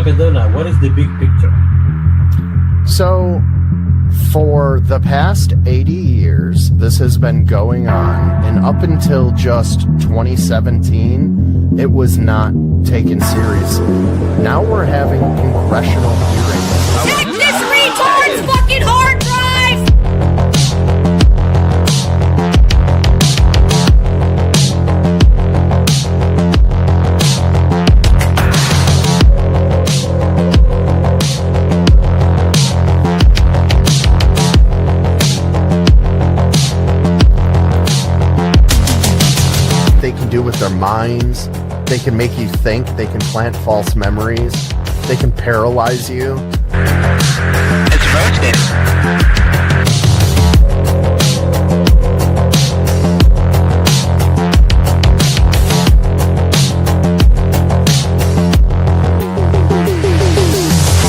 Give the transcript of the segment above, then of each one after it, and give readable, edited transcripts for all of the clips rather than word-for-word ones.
Crackadona, what is the big picture? So, for the past 80 years, this has been going on, and up until just 2017, it was not taken seriously. Now we're having congressional hearings. Check this retard's fucking hard drive! They can do with their minds. They can make you think. They can plant false memories. They can paralyze you. It's rotating.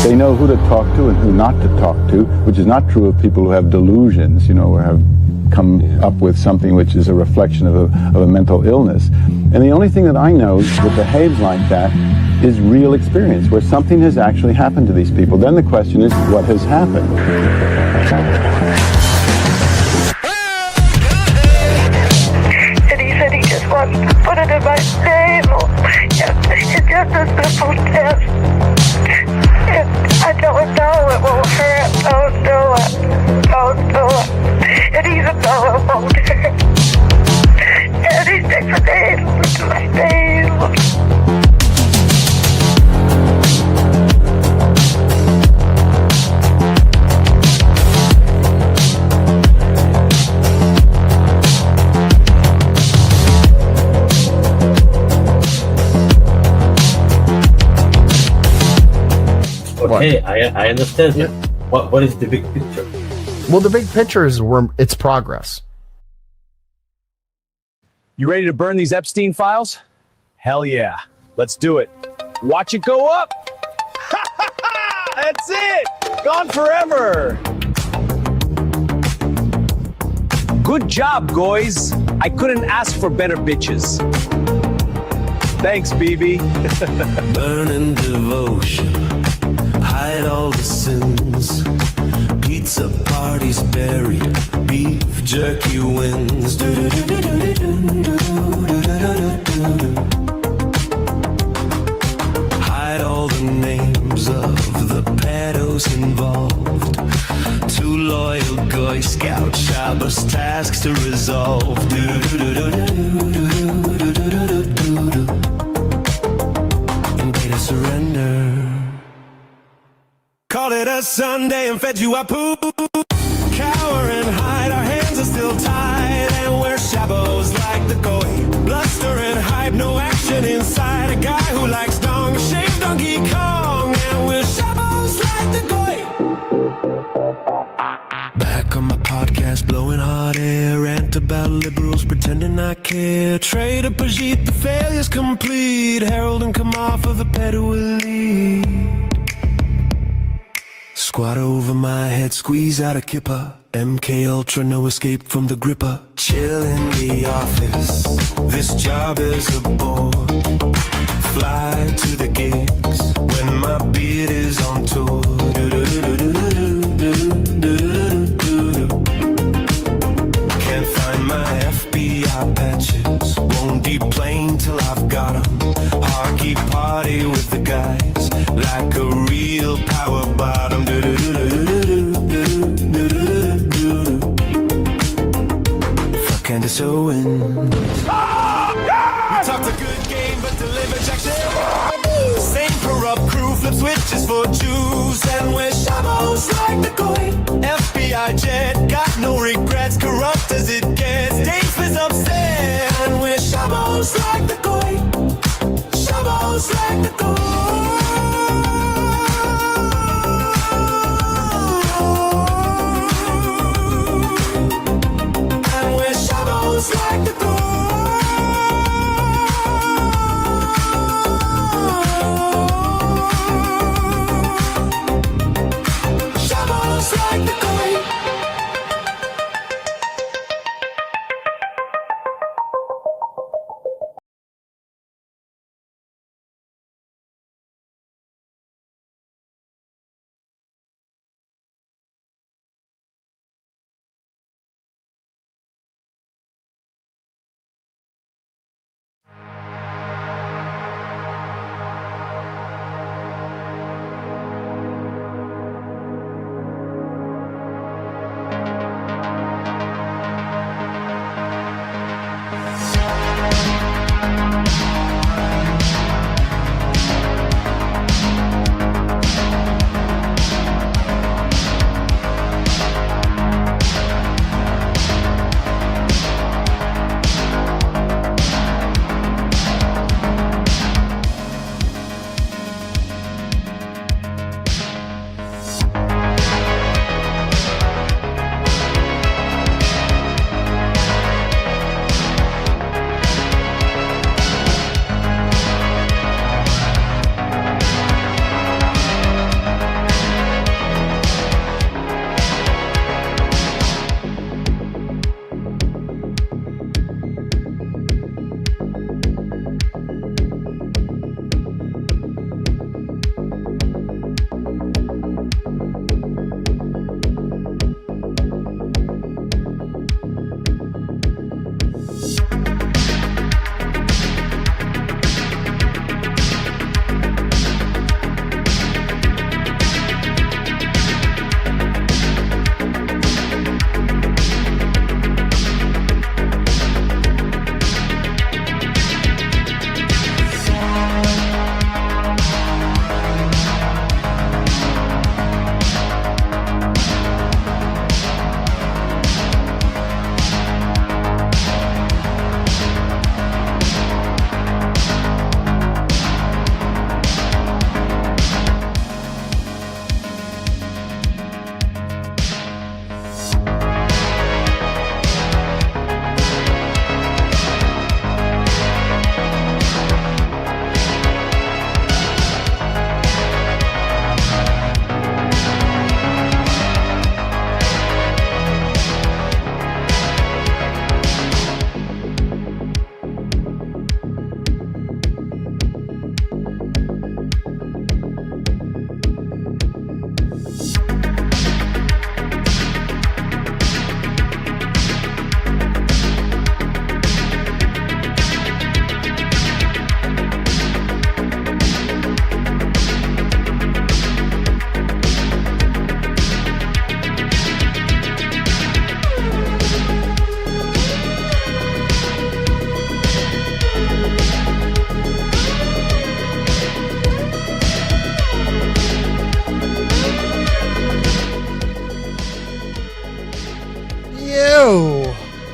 They know who to talk to and who not to talk to, which is not true of people who have delusions, or have come up with something which is a reflection of a mental illness. And the only thing that I know that behaves like that is real experience, where something has actually happened to these people. Then the question is, what has happened? And he said he just wants to put it in my name. It's just a simple test. And I don't know, it won't hurt. Don't do it. Don't do it. And he's a fellow older. And he takes a nails into my nails. Okay, I understand. Yeah. What is the big picture? Well, the big picture is it's progress. You ready to burn these Epstein files? Hell yeah. Let's do it. Watch it go up. That's it. Gone forever. Good job, guys. I couldn't ask for better bitches. Thanks, BB. Burning devotion, hide all the sins. Pizza parties buried, beef jerky wins. Hide all the names of the pedos involved. Two loyal Boy Scout Shabbos tasks to resolve. Invade a surrender. Call it a Sunday and fed you a poop. Cower and hide, our hands are still tied, and we're shabos like the goy. Bluster and hype, no action inside. A guy who likes dong, shaved Donkey Kong, and we're shabos like the goy. Back on my podcast, blowing hot air, rant about liberals pretending I care. Trade a Pajit, the failure's complete. Herald and come off of the pedal lead. Squat over my head, squeeze out a kipper. MK Ultra, no escape from the gripper. Chill in the office, this job is a bore. Fly to the gigs when my beard is on tour. Can't find my FBI patches, won't deplane till I've got 'em. Hockey party with the guys, like a real power bottom. Fuck Candace Owens. We talked a good game, but deliver Jackson. Same corrupt crew, flip switches for Jews, and we're shabos like the coin. FBI jet, got no regrets, corrupt as it gets. Dave is upset, and we're shabos like the coin. Shabos like the coin. Like the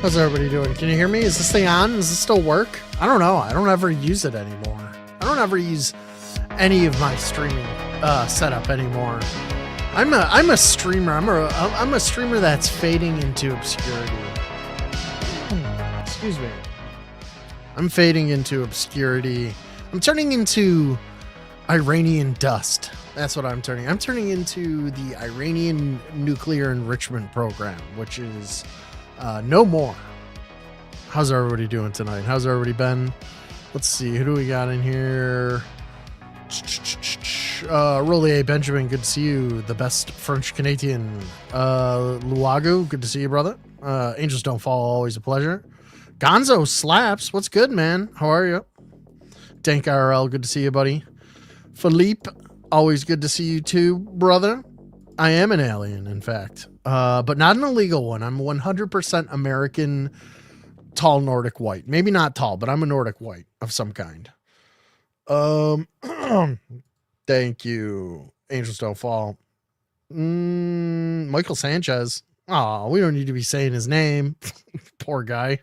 How's everybody doing? Can you hear me? Is this thing on? Does this still work? I don't know. I don't ever use it anymore. I don't ever use any of my streaming setup anymore. I'm a streamer. I'm a streamer that's fading into obscurity. Excuse me. I'm fading into obscurity. I'm turning into Iranian dust. That's what I'm turning. I'm turning into the Iranian nuclear enrichment program, which is no more. How's everybody doing tonight? How's everybody been? Let's see. Who do we got in here? Rollier Benjamin, good to see you. The best French Canadian. Luagu, good to see you, brother. Angels Don't Fall, always a pleasure. Gonzo Slaps, what's good, man? How are you? Dank IRL, good to see you, buddy. Philippe, always good to see you too, brother. I am an alien, in fact, but not an illegal one. I'm 100% American, tall Nordic white. Maybe not tall, but I'm a Nordic white of some kind. Thank you. Angels Don't Fall. Michael Sanchez. Oh, we don't need to be saying his name. Poor guy.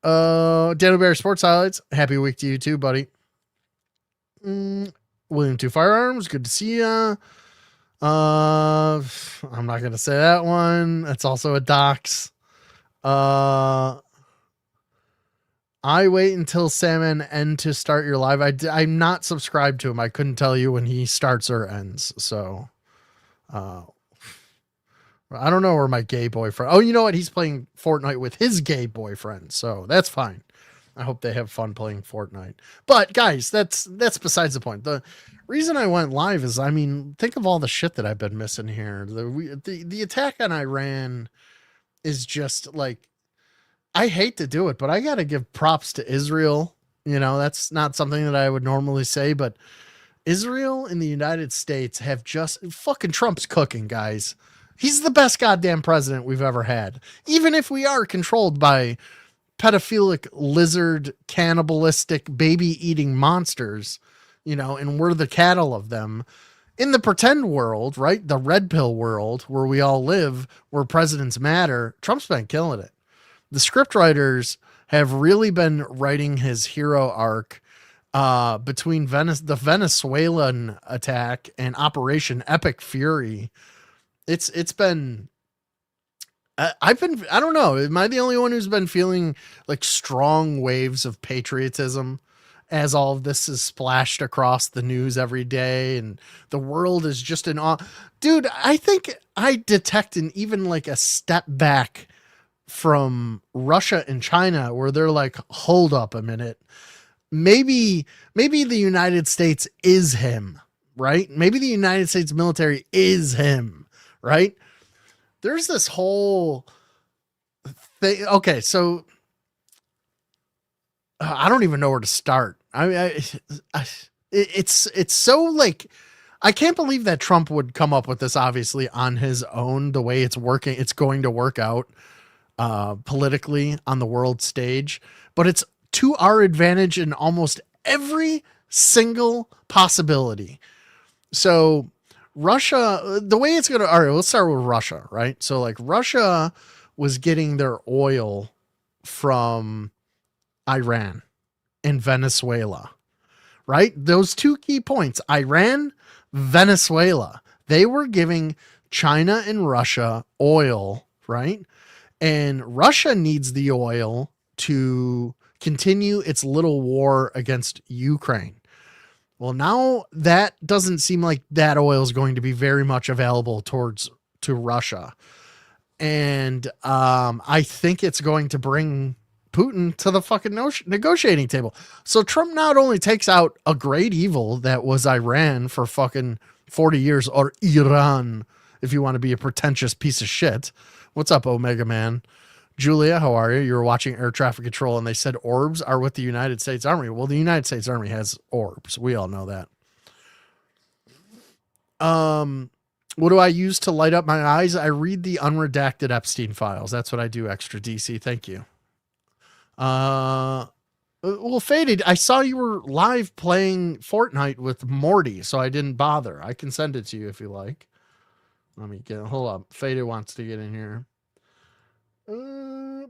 Daniel Bear Sports Highlights. Happy week to you too, buddy. William Two Firearms. Good to see ya. I'm not gonna say that one. That's also a dox. I wait until Salmon end to start your live. I'm not subscribed to him. I couldn't tell you when he starts or ends. So, I don't know where my gay boyfriend. Oh, you know what? He's playing Fortnite with his gay boyfriend. So that's fine. I hope they have fun playing Fortnite. But guys, that's besides the point. The reason I went live is, I mean, think of all the shit that I've been missing here. The attack on Iran is just like, I hate to do it, but I got to give props to Israel. You know, that's not something that I would normally say, but Israel and the United States have just fucking Trump's cooking, guys. He's the best goddamn president we've ever had. Even if we are controlled by pedophilic, lizard, cannibalistic, baby-eating monsters, you know, and we're the cattle of them. In the pretend world, right, the red pill world where we all live, where presidents matter, Trump's been killing it. The scriptwriters have really been writing his hero arc between the Venezuelan attack and Operation Epic Fury. It's been, I don't know. Am I the only one who's been feeling like strong waves of patriotism as all of this is splashed across the news every day and the world is just in awe? Dude, I think I detect even like a step back from Russia and China where they're like, hold up a minute. Maybe the United States is him, right? Maybe the United States military is him, right? There's this whole thing. Okay, so I don't even know where to start. I mean, it's so like, I can't believe that Trump would come up with this obviously on his own, the way it's working. It's going to work out politically on the world stage, but it's to our advantage in almost every single possibility. So Russia, the way it's going to, all right, let's start with Russia, right? So like Russia was getting their oil from Iran and Venezuela, right? Those two key points, Iran, Venezuela, they were giving China and Russia oil, right? And Russia needs the oil to continue its little war against Ukraine. Well, now that doesn't seem like that oil is going to be very much available to Russia. And I think it's going to bring Putin to the fucking negotiating table. So Trump not only takes out a great evil that was Iran for fucking 40 years, or Iran, if you want to be a pretentious piece of shit. What's up, Omega Man? Julia, how are you? You were watching Air Traffic Control and they said orbs are with the United States Army. Well, the United States Army has orbs. We all know that. What do I use to light up my eyes? I read the unredacted Epstein files. That's what I do, Extra DC. Thank you. Well, Faded, I saw you were live playing Fortnite with Morty, so I didn't bother. I can send it to you if you like. Let me hold up. Faded wants to get in here. I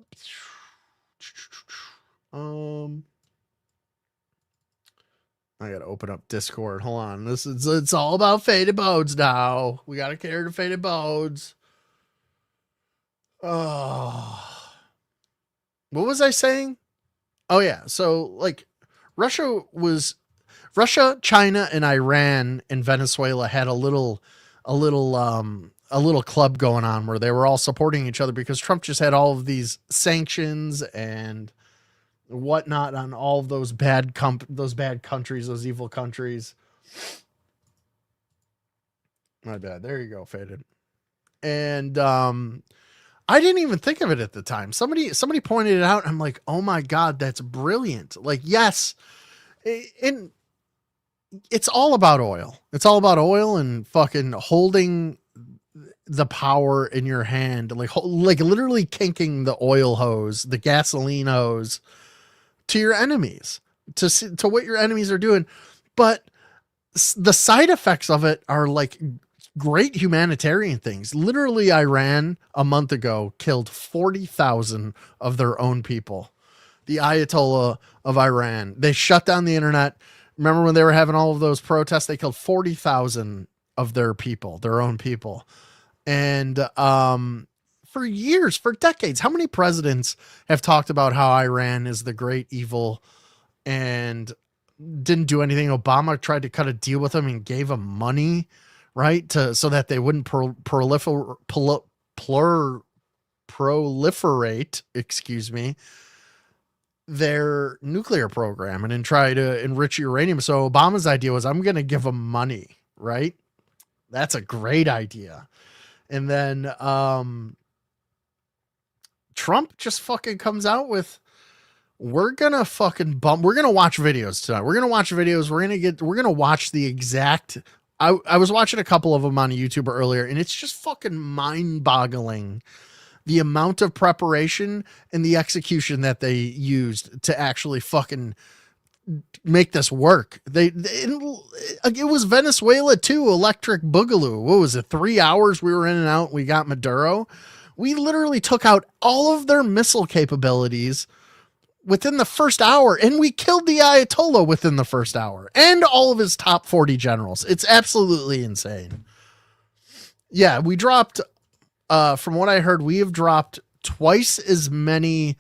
gotta open up Discord. Hold on. It's all about faded bones now. We gotta cater to faded bones. Oh, what was I saying? Oh yeah. So like Russia, China, and Iran and Venezuela had a little club going on where they were all supporting each other because Trump just had all of these sanctions and whatnot on all of those bad countries, those evil countries. My bad. There you go, faded. And I didn't even think of it at the time. Somebody pointed it out. And I'm like, oh my God, that's brilliant. Like, yes. And it's all about oil. It's all about oil and fucking holding the power in your hand. Like literally kinking the oil hose, the gasoline hose to your enemies, to what your enemies are doing. But the side effects of it are like great humanitarian things. Literally, Iran a month ago killed 40,000 of their own people. The Ayatollah of Iran, they shut down the internet. Remember when they were having all of those protests? They killed 40,000 of their people, their own people. And for years, for decades, how many presidents have talked about how Iran is the great evil and didn't do anything? Obama tried to cut a deal with them and gave them money, right? So that they wouldn't proliferate, their nuclear program and then try to enrich uranium. So Obama's idea was, I'm going to give them money, right? That's a great idea. And then Trump just fucking comes out with, we're going to watch videos tonight. We're going to watch videos. We're going to watch the exact, I was watching a couple of them on YouTube earlier, and it's just fucking mind boggling the amount of preparation and the execution that they used to actually fucking make this work. It was Venezuela too. Electric Boogaloo. What was it? 3 hours we were in and out. We got Maduro. We literally took out all of their missile capabilities within the first hour, and we killed the Ayatollah within the first hour and all of his top 40 generals. It's absolutely insane. Yeah, we dropped, from what I heard, we have dropped twice as many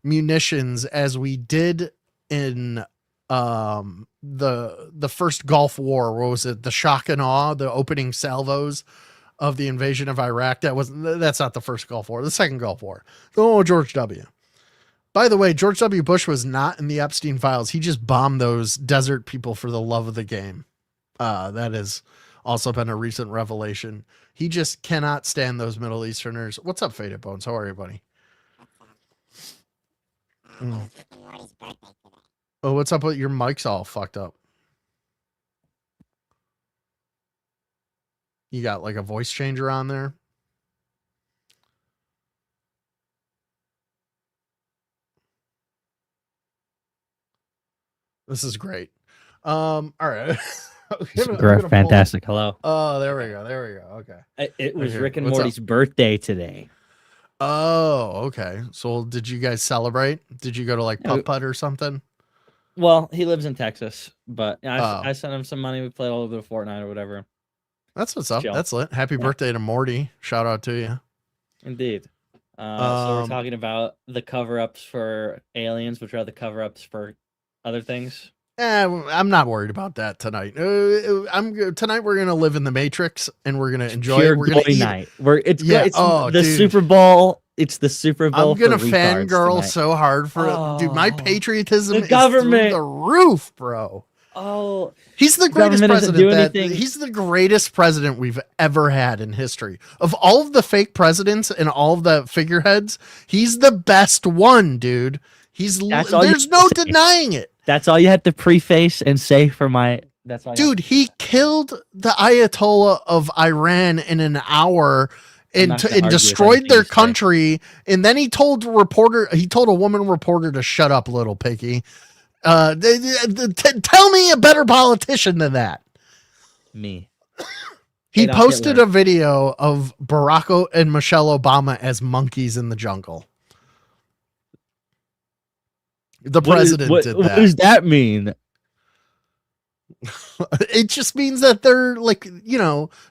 munitions as we did in the first Gulf War. What was it? The shock and awe, the opening salvos of the invasion of Iraq. That's not the first Gulf War, the second Gulf War. Oh, George W. By the way, George W. Bush was not in the Epstein files. He just bombed those desert people for the love of the game. That has also been a recent revelation. He just cannot stand those Middle Easterners. What's up, Faded Bones? How are you, buddy? Oh, what's up with your mic's all fucked up? You got like a voice changer on there? This is great. All right. Fantastic. Hello. Oh, there we go. Okay. It was Rick and Morty's birthday today. Oh, okay. So did you guys celebrate? Did you go to like putt-putt or something? Well, he lives in Texas, but I sent him some money. We played all over the Fortnite or whatever. That's what's up. That's lit. Happy birthday to Morty. Shout out to you. Indeed. So we're talking about the cover-ups for aliens, which are the cover-ups for other things. I'm not worried about that tonight. Tonight we're gonna live in the Matrix and we're gonna enjoy it. We're gonna eat. Night. It's the Super Bowl. It's the Super Bowl. I'm gonna fangirl so hard for dude. My patriotism is through the roof, bro. Oh, he's the greatest president. He's the greatest president we've ever had in history. Of all of the fake presidents and all of the figureheads, he's the best one, dude. There's no denying it. That's all you had to preface and say for my. That's all. Dude, he killed the Ayatollah of Iran in an hour and destroyed their country. And then he told a woman reporter to shut up, little piggy. Tell me a better politician than that. Me. He Adolf posted Hitler. a video of Barack and Michelle Obama as monkeys in the jungle. The president did that. What does that mean? It just means that they're like,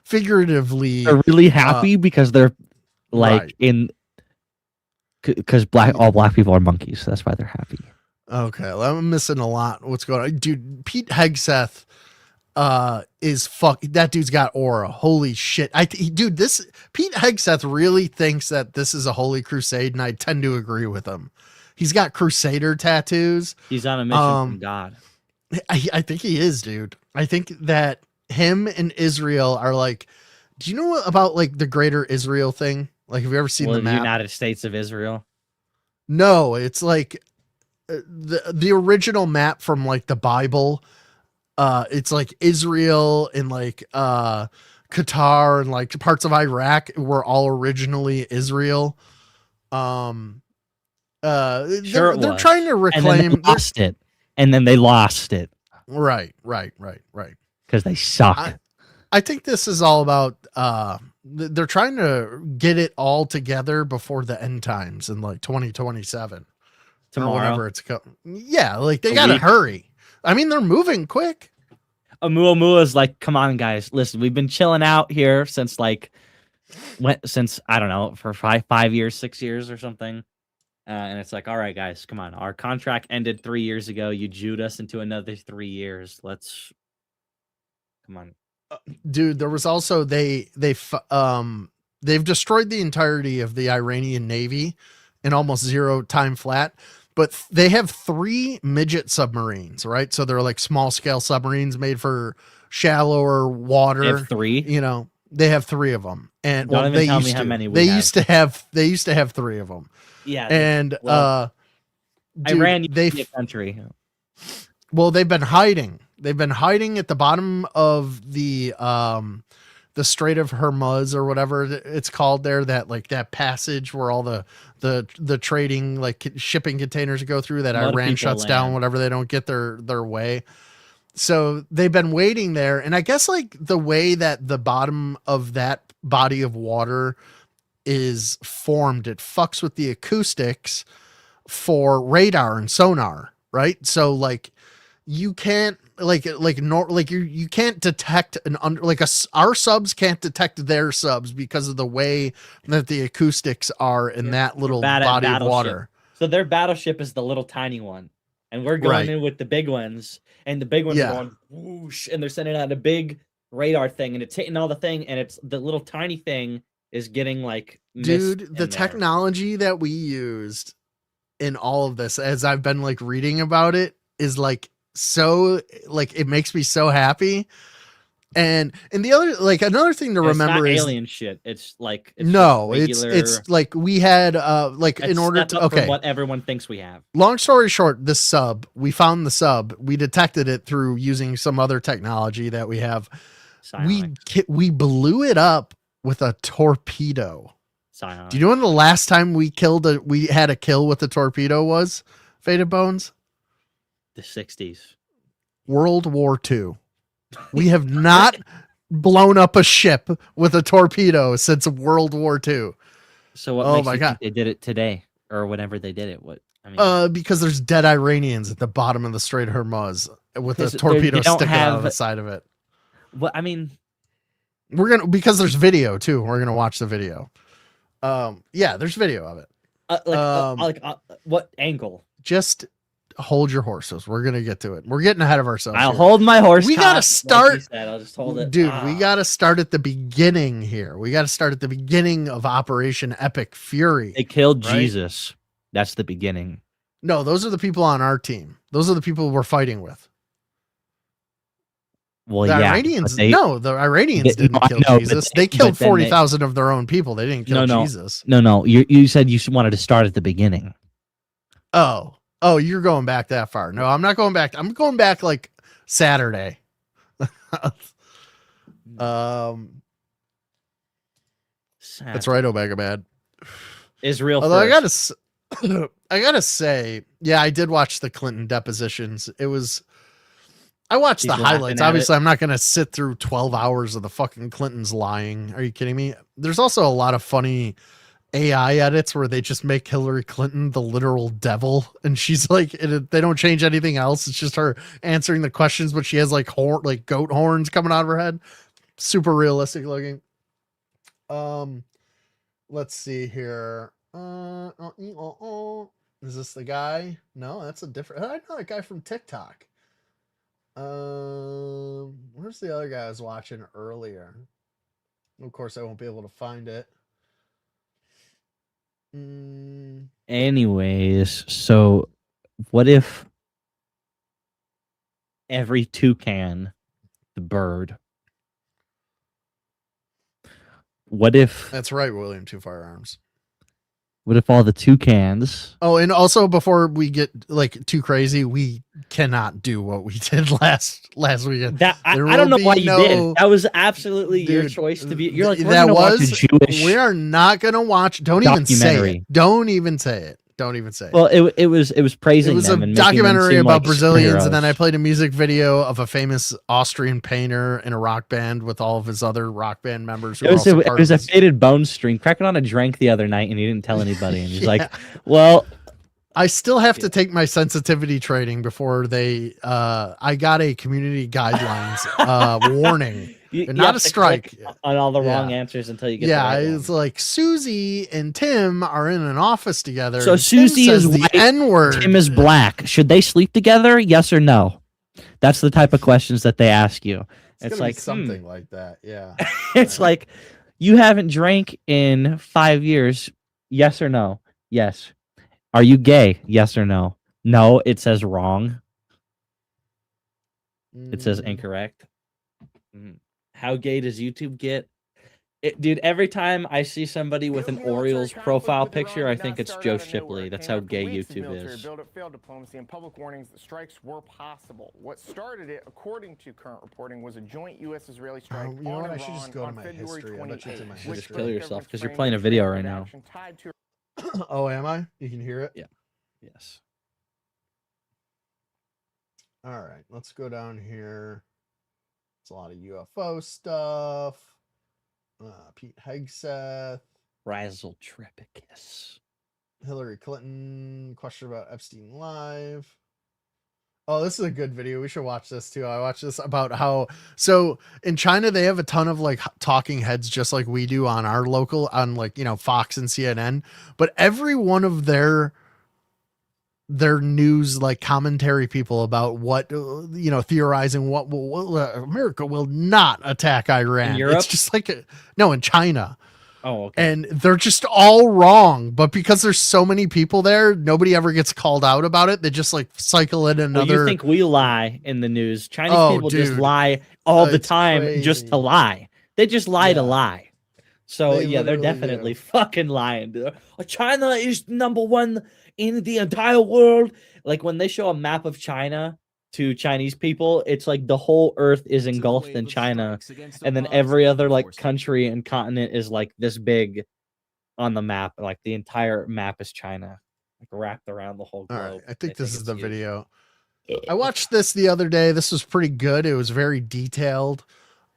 figuratively. They're really happy because they're like right. in because all black people are monkeys. That's why they're happy. Okay, well, I'm missing a lot. What's going on, dude? Pete Hegseth is that dude's got aura. Holy shit. This Pete Hegseth really thinks that this is a holy crusade, and I tend to agree with him. He's got crusader tattoos. He's on a mission from God. I think he is, dude. I think that him and Israel are like, do you know about like the greater Israel thing? Like, have you ever seen the map? United States of Israel? No, it's like the original map from like the Bible. It's like Israel and like Qatar and like parts of Iraq were all originally Israel. Sure they're trying to reclaim. And then they lost it. And then they lost it. Right. Because they suck. I think this is all about they're trying to get it all together before the end times in like 2027. Tomorrow. Or whenever it's yeah, like they gotta hurry. I mean, they're moving quick. Oumuamua's like, come on, guys, listen, we've been chilling out here since I don't know, for 5 years, 6 years or something. And it's like, all right, guys, come on. Our contract ended 3 years ago. You Jewed us into another 3 years. Come on. Dude, there was also they've destroyed the entirety of the Iranian Navy in almost 0 time flat, but they have 3 midget submarines, right? So they're like small scale submarines made for shallower water. They have 3? They have 3 of them. And Don't even tell me how many they used to have 3 of them. Yeah. And dude, Iran used to be a country. Well, they've been hiding. They've been hiding at the bottom of the Strait of Hormuz or whatever it's called there. That passage where all the trading like shipping containers go through that Iran shuts down whenever they don't get their way. So they've been waiting there, and I guess like the way that the bottom of that body of water is formed, it fucks with the acoustics for radar and sonar, right? So like you can't you can't detect our subs can't detect their subs because of the way that the acoustics are in that little body of water. So their battleship is the little tiny one, and we're going in with the big ones, and the big ones are going whoosh, and they're sending out a big radar thing, and it's hitting all the thing, and it's the little tiny thing is getting like dude, the technology that we used in all of this, as I've been like reading about it, is like so like it makes me so happy. And the other like another thing to remember is alien shit. It's like it's like we had like in order to from what everyone thinks we have. Long story short, this sub, we found the sub, we detected it through using some other technology that we have. We blew it up with a torpedo. Silent. Do you know when the last time we had a kill with a torpedo was, Faded Bones? The 60s. World War II. We have not blown up a ship with a torpedo since World War II. So what makes you think they did it today or whenever they did it? Because there's dead Iranians at the bottom of the Strait of Hormuz with a torpedo sticking out of the side of it. Well, I mean, because there's video too. We're gonna watch the video. There's video of it. What angle? Just hold your horses. We're gonna get to it. We're getting ahead of ourselves. I'll hold my horse. We gotta start. Like I'll just hold it, dude. We gotta start at the beginning here. We gotta start at the beginning of Operation Epic Fury. They killed Jesus. That's the beginning. No, those are the people on our team. Those are the people we're fighting with. Well, the Iranians. The Iranians didn't kill Jesus. They killed 40,000 of their own people. They didn't kill Jesus. No. You said you wanted to start at the beginning. Oh, you're going back that far. No, I'm not going back. I'm going back like Saturday. That's right, Omega Bad. Israel. Although I gotta say, yeah, I did watch the Clinton depositions. It was I watched He's the highlights. laughing at Obviously, I'm not going to sit through 12 hours of the fucking Clintons lying. Are you kidding me? There's also a lot of funny AI edits where they just make Hillary Clinton the literal devil, and she's like, they don't change anything else. It's just her answering the questions, but she has like goat horns coming out of her head. Super realistic looking. Let's see here. Is this the guy? No, that's a different. I know that guy from TikTok. Where's the other guy I was watching earlier? Of course, I won't be able to find it. Anyways, so what if every toucan, the bird, what if That's right, William Two Firearms. What if all the toucans? Oh, and also before we get like too crazy, we cannot do what we did last weekend. That I don't know why you did. That was absolutely your choice to be. You're like, we're gonna watch a Jewish. We are not gonna watch. Don't even say it. Don't even say it. Don't even say it. Well, it was praising. It was them a and documentary about like Brazilians, and then I played a music video of a famous Austrian painter in a rock band with all of his other rock band members. It was a faded bone string. Crackadona drank the other night, and he didn't tell anybody. And he's like, "Well, I still have to take my sensitivity training before they. I got a community guidelines warning." Not a strike on all the wrong answers until you get it's like Susie and Tim are in an office together. So Susie is the N-word. Tim is black. Should they sleep together? Yes or no? That's the type of questions that they ask you. It's like something like that. Yeah. It's like, you haven't drank in 5 years. Yes or no? Yes. Are you gay? Yes or no? No, it says wrong. It says incorrect. How gay does YouTube get? Dude, every time I see somebody with an Orioles profile picture, I think it's Joe Shipley. That's how gay YouTube is. Failed diplomacy and public warnings that strikes were possible. What started it, according to current reporting, was a joint U.S.-Israeli strike on Iran I should just go to my February history. 28th. Just kill yourself because you're playing a video right now. Oh, am I? You can hear it? Yeah. Yes. All right, let's go down here. It's a lot of UFO stuff. Pete Hegseth. Razzle Trepicus. Hillary Clinton. Question about Epstein Live. Oh, this is a good video. We should watch this too. I watched this about how, so in China, they have a ton of like talking heads, just like we do on our local, on like, Fox and CNN, but every one of their news, like commentary people about what, theorizing what America will not attack Iran. In Europe? It's just like, no, in China. Oh, okay. And they're just all wrong, but because there's so many people there, nobody ever gets called out about it. They just like cycle in another. Well, you think we lie in the news? Chinese people just lie all the time, just to lie. They just lie to lie. So they're definitely fucking lying. China is #1 in the entire world. Like when they show a map of China to Chinese people, it's like the whole earth is engulfed in China, and then every other like country and continent is like this big on the map. Like the entire map is China, like wrapped around the whole globe. All right, I think this is the video. I watched this the other day. This was pretty good. It was very detailed.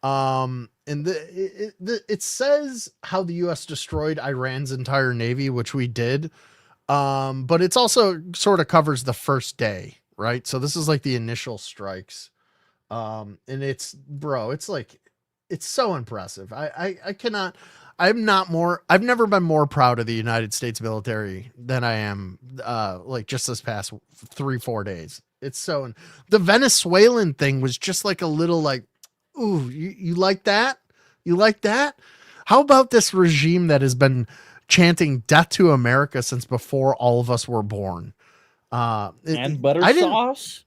And it says how the U.S. destroyed Iran's entire navy, which we did. But it's also sort of covers the first day, right? So this is like the initial strikes. And it's so impressive. I've never been more proud of the United States military than I am, like just this past 3-4 days. The Venezuelan thing was just like a little like, ooh, you like that? You like that? How about this regime that has been chanting death to America since before all of us were born? And butter sauce?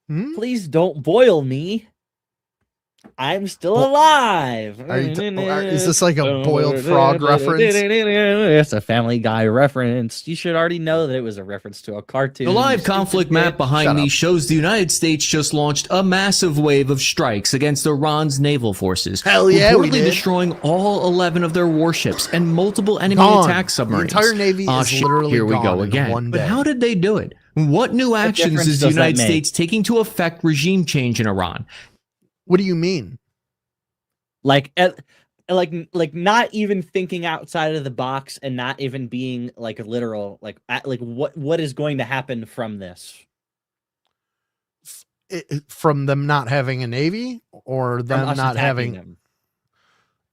Please don't boil me. I'm still alive. Is this like a boiled frog reference? It's a Family Guy reference. You should already know that it was a reference to a cartoon. The live conflict map behind me shows the United States just launched a massive wave of strikes against Iran's naval forces. Hell yeah, we reportedly did. destroying all 11 of their warships and multiple enemy Gone. attack submarines. The entire Navy is literally here we gone go in again. one But day. how did they do it? What new actions difference is the does that United make? States taking to affect regime change in Iran? What do you mean? Like not even thinking outside of the box and not even being like a literal like what is going to happen from this? From them not having a navy or From them us not attacking having them?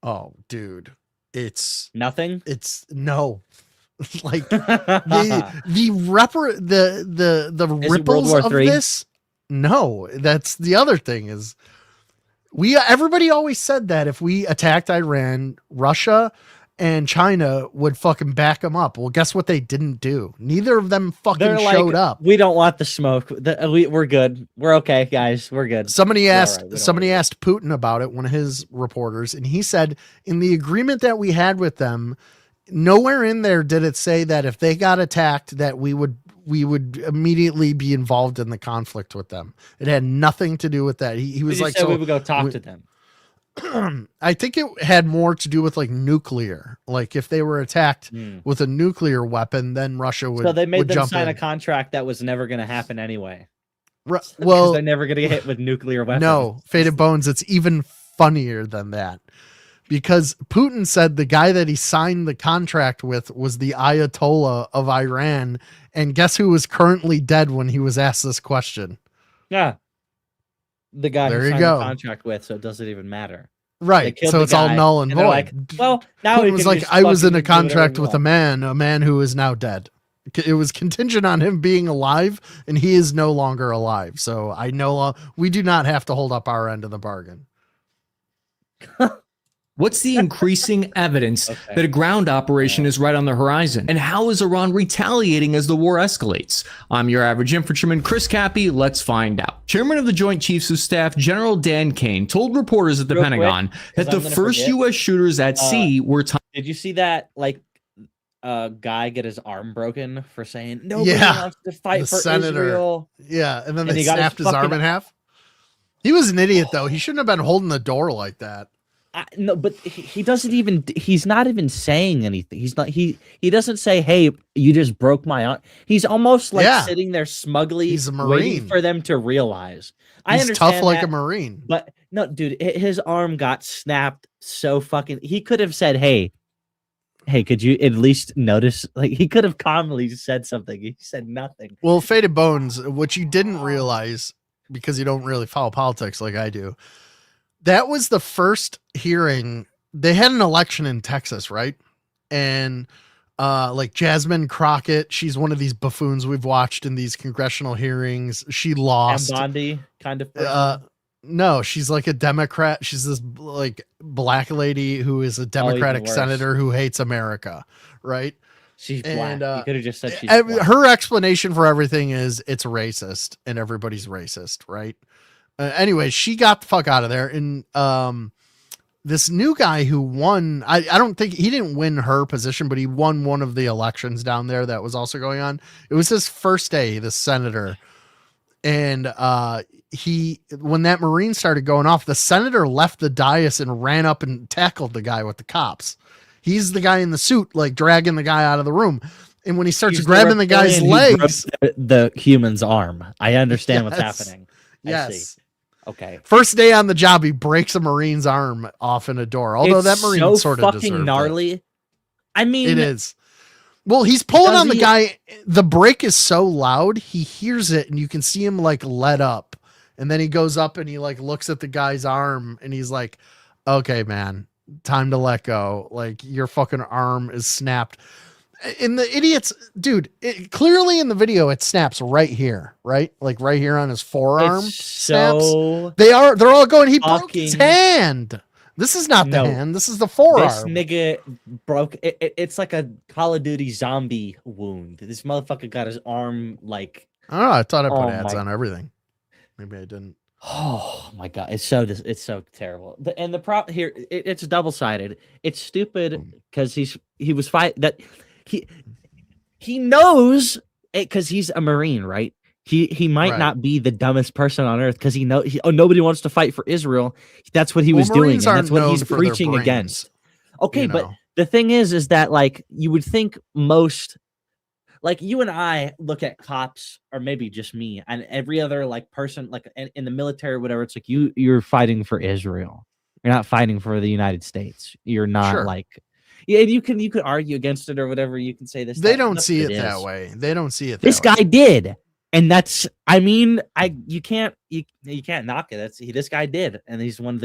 Oh, dude. It's Nothing. It's no. Like the ripples War of III? this. No, that's the other thing is everybody always said that if we attacked Iran, Russia and China would fucking back them up. Well, guess what they didn't do? Neither of them fucking They're showed up. We don't want the smoke. We're good. We're okay, guys. We're good. Somebody We're all asked right. We don't somebody worry. asked Putin about it, one of his reporters, and he said in the agreement that we had with them, nowhere in there did it say that if they got attacked that we would immediately be involved in the conflict with them. It had nothing to do with that. He was They like, just said so we would go talk to them. I think it had more to do with like nuclear. Like if they were attacked with a nuclear weapon, then Russia would. So they made would them jump sign in. a contract that was never going to happen anyway. Well, Because they're never going to get hit with nuclear weapons. No, Faded Bones, it's even funnier than that. Because Putin said the guy that he signed the contract with was the Ayatollah of Iran. And guess who was currently dead when he was asked this question? Yeah. The guy There who you signed go. the contract with, so it doesn't even matter. They Right. killed So the it's all guy, null and they're void. like, well, now we Putin was can like, just I was in fucking a do whatever contract we with a want." man who is now dead. It was contingent on him being alive, and he is no longer alive. So we do not have to hold up our end of the bargain. What's the increasing evidence that a ground operation is right on the horizon? And how is Iran retaliating as the war escalates? I'm your average infantryman, Chris Cappy. Let's find out. Chairman of the Joint Chiefs of Staff, General Dan Kane, told reporters at the Real Pentagon quick, 'cause that the I'm gonna first forget. U.S. shooters at sea were Did you see that, like, guy get his arm broken for saying, nobody Yeah, wants to fight the for senator. Israel? Yeah, and then And they he got his snapped his arm fucking- in half. He was an idiot, though. He shouldn't have been holding the door like that. No, but he doesn't even. He's not even saying anything. He's not. He doesn't say, "Hey, you just broke my arm." He's almost like Yeah. sitting there smugly, He's a waiting Marine. for them to realize. I He's understand tough like a that, Marine. but no, dude, his arm got snapped so fucking. He could have said, "Hey, could you at least notice?" Like he could have calmly said something. He said nothing. Well, Faded Bones, what you didn't realize, because you don't really follow politics like I do, that was the first hearing. They had an election in Texas, right? And like Jasmine Crockett, she's one of these buffoons we've watched in these congressional hearings. She lost. And Bondi kind of. Person. No, she's like a Democrat. She's this like black lady who is a Democratic worse. senator who hates America, right? She's black. And, You could have just said she's black. her explanation for everything is it's racist and everybody's racist, right? Anyway, she got the fuck out of there. And this new guy who won, I don't think he didn't win her position, but he won one of the elections down there that was also going on. It was his first day, the senator. And when that Marine started going off, the senator left the dais and ran up and tackled the guy with the cops. He's the guy in the suit, like dragging the guy out of the room. And when he starts He's grabbing the guy's reptilian who legs, broke the human's arm. I understand what's Yes. happening. I yes. see. Okay. First day on the job, he breaks a Marine's arm off in a door. Although It's that Marine so sort of fucking deserved gnarly. I mean, it is. Well, he's pulling Does on the he- guy. The brake is so loud, he hears it, and you can see him like let up. And then he goes up and he like looks at the guy's arm, and he's like, "Okay, man, time to let go. Like your fucking arm is snapped." And the idiots, dude, clearly in the video it snaps right here, right? Like right here on his forearm. It's snaps. so They're all going, he broke his fucking- hand. This is not the No. hand. This is the forearm. this nigga broke. It's like a Call of Duty zombie wound. This motherfucker got his arm like. I don't know. I thought I put Oh ads my- on everything. Maybe I didn't. Oh my god, it's so terrible. And the problem here, it's double sided. It's stupid because he was that he knows it because he's a Marine, right? He might Right. not be the dumbest person on earth because he nobody wants to fight for Israel. That's what he was doing, Marines and that's aren't what known he's for their preaching brains, against. Okay, you but know? the thing is that like you would think most. Like you and I look at cops, or maybe just me, and every other like person, like in the military or whatever. It's like you're fighting for Israel. You're not fighting for the United States. You're not Sure. like, yeah. You could argue against it or whatever. You can say this. They don't see it that way. They don't see it. This that guy way. did, and that's. I mean, you can't knock it. This guy did, and he's one of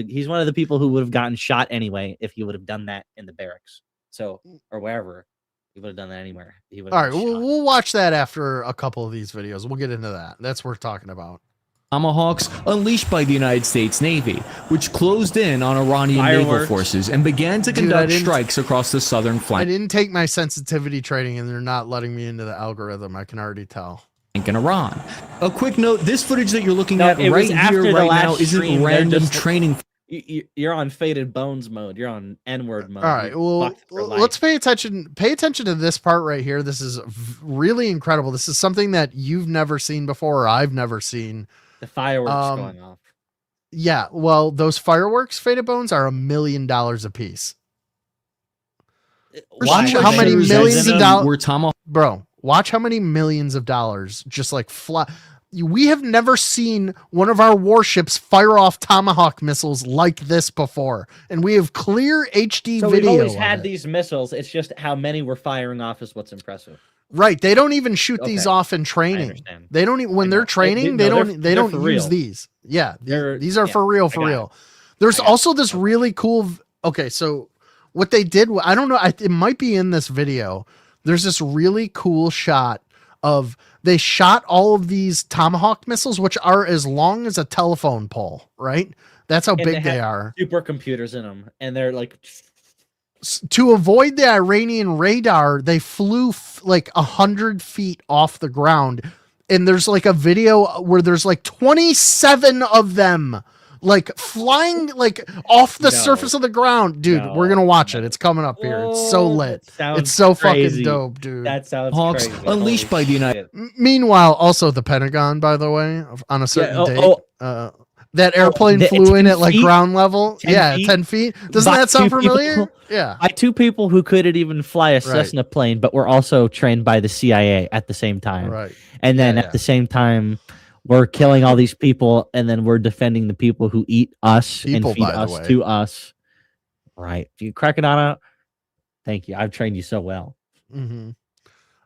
the people who would have gotten shot anyway if he would have done that in the barracks. So or wherever. He would have done that anywhere. All right, we'll watch that after a couple of these videos. We'll get into that. That's what we're talking about. Tomahawks unleashed by the United States Navy, which closed in on Iranian naval forces and began to conduct strikes across the southern I flank didn't take my sensitivity training, and they're not letting me into the algorithm. I can already tell. in Iran. A quick note, this footage that you're looking at it was right after here, the right last now, isn't stream, they're random just- training. You're on faded bones mode. You're on N-word mode. All right, You're well, fucked for life. let's pay attention. Pay attention to this part right here. This is really incredible. This is something that you've never seen before, or I've never seen. The fireworks going off. Yeah, well, those fireworks, Faded Bones, are $1 million a piece. Watch how many millions of dollars, bro. Watch how many millions of dollars just like fly. We have never seen one of our warships fire off Tomahawk missiles like this before, and we have clear HD So video. we've always of had it. these missiles. It's just how many we're firing off is what's impressive. Right, they don't even shoot these Okay. off in training. understand. They don't even when they're training. no, They they're- don't. they're They don't for use real. these. Yeah, They're- these are yeah, for real. I For got real. There's also this really cool. Okay, so what they did, I don't know. It might be in this video. There's this really cool shot of they shot all of these Tomahawk missiles, which are as long as a telephone pole. Right, that's how And big they have are. Supercomputers in them, and they're like. To avoid the Iranian radar, they flew like 100 feet off the ground. And there's like a video where there's like 27 of them like flying like off the surface of the ground. Dude, we're going to watch it. It's coming up here. It's so lit. It's so fucking dope, dude. That sounds Hawks crazy. unleashed by the United. Meanwhile, also the Pentagon, by the way, on a certain oh, date, that airplane flew in at like ground level. 10 feet. Doesn't that sound familiar? Yeah. By two people who couldn't even fly a Cessna plane, but were also trained by the CIA at the same time. Right. And then at the same time, we're killing all these people, and then we're defending the people who eat us and feed by the us way. to us. Right. If you Crackadona, thank you. I've trained you so well. Mm-hmm.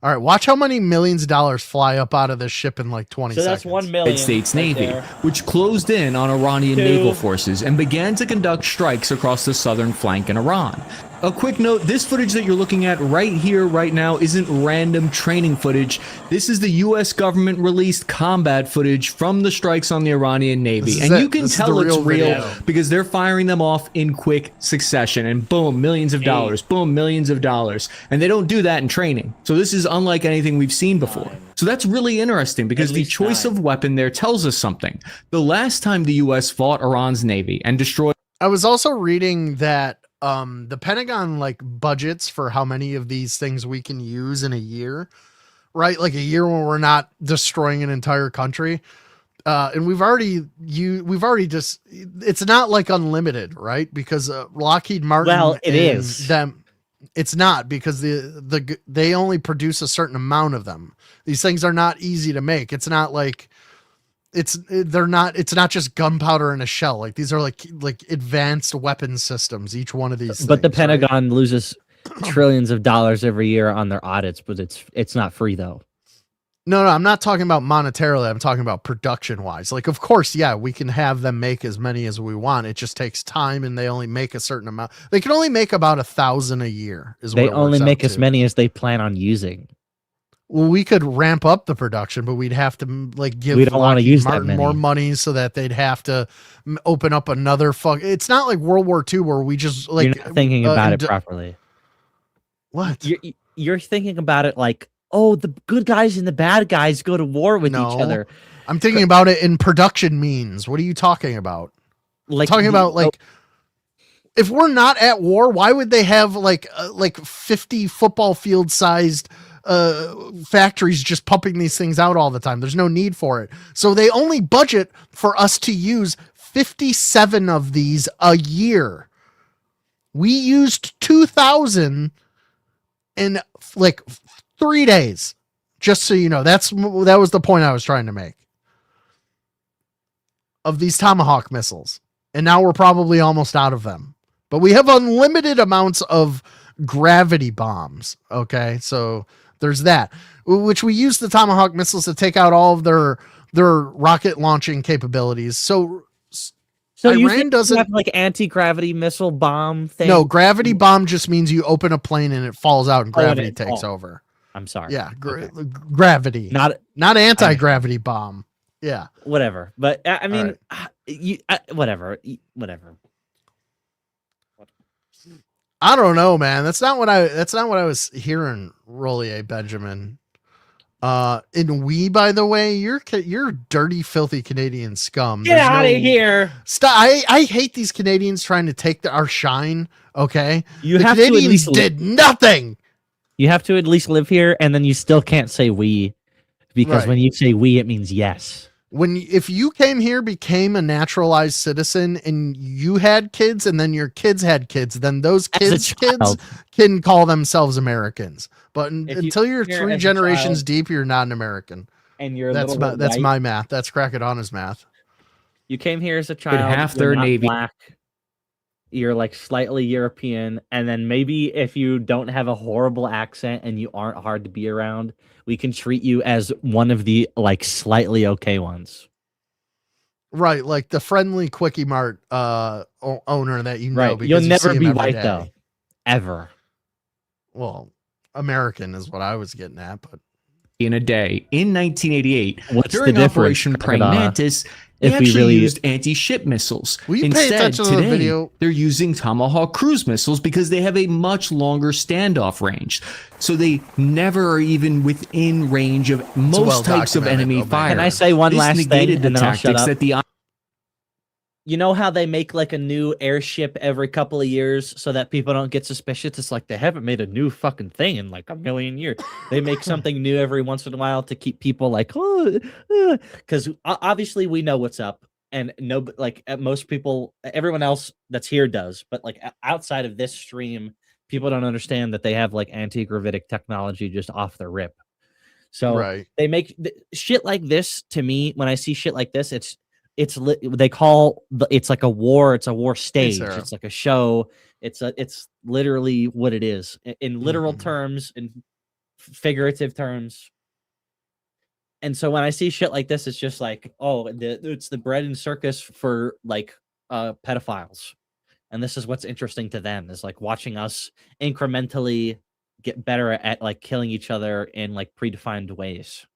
All right, watch how many millions of dollars fly up out of this ship in like 20 So seconds. that's 1 million. United States right Navy, there. which closed in on Iranian naval forces and began to conduct strikes across the southern flank in Iran. A quick note, this footage that you're looking at right here, right now, isn't random training footage. This is the U.S. government released combat footage from the strikes on the Iranian Navy. And you can tell it's real because they're firing them off in quick succession. And boom, millions of dollars. Boom, millions of dollars. And they don't do that in training. So this is unlike anything we've seen before. So that's really interesting because the choice of weapon there tells us something. The last time the U.S. fought Iran's Navy and destroyed... I was also reading that the Pentagon like budgets for how many of these things we can use in a year, right? Like a year when we're not destroying an entire country. And we've already just, it's not like unlimited, right? Because Lockheed Martin, Well, it is. It's not because they only produce a certain amount of them. These things are not easy to make. It's not like it's not just gunpowder in a shell. Like these are like advanced weapon systems. Each one of these. But the things, right? Pentagon loses trillions of dollars every year on their audits, but it's not free though. No, I'm not talking about monetarily. I'm talking about production wise. Like, of course, yeah, we can have them make as many as we want. It just takes time, and they only make a certain amount. They can only make about 1,000 a year. They only make as many as they plan on using. Well, we could ramp up the production, but we'd have to like give. We don't want to use that Martin many. more money so that they'd have to open up another It's not like World War II where we just like. You're not thinking about it properly. What? You're thinking about it like, oh, the good guys and the bad guys go to war with each other. I'm thinking about it in production means. What are you talking about? Like Talking about like, if we're not at war, why would they have like 50 football field sized factories just pumping these things out all the time? There's no need for it. So they only budget for us to use 57 of these a year. We used 2,000 in like 3 days. Just so you know, that was the point I was trying to make. Of these Tomahawk missiles. And now we're probably almost out of them. But we have unlimited amounts of gravity bombs. Okay, so there's that. Which we use the Tomahawk missiles to take out all of their rocket launching capabilities. So you Iran think doesn't have like anti-gravity missile bomb thing? No, gravity bomb just means you open a plane and it falls out and gravity and takes over. I'm sorry. Yeah, gravity. Not anti-gravity bomb. Yeah. Whatever. But I mean, whatever. I don't know, man. That's not what I was hearing, Rollier Benjamin. In we, by the way, you're dirty, filthy Canadian scum. Get out of here. Stop. I hate these Canadians trying to take our shine. Okay. The Canadians to at least did nothing. You have to at least live here, and then you still can't say we, because when you say we, it means yes. If you came here, became a naturalized citizen, and you had kids, and then your kids had kids, then those kids can call themselves Americans. But until you're 3 generations deep, you're not an American. And you're that's my math. That's Crackadona's math. You came here as a child. Half their Navy. Black. You're like slightly European, and then maybe if you don't have a horrible accent and you aren't hard to be around, we can treat you as one of the like slightly okay ones. Right, like the friendly Quickie Mart owner that you know. Right, because you'll you never see him be every white day. though, ever. Well, American is what I was getting at, but in a day in 1988, What's during the difference, Operation Praying Cracadona? Mantis, they If we actually really used anti-ship missiles. Will you pay Instead, attention to the today, video? they're using Tomahawk cruise missiles because they have a much longer standoff range. So they never are even within range of most types of enemy fire. Can I say one This last thing, negated the and then I'll shut tactics up? that the You know how they make like a new airship every couple of years so that people don't get suspicious? It's like they haven't made a new fucking thing in like a million years. They make something new every once in a while to keep people like, because obviously we know what's up, and most people, everyone else that's here does, but like outside of this stream, people don't understand that they have like anti-gravitic technology just off the rip. So they make shit like this. To me, when I see shit like this, it's like a war. It's a war stage. It's like a show. It's literally what it is in literal terms, in figurative terms. And so when I see shit like this, it's just like, oh, it's the bread and circus for like pedophiles. And this is what's interesting to them, is like watching us incrementally get better at like killing each other in like predefined ways.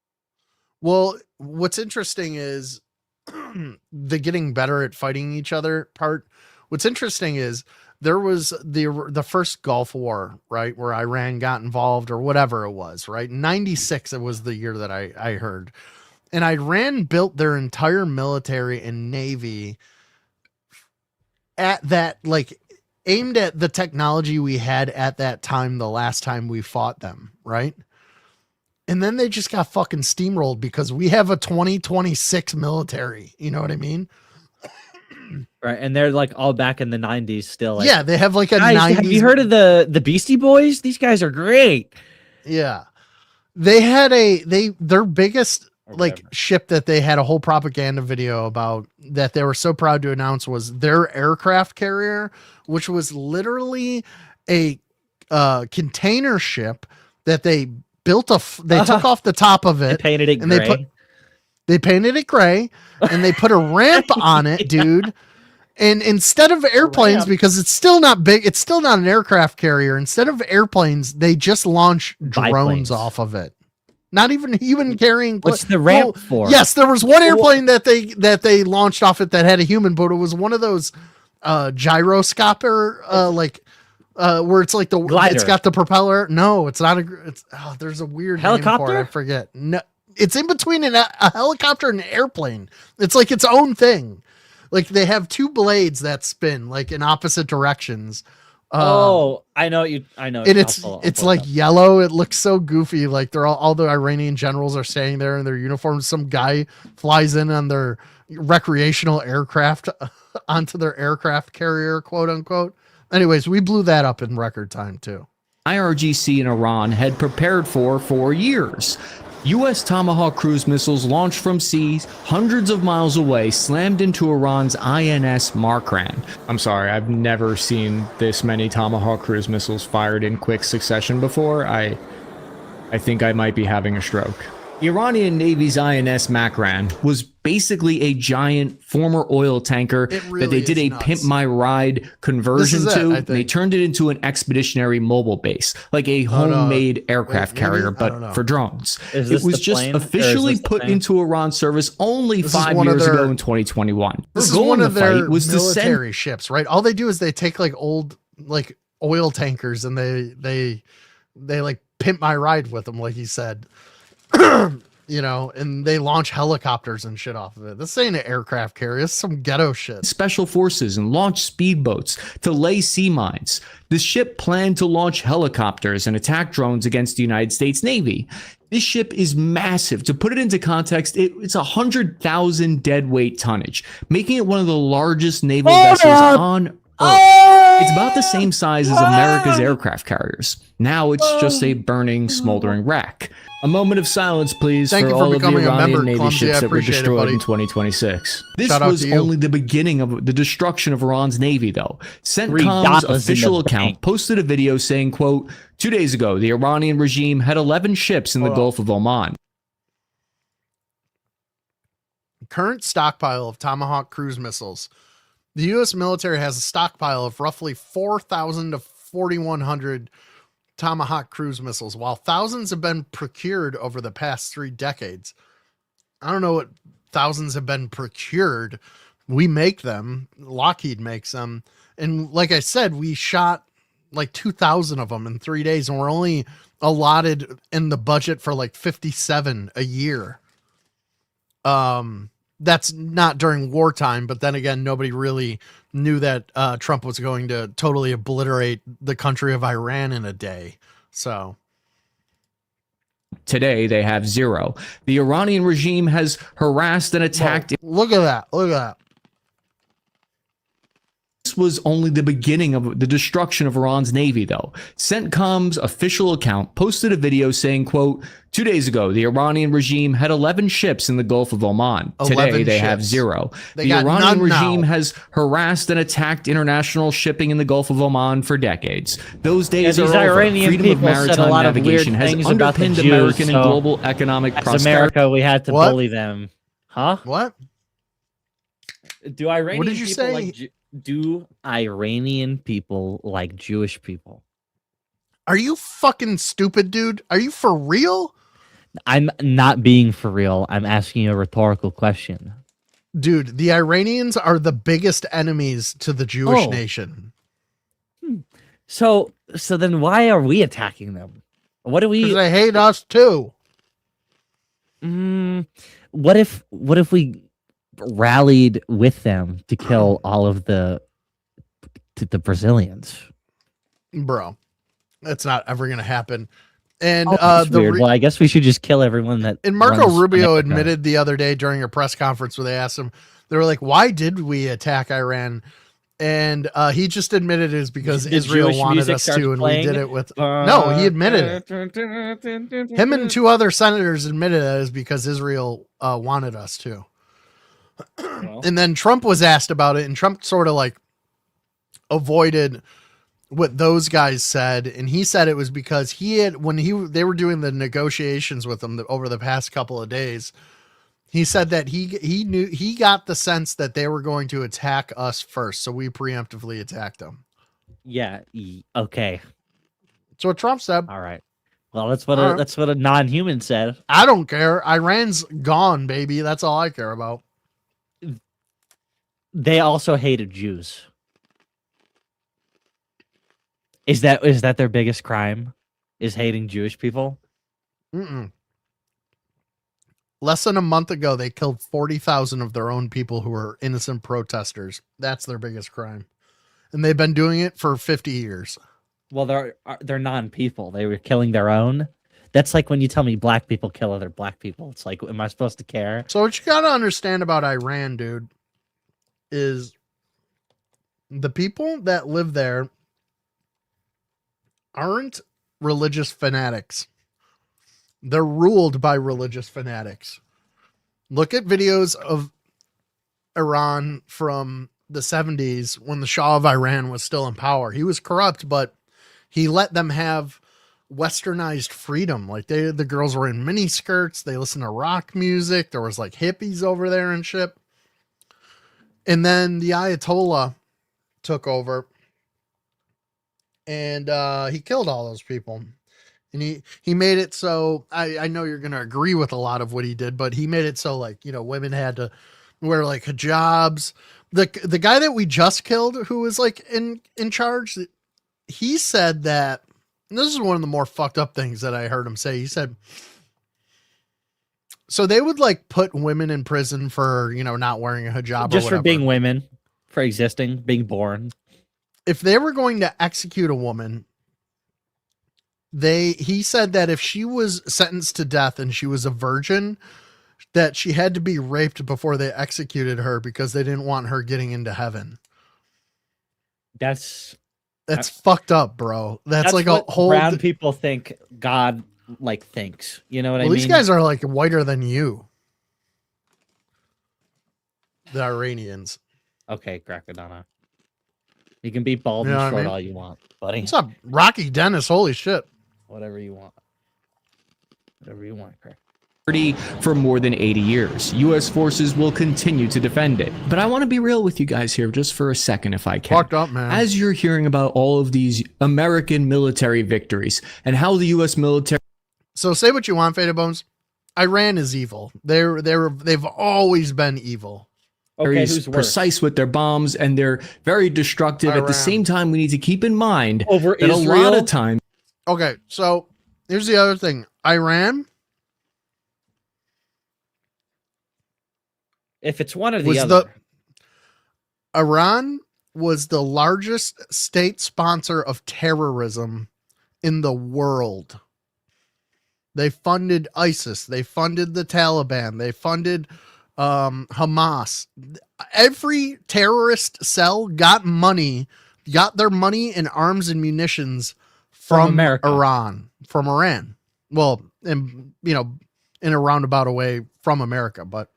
Well, what's interesting is the getting better at fighting each other part. What's interesting is there was the first Gulf War, right, where Iran got involved or whatever it was, right? 96, it was the year that I heard. And Iran built their entire military and navy at that, like aimed at the technology we had at that time, the last time we fought them, right? And then they just got fucking steamrolled because we have a 2026 military. You know what I mean? Right. And they're like all back in the 90s still. Like, yeah, they have like a guys, 90s. Have you heard of the Beastie Boys? These guys are great. Yeah. They had their biggest like ship that they had a whole propaganda video about that they were so proud to announce was their aircraft carrier, which was literally a container ship that they built they took off the top of it, they painted it and gray. they painted it gray, and they put a ramp on it, dude. And instead of airplanes, because it's still not big, it's still not an aircraft carrier. Instead of airplanes, they just launch drones off of it. Not even carrying. What's the ramp for? Yes, there was one airplane that they launched off it that had a human, but it was one of those gyroscoper where it's like the glider. It's got the propeller. No, it's not there's a weird helicopter. Name for it. I forget. It's in between a helicopter and an airplane. It's like its own thing. Like they have two blades that spin like in opposite directions. I know you. I know. And it's I'll like up. yellow. It looks so goofy. Like they're all the Iranian generals are staying there in their uniforms. Some guy flies in on their recreational aircraft onto their aircraft carrier, quote unquote. Anyways, we blew that up in record time too. IRGC in Iran had prepared for years. U.S. Tomahawk cruise missiles launched from seas hundreds of miles away slammed into Iran's INS Markran. I'm sorry, I've never seen this many Tomahawk cruise missiles fired in quick succession before. I think I might be having a stroke. The Iranian Navy's INS Makran was basically a giant former oil tanker really that they did a nuts. pimp my ride conversion This is it, I think. They turned it into an expeditionary mobile base, like a homemade aircraft carrier, but for drones. Is It this was the just plane, or is officially this the put thing? into Iran service only This is 5 one of years their- ago in 2021. This is Their goal one in of the their fight was to send military ships, right? All they do is they take like old like oil tankers and they like pimp my ride with them, like he said. You know, and they launch helicopters and shit off of it. This ain't an aircraft carrier. This is some ghetto shit. special forces and launch speedboats to lay sea mines. The ship planned to launch helicopters and attack drones against the United States Navy. This ship is massive. To put it into context, it's 100,000 deadweight tonnage, making it one of the largest naval vessels on Earth. It's about the same size as America's aircraft carriers. Now it's just a burning, smoldering wreck. A moment of silence, please, Thank for you for all of the becoming a Iranian member, Navy Clumsy. ships I that were appreciate it, destroyed buddy. in 2026. This Shout out was to you. only the beginning of the destruction of Iran's Navy, though. $3 CENTCOM's in the official bank. account posted a video saying, quote, 2 days ago, the Iranian regime had 11 ships in the Gulf of Oman. Current stockpile of Tomahawk cruise missiles. The U.S. military has a stockpile of roughly 4,000 to 4,100 Tomahawk cruise missiles, while thousands have been procured over the past 3 decades. I don't know what thousands have been procured. We make them. Lockheed makes them. And like I said, we shot like 2,000 of them in 3 days, and we're only allotted in the budget for like 57 a year. That's not during wartime, but then again, nobody really knew that Trump was going to totally obliterate the country of Iran in a day. So Today, they have 0. The Iranian regime has harassed and attacked. look at that. Look at that. This was only the beginning of the destruction of Iran's Navy, though. CENTCOM's official account posted a video saying, quote, 2 days ago, the Iranian regime had 11 ships in the Gulf of Oman. Today, 11 they have ships. 0. They The got Iranian none now. regime has harassed and attacked international shipping in the Gulf of Oman for decades. Those days Yeah, are these over. Iranian Freedom of people said a maritime lot of weird navigation has things about the underpinned Jews, American and so global economic as prosperity. America, we had to What? bully them. Huh? What? Do Iranian What did you people say? like do Iranian people like Jewish people? Are you fucking stupid, dude? Are you for real? I'm not being for real. I'm asking you a rhetorical question. Dude, the Iranians are the biggest enemies to the Jewish Oh. nation. So then why are we attacking them? What do Because we they hate us too. what if we rallied with them to kill all of the Brazilians? Bro, that's not ever going to happen. And That's weird. Well, I guess we should just kill everyone that. And Marco runs Rubio America. admitted the other day during a press conference where they asked him, they were like, why did we attack Iran? And he just admitted it is because Did Israel Jewish wanted music us start to, and playing? we did it with. No, he admitted it. Him and 2 other senators admitted it is because Israel wanted us to. And then Trump was asked about it, and Trump sort of like avoided what those guys said, and he said it was because he had they were doing the negotiations with them over the past couple of days. He said that he got the sense that they were going to attack us first, so we preemptively attacked them. Yeah. Okay. That's what Trump said. All right. Well, that's what a non-human said. I don't care. Iran's gone, baby. That's all I care about. They also hated Jews. Is that their biggest crime? Is hating Jewish people? Mm-mm. Less than a month ago, they killed 40,000 of their own people who were innocent protesters. That's their biggest crime. And they've been doing it for 50 years. Well, they're non-people. They were killing their own. That's like when you tell me black people kill other black people. It's like, am I supposed to care? So what you got to understand about Iran, dude, is the people that live there aren't religious fanatics. They're ruled by religious fanatics. Look at videos of Iran from the 70s when the Shah of Iran was still in power. He was corrupt, but he let them have westernized freedom. Like the girls were in mini skirts. They listened to rock music. There was like hippies over there and shit. And then the Ayatollah took over and he killed all those people. And he made it so, I know you're going to agree with a lot of what he did, but he made it so like, you know, women had to wear like hijabs. The guy that we just killed, who was like in charge, he said that, and this is one of the more fucked up things that I heard him say. He said, so they would like put women in prison for, you know, not wearing a hijab just or whatever. for being women, for existing, being born. If they were going to execute a woman, he said that if she was sentenced to death and she was a virgin, that she had to be raped before they executed her because they didn't want her getting into heaven. That's fucked up, bro. That's like a whole brown people think God like thinks. You know what I mean? These guys are like whiter than you. The Iranians. Okay, Crackadona. You can be bald You know and what I short mean? all you want, buddy. What's up, Rocky Dennis? Holy shit. Whatever you want. Whatever you want, Crack. For more than 80 years. U.S. forces will continue to defend it. But I want to be real with you guys here just for a second if I can. Fucked up, man. As you're hearing about all of these American military victories and how the U.S. military... So say what you want, Faded Bones. Iran is evil. They've always been evil. Okay, who's worse? Precise with their bombs and they're very destructive. At the same time, we need to keep in mind over that Israel? a lot of times... Okay, so here's the other thing. Iran... If it's one or the other. Iran was the largest state sponsor of terrorism in the world. They funded ISIS. They funded the Taliban. They funded Hamas. Every terrorist cell got their money in arms and munitions from America. from Iran. Well, in a roundabout a way from America, but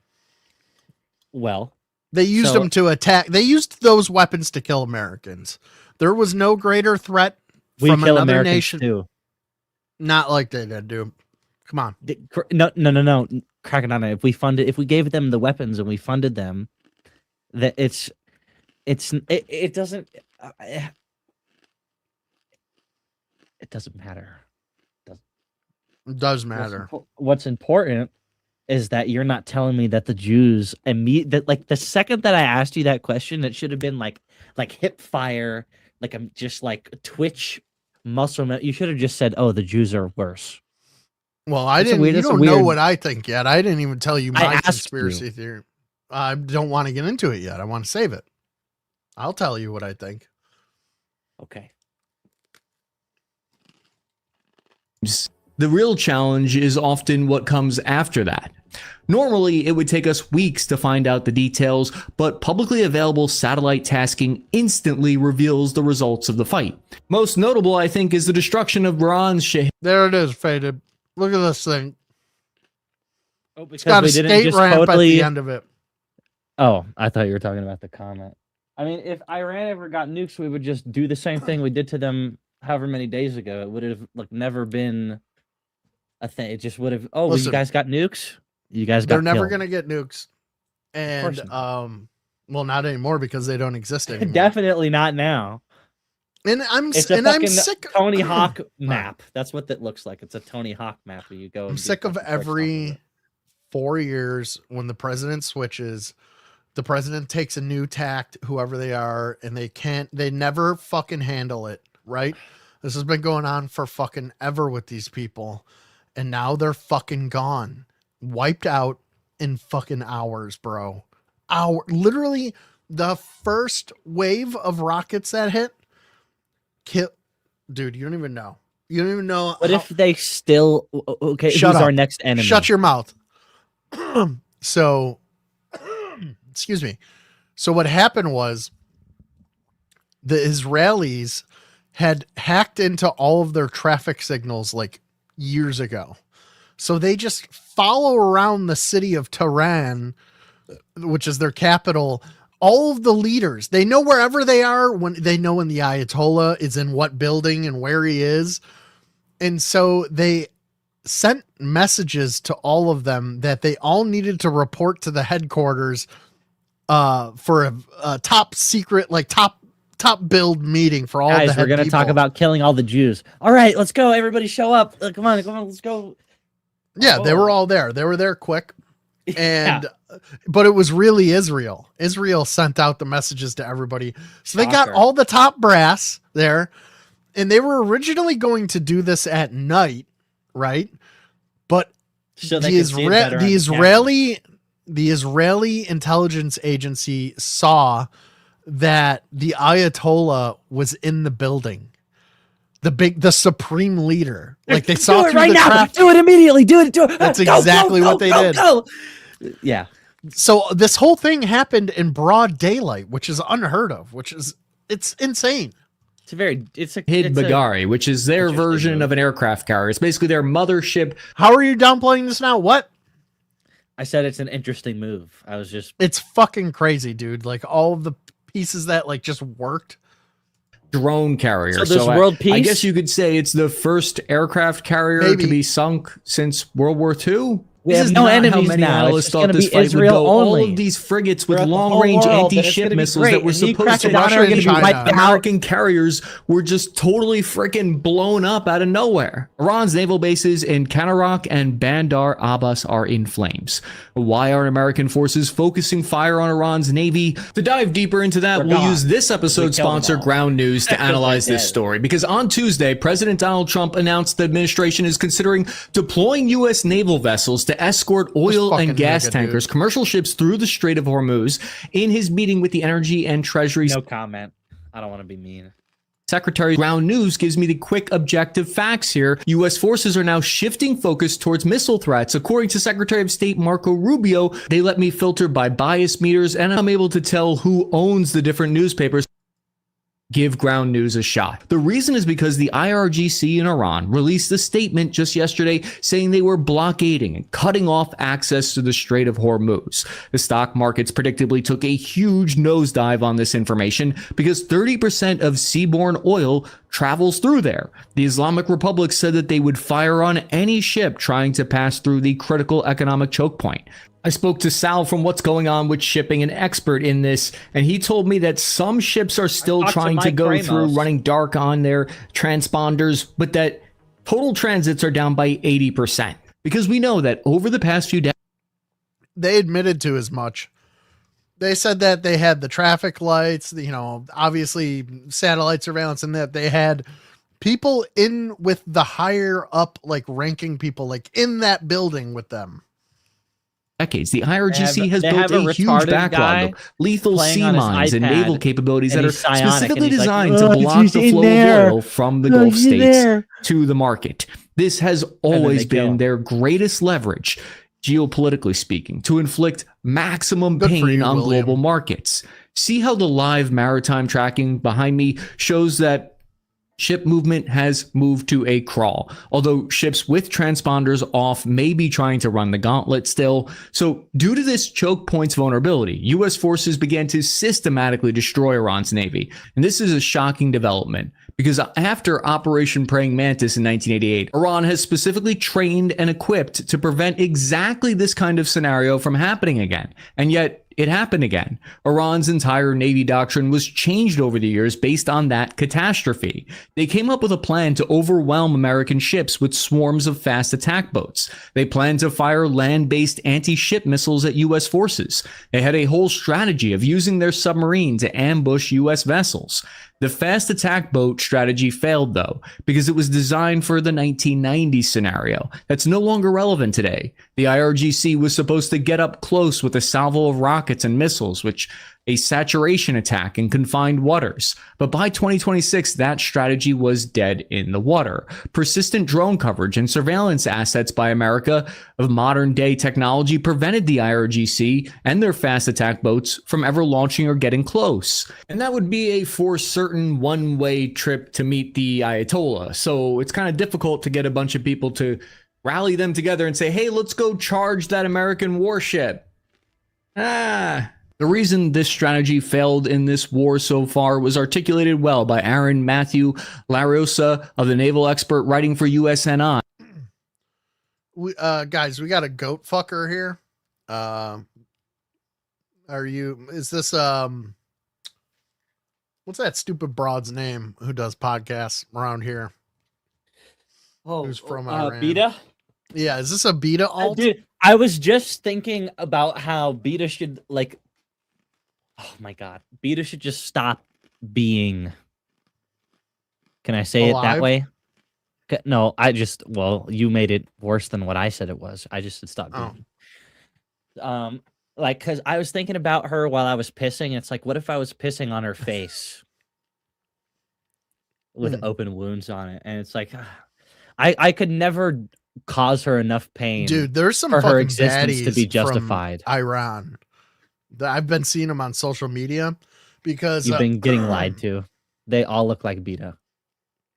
they used them to attack. They used those weapons to kill Americans. There was no greater threat from another nation. Too. Not like they did, dude. Come on. No. Crackadona. If we gave them the weapons and we funded them, that it doesn't matter. It does matter. What's important is that you're not telling me that the Jews that like the second that I asked you that question, it should have been like hip fire, like I'm just like Twitch muscle. You should have just said, "Oh, the Jews are worse." Well, I didn't. You don't know what I think yet. I didn't even tell you my conspiracy theory. I don't want to get into it yet. I want to save it. I'll tell you what I think. Okay. The real challenge is often what comes after that. Normally, it would take us weeks to find out the details, but publicly available satellite tasking instantly reveals the results of the fight. Most notable, I think, is the destruction of Iran's Shah. There it is, Faded. Look at this thing. Oh, it's got a skate ramp at the end of it. Oh, I thought you were talking about the comment. I mean, if Iran ever got nukes, we would just do the same thing we did to them however many days ago. It would have never been a thing. It just would have. Oh, listen, you guys got nukes. You guys got. They're never gonna get nukes, and well, not anymore because they don't exist anymore. Definitely not now. And I'm sick. Tony Hawk map. That's what that looks like. It's a Tony Hawk map where you go. I'm sick of every 4 years when the president switches. The president takes a new tact, whoever they are, and they never fucking handle it, right? This has been going on for fucking ever with these people, and now they're fucking gone. wiped out in fucking hours, bro. Literally the first wave of rockets that hit, dude, you don't even know. You don't even know. What if they still, okay, Shut who's up. our next enemy? Shut your mouth. So, excuse me. So what happened was the Israelis had hacked into all of their traffic signals like years ago. So they just follow around the city of Tehran, which is their capital. All of the leaders, they know wherever they are, when they know when the Ayatollah is in what building and where he is. And so they sent messages to all of them that they all needed to report to the headquarters for a top secret, like top build meeting for all Guys, of the we're going to talk about killing all the Jews. All right, let's go. Everybody show up. Come on, let's go. Yeah, they were all there. They were there quick. And but it was really Israel. Israel sent out the messages to everybody. So they got all the top brass there, and they were originally going to do this at night, right? But So the Israeli intelligence agency saw that the Ayatollah was in the building. The supreme leader. Like they saw do it through right the now. traffic. Do it immediately. Do it. That's exactly what they did. Go. Yeah. So this whole thing happened in broad daylight, which is unheard of, it's insane. It's a Hid Bagari, which is their version of an aircraft carrier. It's basically their mothership. How are you downplaying this now? What? I said it's an interesting move. It's fucking crazy, dude. Like all of the pieces that like just worked. Drone carrier. So world peace? I guess you could say it's the first aircraft carrier to be sunk since World War II. We have no enemies now. It's just going to be Israel only. All of these frigates with long-range anti-ship missiles that were supposed to be American carriers were just totally freaking blown up out of nowhere. Iran's naval bases in Kanarak and Bandar Abbas are in flames. Why are American forces focusing fire on Iran's navy? To dive deeper into that, we'll use this episode's sponsor, Ground News, to analyze this story. Because on Tuesday, President Donald Trump announced the administration is considering deploying U.S. naval vessels to escort oil and gas tankers, commercial ships through the Strait of Hormuz. In his meeting with the Energy and Treasury... No comment. I don't want to be mean. Secretary Ground News gives me the quick objective facts here. U.S. forces are now shifting focus towards missile threats. According to Secretary of State Marco Rubio, they let me filter by bias meters, and I'm able to tell who owns the different newspapers. Give Ground News a shot. The reason is because the IRGC in Iran released a statement just yesterday saying they were blockading and cutting off access to the Strait of Hormuz. The stock markets predictably took a huge nosedive on this information because 30% of seaborne oil travels through there. The Islamic Republic said that they would fire on any ship trying to pass through the critical economic choke point. I spoke to Sal from What's Going On with Shipping, an expert in this, and he told me that some ships are still trying to go through, running dark on their transponders, but that total transits are down by 80%. Because we know that over the past few days, they admitted to as much. They said that they had the traffic lights, obviously satellite surveillance, and that they had people in with the higher up, like ranking people, like in that building with them. Decades. The IRGC has built a huge backlog of lethal sea mines and naval capabilities that are specifically designed to block the flow of oil from the Gulf states to the market. This has always been their greatest leverage, geopolitically speaking, to inflict maximum pain on global markets. See how the live maritime tracking behind me shows that ship movement has moved to a crawl, although ships with transponders off may be trying to run the gauntlet still. So due to this choke points vulnerability, U.S. forces began to systematically destroy Iran's navy. And this is a shocking development because after Operation Praying Mantis in 1988, Iran has specifically trained and equipped to prevent exactly this kind of scenario from happening again. And yet it happened again. Iran's entire Navy doctrine was changed over the years based on that catastrophe. They came up with a plan to overwhelm American ships with swarms of fast attack boats. They planned to fire land-based anti-ship missiles at U.S. forces. They had a whole strategy of using their submarine to ambush U.S. vessels. The fast attack boat strategy failed, though, because it was designed for the 1990s scenario. That's no longer relevant today. The IRGC was supposed to get up close with a salvo of rockets and missiles, which a saturation attack in confined waters. But by 2026, that strategy was dead in the water. Persistent drone coverage and surveillance assets by America of modern day technology prevented the IRGC and their fast attack boats from ever launching or getting close. And that would be a for certain one-way trip to meet the Ayatollah. So it's kind of difficult to get a bunch of people to rally them together and say, hey, let's go charge that American warship. The reason this strategy failed in this war so far was articulated well by Aaron Matthew Lariosa of the Naval Expert writing for USNI. Guys, we got a goat fucker here. Is this, what's that stupid broad's name who does podcasts around here? Who's from Iran? Beta? Yeah, is this a beta alt? Dude, I was just thinking about how beta should, like, oh my god, beta should just stop being. Can I say alive? it that way? No, well, you made it worse than what I said it was. I just said stop being. Like, because I was thinking about her while I was pissing, and it's like, what if I was pissing on her face with open wounds on it? And it's like, I could never cause her enough pain, dude. There's some for her fucking existence to be baddies justified. from Iran. I've been seeing them on social media because You've been getting lied to. They all look like beta.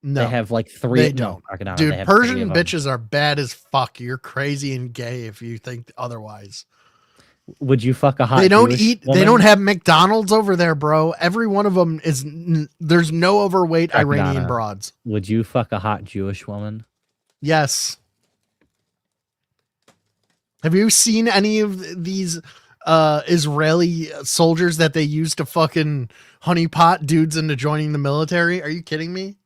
No, they have like three. They don't. Crackadona, Dude, they have Persian 3 of them. bitches are bad as fuck. You're crazy and gay if you think otherwise. Would you fuck a hot? They don't Jewish eat. woman? They don't have McDonald's over there, bro. Every one of them is. There's no overweight Crackadona. Iranian broads. Would you fuck a hot Jewish woman? Yes. Have you seen any of these Israeli soldiers that they use to fucking honeypot dudes into joining the military? Are you kidding me?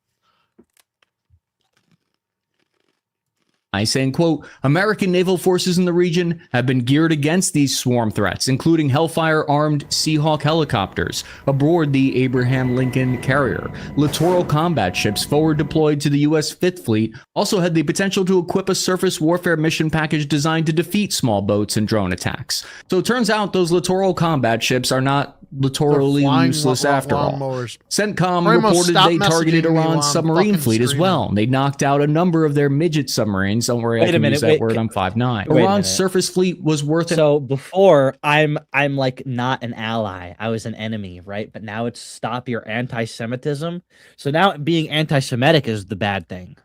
I saying, quote, American naval forces in the region have been geared against these swarm threats, including Hellfire-armed Seahawk helicopters aboard the Abraham Lincoln carrier. Littoral combat ships forward deployed to the U.S. Fifth Fleet also had the potential to equip a surface warfare mission package designed to defeat small boats and drone attacks. So it turns out those littoral combat ships are not littorally useless after all. CENTCOM Ramos, reported stop they targeted messaging me while Iran's I'm submarine fucking fleet as screaming. well. They knocked out a number of their midget submarines. Don't worry, I Wait a can minute, use that wait, word. I'm 5'9". wait a Iran's minute. surface fleet was worth So before I'm like not an ally. I was an enemy, right? But now it's stop your anti-Semitism. So now being anti-Semitic is the bad thing.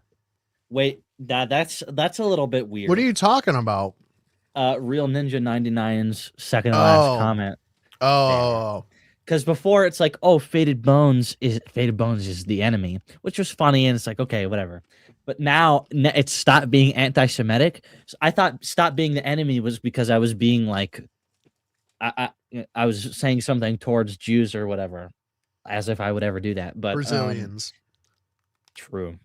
Wait, that's a little bit weird. What are you talking about? Real Ninja 99's second to last comment. Oh. Because before it's like, oh, Faded Bones is the enemy, which was funny, and it's like, okay, whatever. But now it's stop being anti-Semitic. So I thought stop being the enemy was because I was being like, I was saying something towards Jews or whatever, as if I would ever do that. But Brazilians. True.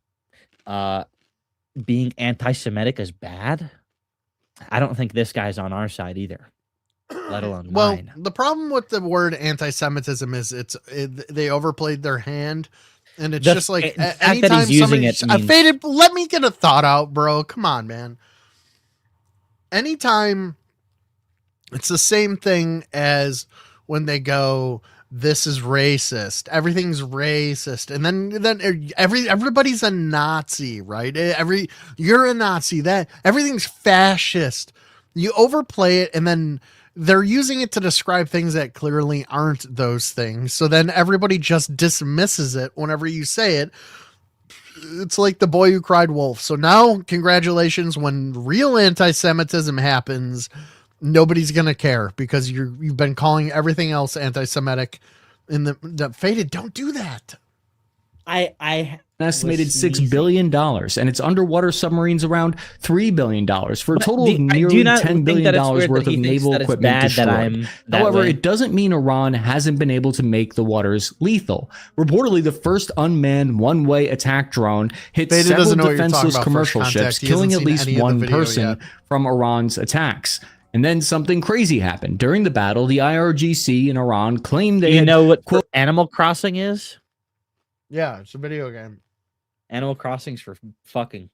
Being anti-Semitic is bad. I don't think this guy's on our side either. Let alone mine. The problem with the word anti-Semitism is they overplayed their hand, and it's just like the fact anytime that he's using somebody it means- Faded. Let me get a thought out, bro. Come on, man. Anytime it's the same thing as when they go, "This is racist. Everything's racist," and then everybody's a Nazi, right? You're a Nazi. That everything's fascist. You overplay it, and then they're using it to describe things that clearly aren't those things. So then everybody just dismisses it whenever you say it. It's like the boy who cried wolf. So now, congratulations, when real anti-Semitism happens, nobody's going to care because you've been calling everything else anti-Semitic in the Faded. Don't do that. I an estimated $6 billion, and its underwater submarines around $3 billion, for a total of nearly $10 billion worth of naval equipment destroyed. However, it doesn't mean Iran hasn't been able to make the waters lethal. Reportedly, the first unmanned one-way attack drone hit several defenseless commercial ships, killing at least one person from Iran's attacks. And then something crazy happened. During the battle, the IRGC in Iran claimed they know what Animal Crossing is? Yeah, it's a video game. Animal Crossing's for fucking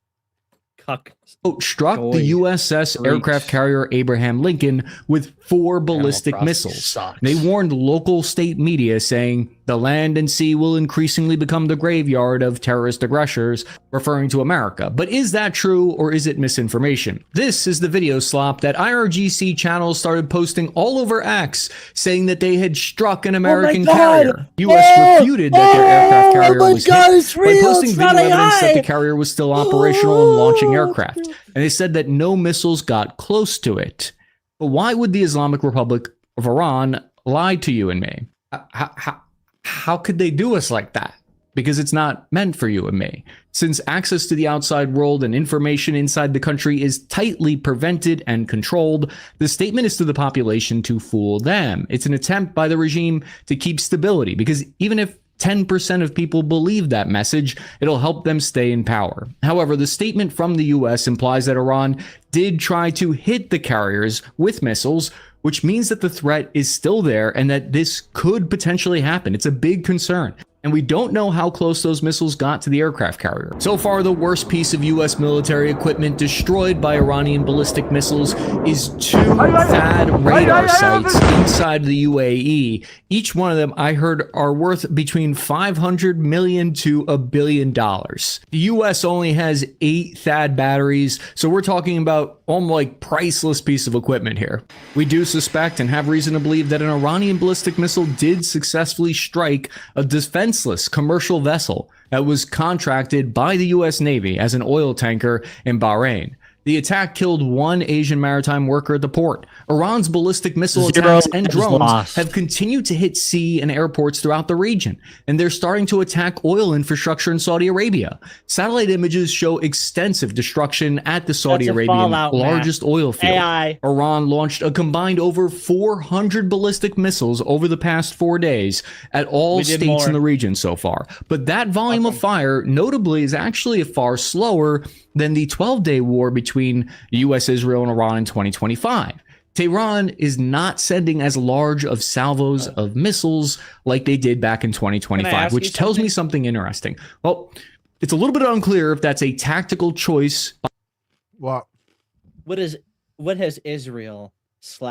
cuck. Struck the USS aircraft carrier Abraham Lincoln with 4 ballistic missiles. They warned local state media, saying the land and sea will increasingly become the graveyard of terrorist aggressors, referring to America. But is that true, or is it misinformation? This is the video slop that IRGC channels started posting all over X, saying that they had struck an American carrier. US refuted that their aircraft carrier was hit by posting video evidence that the carrier was still operational and launching aircraft. And they said that no missiles got close to it. But why would the Islamic Republic of Iran lie to you and me? How could they do us like that? Because it's not meant for you and me. Since access to the outside world and information inside the country is tightly prevented and controlled, the statement is to the population to fool them. It's an attempt by the regime to keep stability, because even if 10% of people believe that message, it'll help them stay in power. However, the statement from the US implies that Iran did try to hit the carriers with missiles, which means that the threat is still there and that this could potentially happen. It's a big concern. And we don't know how close those missiles got to the aircraft carrier. So far, the worst piece of US military equipment destroyed by Iranian ballistic missiles is 2 THAAD radar sites inside the UAE. Each one of them, I heard, are worth between $500 million to $1 billion. The US only has 8 THAAD batteries, so we're talking about almost like priceless piece of equipment here. We do suspect and have reason to believe that an Iranian ballistic missile did successfully strike a defenseless commercial vessel that was contracted by the US Navy as an oil tanker in Bahrain. The attack killed 1 Asian maritime worker at the port. Iran's ballistic missile attacks and drones have continued to hit sea and airports throughout the region, and they're starting to attack oil infrastructure in Saudi Arabia. Satellite images show extensive destruction at the Saudi Arabian largest oil field. Iran launched a combined over 400 ballistic missiles over the past 4 days at all states in the region so far. But that volume of fire, notably, is actually far slower than the 12-day war between US, Israel, and Iran in 2025. Tehran is not sending as large of salvos of missiles like they did back in 2025, which tells me something interesting. Well, it's a little bit unclear if that's a tactical choice. What has Israel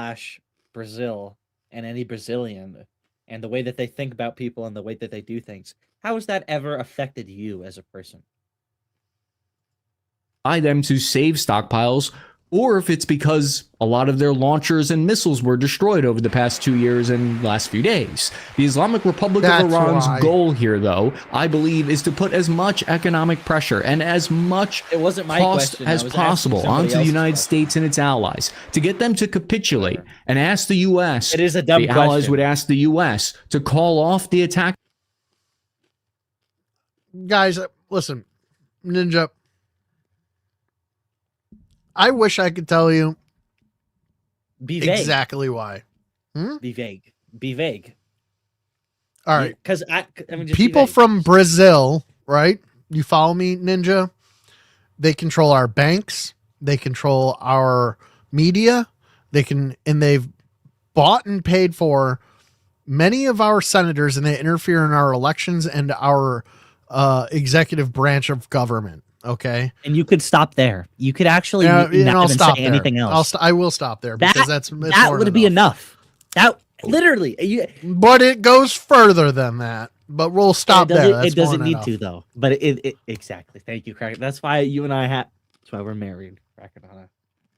/ Brazil and any Brazilian and the way that they think about people and the way that they do things, how has that ever affected you as a person? By them to save stockpiles, or if it's because a lot of their launchers and missiles were destroyed over the past 2 years and last few days. The Islamic Republic of Iran's goal here, though, I believe, is to put as much economic pressure and as much cost as possible onto the United States and its allies to get them to capitulate and ask the U.S. It is a dumb question. Allies would ask the U.S. to call off the attack. Guys, listen, Ninja. I wish I could tell you exactly why. Be vague. Be vague. All right. Because people from Brazil, right? You follow me, Ninja? They control our banks. They control our media. And they've bought and paid for many of our senators, and they interfere in our elections and our executive branch of government. Okay. And you could stop there. You could actually not even say anything else. I will stop there because that would be enough. That literally. But it goes further than that. But we'll stop there. It doesn't need to though. But it exactly. Thank you, Crack. That's why you and I that's why we're married, Crackadona.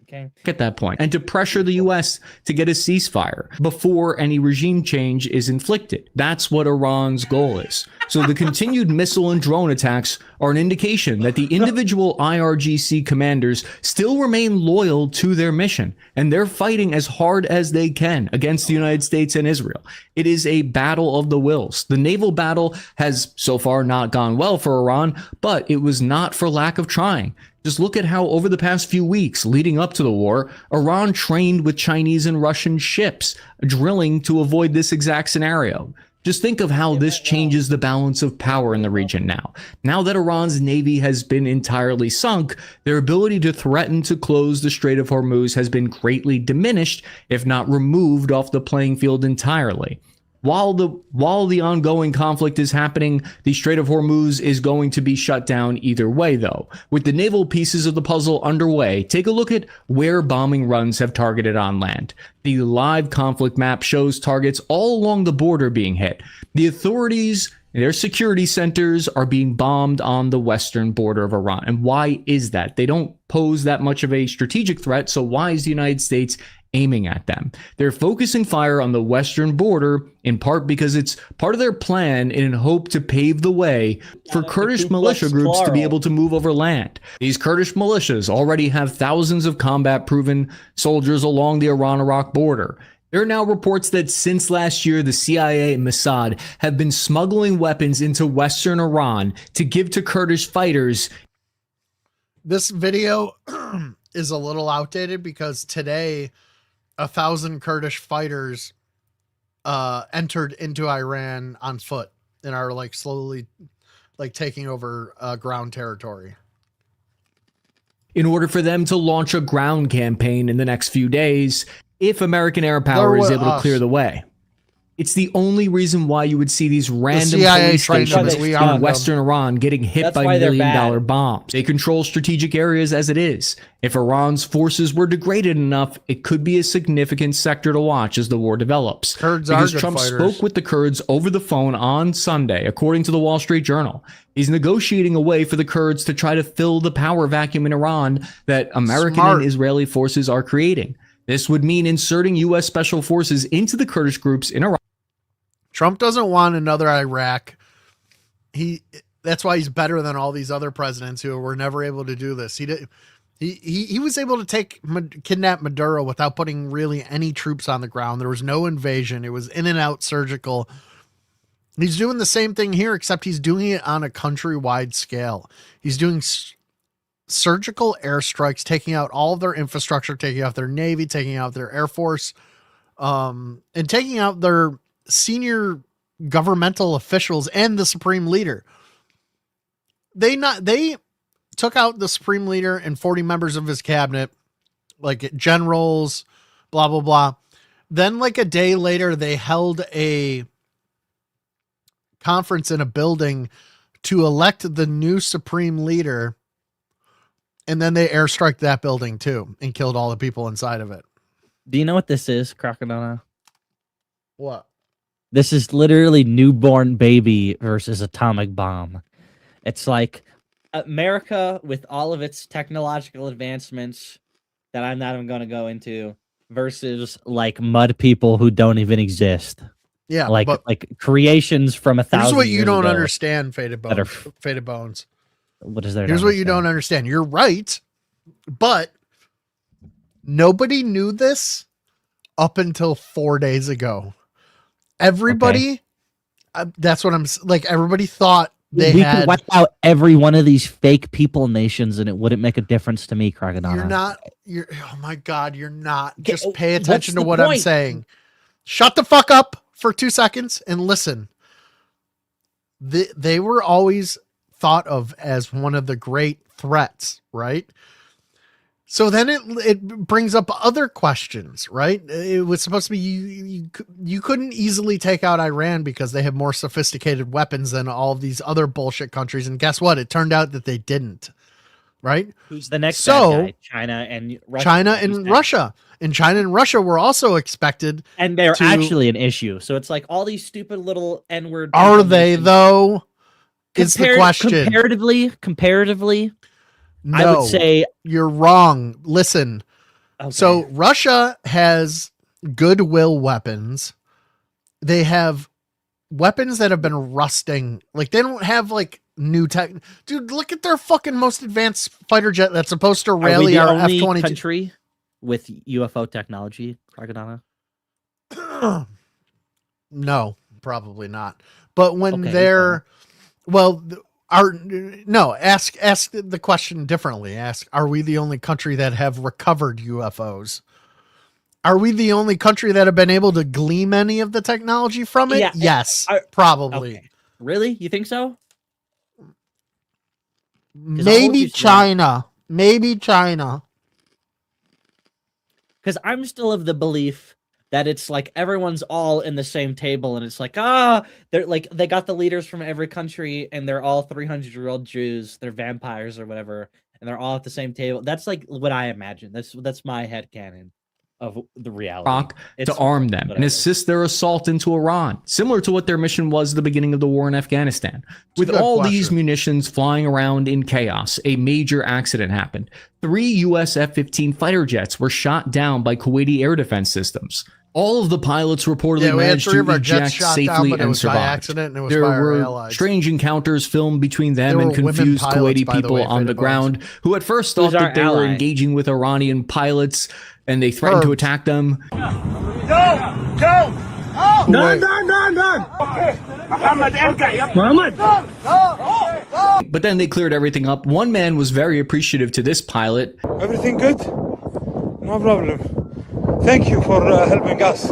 Okay. At that point, and to pressure the U.S. to get a ceasefire before any regime change is inflicted. That's what Iran's goal is. So the continued missile and drone attacks are an indication that the individual IRGC commanders still remain loyal to their mission, and they're fighting as hard as they can against the United States and Israel. It is a battle of the wills. The naval battle has so far not gone well for Iran, but it was not for lack of trying. Just look at how over the past few weeks leading up to the war, Iran trained with Chinese and Russian ships, drilling to avoid this exact scenario. Just think of how this changes the balance of power in the region now. Now that Iran's navy has been entirely sunk, their ability to threaten to close the Strait of Hormuz has been greatly diminished, if not removed off the playing field entirely. While the ongoing conflict is happening, the Strait of Hormuz is going to be shut down either way, though. With the naval pieces of the puzzle underway, take a look at where bombing runs have targeted on land. The live conflict map shows targets all along the border being hit. The authorities, their security centers are being bombed on the western border of Iran. And why is that? They don't pose that much of a strategic threat, so why is the United States aiming at them? They're focusing fire on the western border in part because it's part of their plan in hope to pave the way for Kurdish militia groups to be able to move over land. These Kurdish militias already have thousands of combat-proven soldiers along the Iran-Iraq border. There are now reports that since last year, the CIA and Mossad have been smuggling weapons into western Iran to give to Kurdish fighters. This video is a little outdated because today 1,000 Kurdish fighters entered into Iran on foot and are like slowly like taking over ground territory. In order for them to launch a ground campaign in the next few days, if American air power is able to clear the way. It's the only reason why you would see these random police stations in Western Iran getting hit by million-dollar bombs. They control strategic areas as it is. If Iran's forces were degraded enough, it could be a significant sector to watch as the war develops. Because Trump spoke with the Kurds over the phone on Sunday, according to the Wall Street Journal. He's negotiating a way for the Kurds to try to fill the power vacuum in Iran that American and Israeli forces are creating. This would mean inserting U.S. special forces into the Kurdish groups in Iraq. Trump doesn't want another Iraq. That's why he's better than all these other presidents who were never able to do this. He was able to kidnap Maduro without putting really any troops on the ground. There was no invasion. It was in and out surgical. He's doing the same thing here, except he's doing it on a countrywide scale. He's doing surgical airstrikes, taking out all of their infrastructure, taking out their Navy, taking out their Air Force, and taking out their senior governmental officials and the Supreme Leader. They took out the Supreme Leader and 40 members of his cabinet, like generals, blah, blah, blah. Then like a day later, they held a conference in a building to elect the new Supreme Leader. And then they airstrike that building too and killed all the people inside of it. Do you know what this is, Crackadona? What? This is literally newborn baby versus atomic bomb. It's like America with all of its technological advancements that I'm not even going to go into versus like mud people who don't even exist. Yeah. Like creations from 1,000 years ago. Here's what you don't understand, Faded Bones. Faded Bones. What is there? Here's what you don't understand. You're right, but nobody knew this up until 4 days ago. Everybody, that's what I'm like. Everybody thought we could wipe out every one of these fake people nations, and it wouldn't make a difference to me, Crackadona. Oh my God, you're not. Just pay attention to what I'm saying. Shut the fuck up for 2 seconds and listen. They were always thought of as one of the great threats, right? So then it brings up other questions, right? It was supposed to be you couldn't easily take out Iran because they have more sophisticated weapons than all of these other bullshit countries. And guess what? It turned out that they didn't, right? Who's the next bad guy? China and Russia. And China and Russia were also expected. And they're actually an issue. So it's like all these stupid little N-word. Are they though? Is the question. Comparatively, no, I would say you're wrong. Listen, So Russia has goodwill weapons. They have weapons that have been rusting. Like they don't have like new tech. Dude, look at their fucking most advanced fighter jet that's supposed to rally our only F-22 country with UFO technology, Crackadona? No, probably not. But when Okay, they're ask the question differently. Ask, are we the only country that have recovered UFOs? Are we the only country that have been able to glean any of the technology from it? Yeah, yes, probably. Okay. Really? You think so? Maybe China. Maybe China. Because I'm still of the belief that it's like everyone's all in the same table, and it's like, they're like, they got the leaders from every country, and they're all 300-year-old Jews, they're vampires or whatever, and they're all at the same table. That's like what I imagine. That's my headcanon of the reality. Iraq to arm them and assist their assault into Iran, similar to what their mission was at the beginning of the war in Afghanistan. With all these munitions flying around in chaos, a major accident happened. 3 US F-15 fighter jets were shot down by Kuwaiti air defense systems. All of the pilots reportedly managed to eject safely and survived. There were strange encounters filmed between them and confused Kuwaiti people on the ground, who at first thought that they were engaging with Iranian pilots, and they threatened to attack them. But then they cleared everything up. One man was very appreciative to this pilot. Everything good? No problem. Thank you for helping us.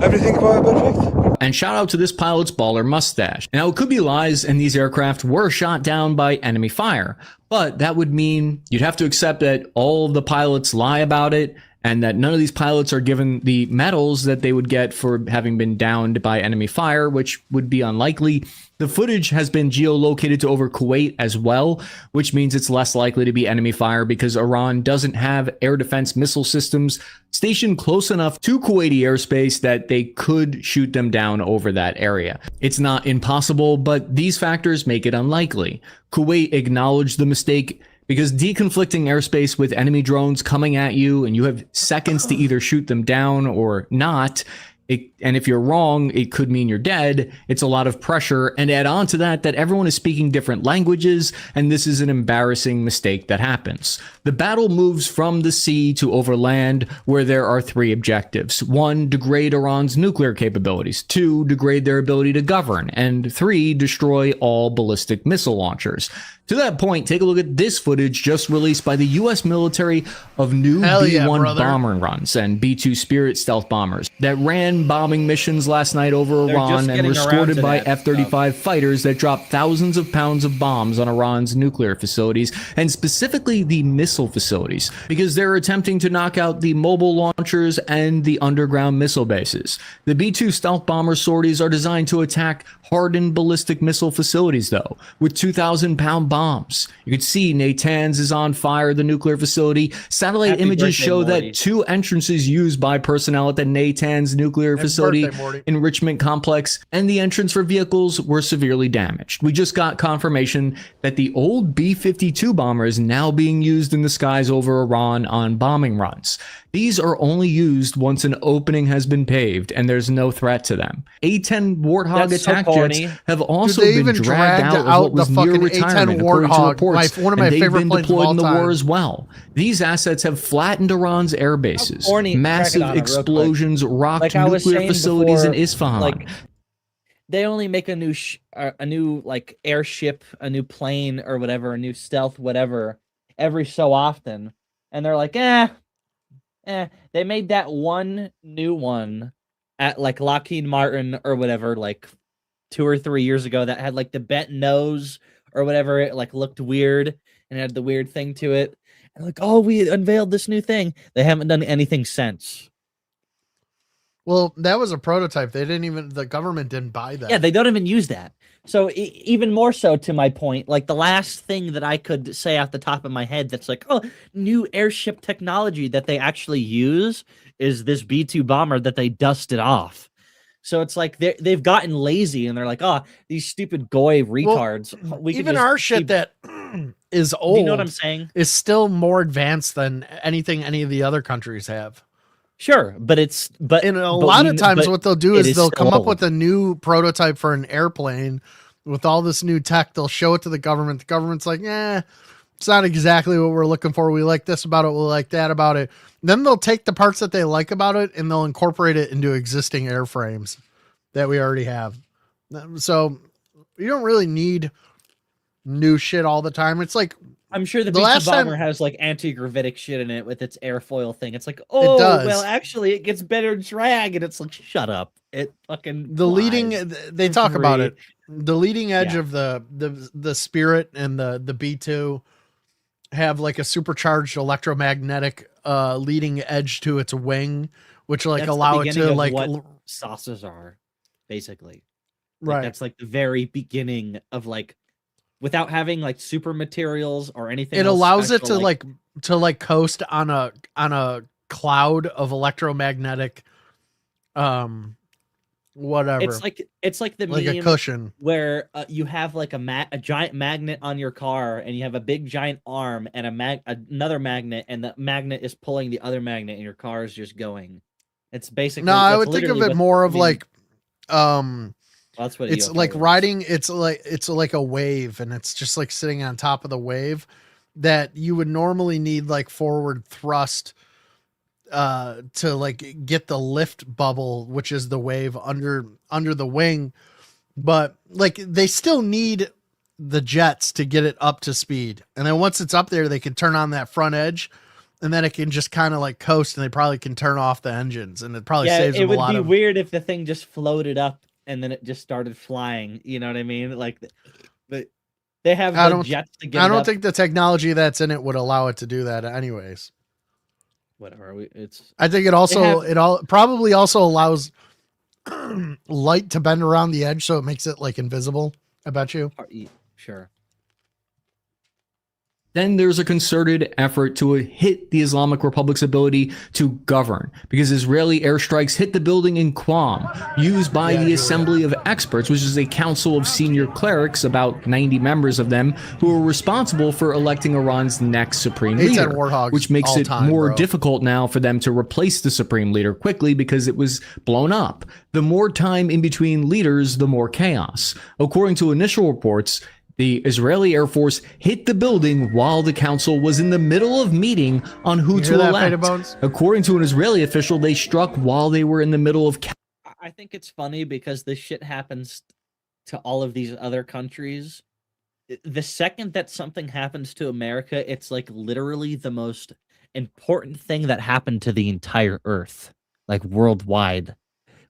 Everything perfect? And shout out to this pilot's baller mustache. Now, it could be lies, and these aircraft were shot down by enemy fire, but that would mean you'd have to accept that all of the pilots lie about it, and that none of these pilots are given the medals that they would get for having been downed by enemy fire, which would be unlikely. The footage has been geolocated to over Kuwait as well, which means it's less likely to be enemy fire because Iran doesn't have air defense missile systems stationed close enough to Kuwaiti airspace that they could shoot them down over that area. It's not impossible, but these factors make it unlikely. Kuwait acknowledged the mistake because deconflicting airspace with enemy drones coming at you and you have seconds to either shoot them down or not. And if you're wrong, it could mean you're dead. It's a lot of pressure. And add on to that everyone is speaking different languages, and this is an embarrassing mistake that happens. The battle moves from the sea to over land, where there are 3 objectives. 1, degrade Iran's nuclear capabilities. 2, degrade their ability to govern. And 3, destroy all ballistic missile launchers. To that point, take a look at this footage just released by the U.S. military of new B-1 bomber runs and B-2 Spirit stealth bombers that ran bombing missions last night over Iran and were escorted by F-35 fighters that dropped thousands of pounds of bombs on Iran's nuclear facilities, and specifically the missile facilities, because they're attempting to knock out the mobile launchers and the underground missile bases. The B-2 stealth bomber sorties are designed to attack hardened ballistic missile facilities, though, with 2,000-pound bombs. You can see Natanz is on fire, the nuclear facility. Satellite images show that 2 entrances used by personnel at the Natanz nuclear facility enrichment complex and the entrance for vehicles were severely damaged. We just got confirmation that the old B-52 bomber is now being used in the skies over Iran on bombing runs. These are only used once an opening has been paved and there's no threat to them. A-10 Warthog attack jets have also been dragged out of what was near retirement, according to reports, and they've been deployed in the war as well. These assets have flattened Iran's air bases. Massive explosions rocked nuclear facilities in Isfahan. Like, they only make a new like airship, a new plane or whatever, a new stealth whatever every so often, and they're like, they made that one new one at like Lockheed Martin or whatever, like 2 or 3 years ago, that had like the bent nose or whatever. It like looked weird and had the weird thing to it. And like, oh, we unveiled this new thing. They haven't done anything since. Well, that was a prototype. The government didn't buy that. Yeah, they don't even use that. So even more so, to my point, like the last thing that I could say off the top of my head that's like, oh, new airship technology that they actually use is this B-2 bomber that they dusted off. So it's like they've gotten lazy and they're like, oh, these stupid goy retards. Well, even our shit that is old. Do you know what I'm saying? Is still more advanced than anything any of the other countries have. Sure, but and a lot of times what they'll do is they'll come up with a new prototype for an airplane with all this new tech. They'll show it to the government. The government's like, it's not exactly what we're looking for. We like this about it. We like that about it. Then they'll take the parts that they like about it and they'll incorporate it into existing airframes that we already have. So you don't really need new shit all the time. It's like, I'm sure the last BT bomber time has like anti-gravitic shit in it with its airfoil thing. It's like, oh, well, actually, it gets better drag, and it's like, shut up. It fucking they talk about it. The leading edge of the Spirit and the B2 have like a supercharged electromagnetic leading edge to its wing, which like That's allow it to like what saucers are, basically. Right. That's like the very beginning of like, without having like super materials or anything. It else allows special, it to coast on a cloud of electromagnetic whatever. It's like the like a meme cushion where you have like a giant magnet on your car, and you have a big giant arm and another magnet, and the magnet is pulling the other magnet, and your car is just going. It's basically No, I would think of it more of like that's what it's like riding. It's like a wave, and it's just like sitting on top of the wave that you would normally need like forward thrust to like get the lift bubble, which is the wave under the wing. But like they still need the jets to get it up to speed. And then once it's up there, they can turn on that front edge, and then it can just kind of like coast, and they probably can turn off the engines, and it probably saves them a lot. It would be weird if the thing just floated up and then it just started flying. You know what I mean? Like, but they have the jets to get. I don't think the technology that's in it would allow it to do that, anyways. Whatever. I think it probably also allows light to bend around the edge, so it makes it like invisible. I bet you. Sure. Then there's a concerted effort to hit the Islamic Republic's ability to govern, because Israeli airstrikes hit the building in Qom, used by the Assembly of Experts, which is a council of senior clerics, about 90 members of them, who are responsible for electing Iran's next supreme leader, which makes it more difficult now for them to replace the supreme leader quickly because it was blown up. The more time in between leaders, the more chaos. According to initial reports, the Israeli Air Force hit the building while the council was in the middle of meeting on who to elect. According to an Israeli official, they struck while they were in the middle of... I think it's funny because this shit happens to all of these other countries. The second that something happens to America, it's like literally the most important thing that happened to the entire earth, like worldwide.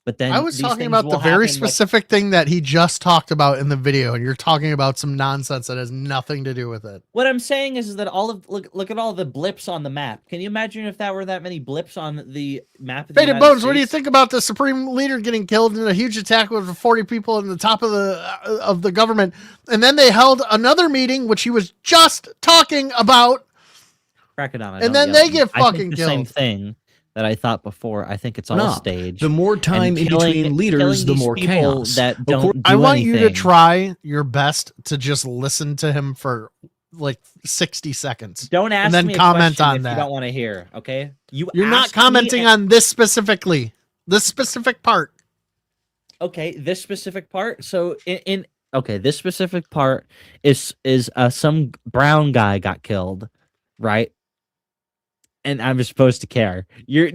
But then I was talking about the very specific thing that he just talked about in the video, and you're talking about some nonsense that has nothing to do with it. What I'm saying is that look at all the blips on the map. Can you imagine if that were that many blips on the map? Faded Bones, what do you think about the supreme leader getting killed in a huge attack with 40 people in the top of the government? And then they held another meeting, which he was just talking about. Crackadona, and then they get fucking killed. Same thing that I thought before. I think it's all staged. The more time in between leaders, the more chaos. That don't I want you to try your best to just listen to him for like 60 seconds. Don't ask and then me comment on that. You don't want to hear, okay? You're not commenting on this specifically. This specific part. Okay, this specific part. So this specific part is some brown guy got killed, right? And I'm supposed to care.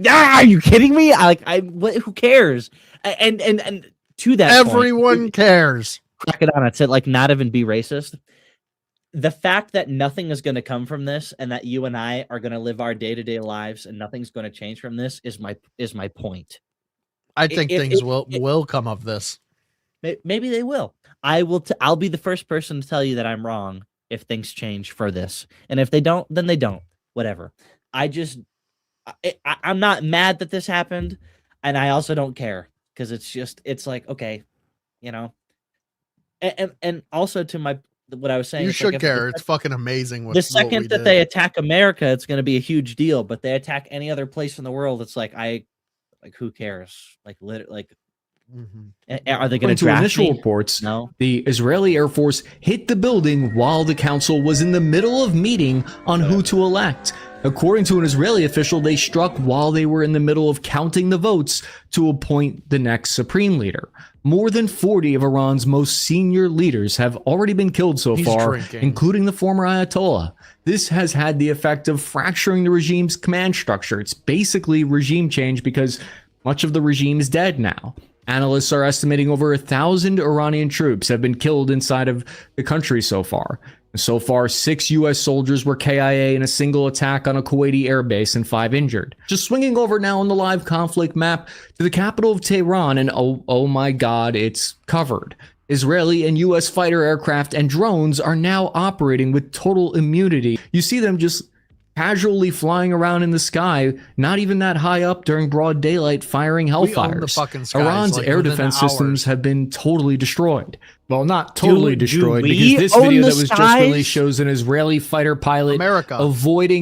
Are you kidding me? Who cares? And to that everyone cares. Crackadona, to like not even be racist. The fact that nothing is going to come from this, and that you and I are going to live our day-to-day lives, and nothing's going to change from this, is my point. I think things will come of this. Maybe they will. I'll be the first person to tell you that I'm wrong if things change for this, and if they don't, then they don't. Whatever. I'm not mad that this happened, and I also don't care, because it's like, okay, you know, and also to what I was saying, you should care. It's fucking amazing. The second that they attack America, it's going to be a huge deal, but they attack any other place in the world, it's like, who cares? Like Are they going According to to draft initial me? reports, No. the Israeli Air Force hit the building while the council was in the middle of meeting on who to elect. According to an Israeli official, they struck while they were in the middle of counting the votes to appoint the next supreme leader. More than 40 of Iran's most senior leaders have already been killed so far, drinking. including the former Ayatollah. This has had the effect of fracturing the regime's command structure. It's basically regime change because much of the regime is dead now. Analysts are estimating over 1,000 Iranian troops have been killed inside of the country so far. So far, 6 U.S. soldiers were KIA in a single attack on a Kuwaiti airbase and 5 injured. Just swinging over now on the live conflict map to the capital of Tehran, and oh my god, it's covered. Israeli and U.S. fighter aircraft and drones are now operating with total immunity. You see them just casually flying around in the sky, not even that high up during broad daylight, firing We own the hellfires. fucking skies, Iran's like, air within defense hours. systems have been totally destroyed. Well, not totally Do destroyed, we because this own video the that was just skies? released shows an Israeli fighter pilot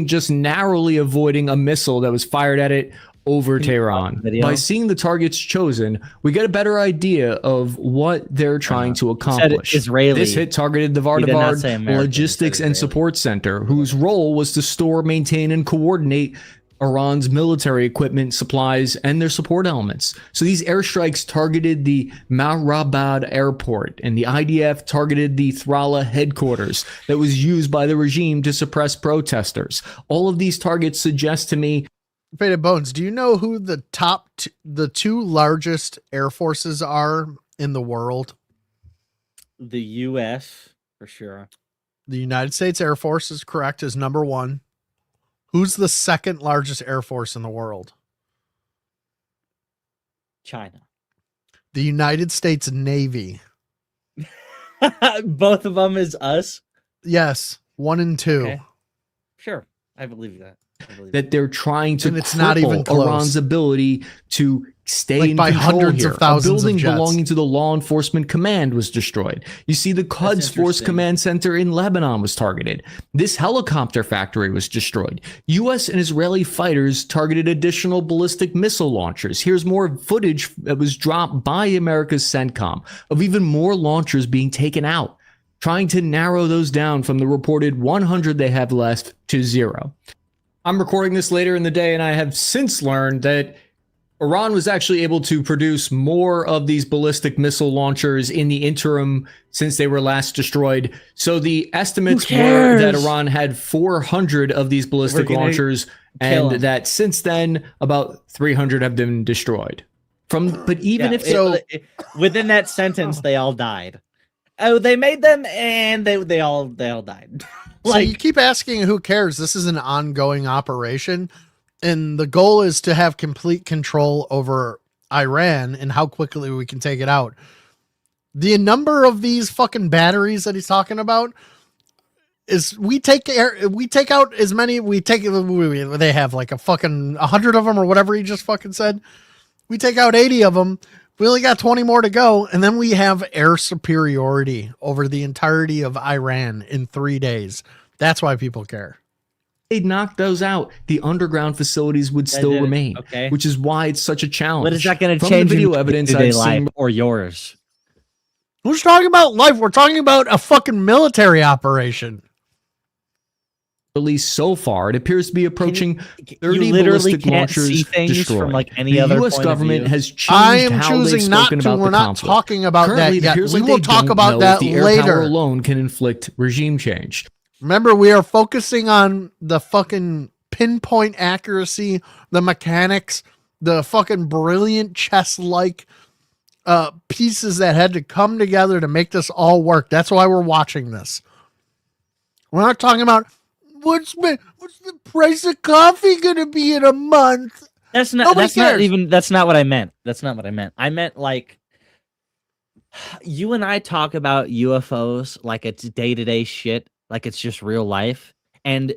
just narrowly avoiding a missile that was fired at it over Tehran. By seeing the targets chosen, we get a better idea of what they're trying to accomplish. Israeli. This hit targeted the You did not say Vardavard American, Logistics and Support Center, whose role was to store, maintain, and coordinate Iran's military equipment, supplies, and their support elements. So these airstrikes targeted the Mahrabad airport, and the IDF targeted the Thrala headquarters that was used by the regime to suppress protesters. All of these targets suggest to me. Faded Bones, do you know who the the 2 largest air forces are in the world? The U.S. for sure. The United States Air Force is correct, is number 1. Who's the second largest air force in the world? China. The United States Navy. Both of them is us. Yes, 1 and 2. Okay. Sure, I believe that. That they're trying to And it's not even cripple close. Iran's ability to stay Like in by control hundreds here. of thousands A of building jets. belonging to the Law Enforcement Command was destroyed. You see, the Quds Force interesting. Command Center in Lebanon was targeted. This helicopter factory was destroyed. U.S. and Israeli fighters targeted additional ballistic missile launchers. Here's more footage that was dropped by America's CENTCOM of even more launchers being taken out, trying to narrow those down from the reported 100 they have left to 0. I'm recording this later in the day, and I have since learned that Iran was actually able to produce more of these ballistic missile launchers in the interim since they were last destroyed. So the estimates were that Iran had 400 of these ballistic launchers, and that since then, about 300 have been destroyed. But even within that sentence, they all died. Oh, they made them, and they all died. So you keep asking who cares. This is an ongoing operation, and the goal is to have complete control over Iran and how quickly we can take it out. The number of these fucking batteries that he's talking about is they have like a fucking 100 of them or whatever he just fucking said. We take out 80 of them. We only got 20 more to go, and then we have air superiority over the entirety of Iran in 3 days. That's why people care. They'd knock those out, the underground facilities would still remain, which is why it's such a challenge. What is that going to From change the video in evidence day-to-day I've seen life or yours? Who's talking about life? We're talking about a fucking military operation. Released so far, it appears to be approaching 30 you literally ballistic can't see launchers things destroyed. from, like, any the other U.S. point of government view. has changed I am how they've choosing not spoken to. about We're the not conflict. talking about Currently, that it yet. appears We like will they talk don't about know that if the air later. power alone can inflict regime change. Remember, we are focusing on the fucking pinpoint accuracy, the mechanics, the fucking brilliant chess-like pieces that had to come together to make this all work. That's why we're watching this. We're not talking about what's the price of coffee gonna be in a month. That's not what I meant. That's not what I meant. I meant, like, you and I talk about UFOs like it's day-to-day shit, like it's just real life, and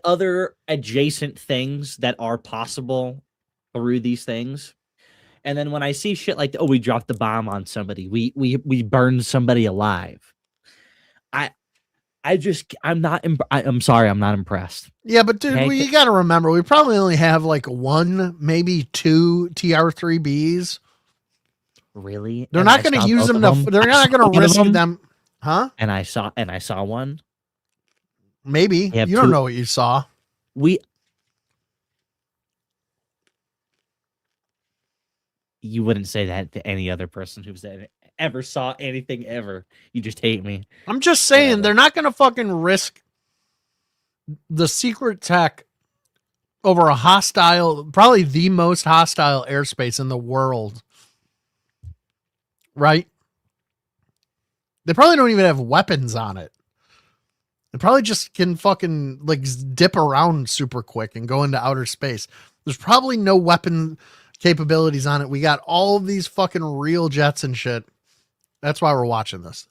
other adjacent things that are possible through these things. And then when I see shit like, we dropped the bomb on somebody, we burned somebody alive, I'm sorry, I'm not impressed. Yeah, but dude, Okay? you got to remember, we probably only have like 1, maybe 2 TR-3Bs. Really? They're And not I going to saw use both them. of them. They're I not saw going to one of risk them. Huh? And I saw one. Maybe. They have You don't two- know what you saw. You wouldn't say that to any other person who's ever saw anything ever. You just hate me. I'm just saying Whatever. they're not going to fucking risk the secret tech over a hostile, probably the most hostile airspace in the world. Right? They probably don't even have weapons on it. They probably just can fucking like dip around super quick and go into outer space. There's probably no weapon capabilities on it. We got all of these fucking real jets and shit. That's why we're watching this.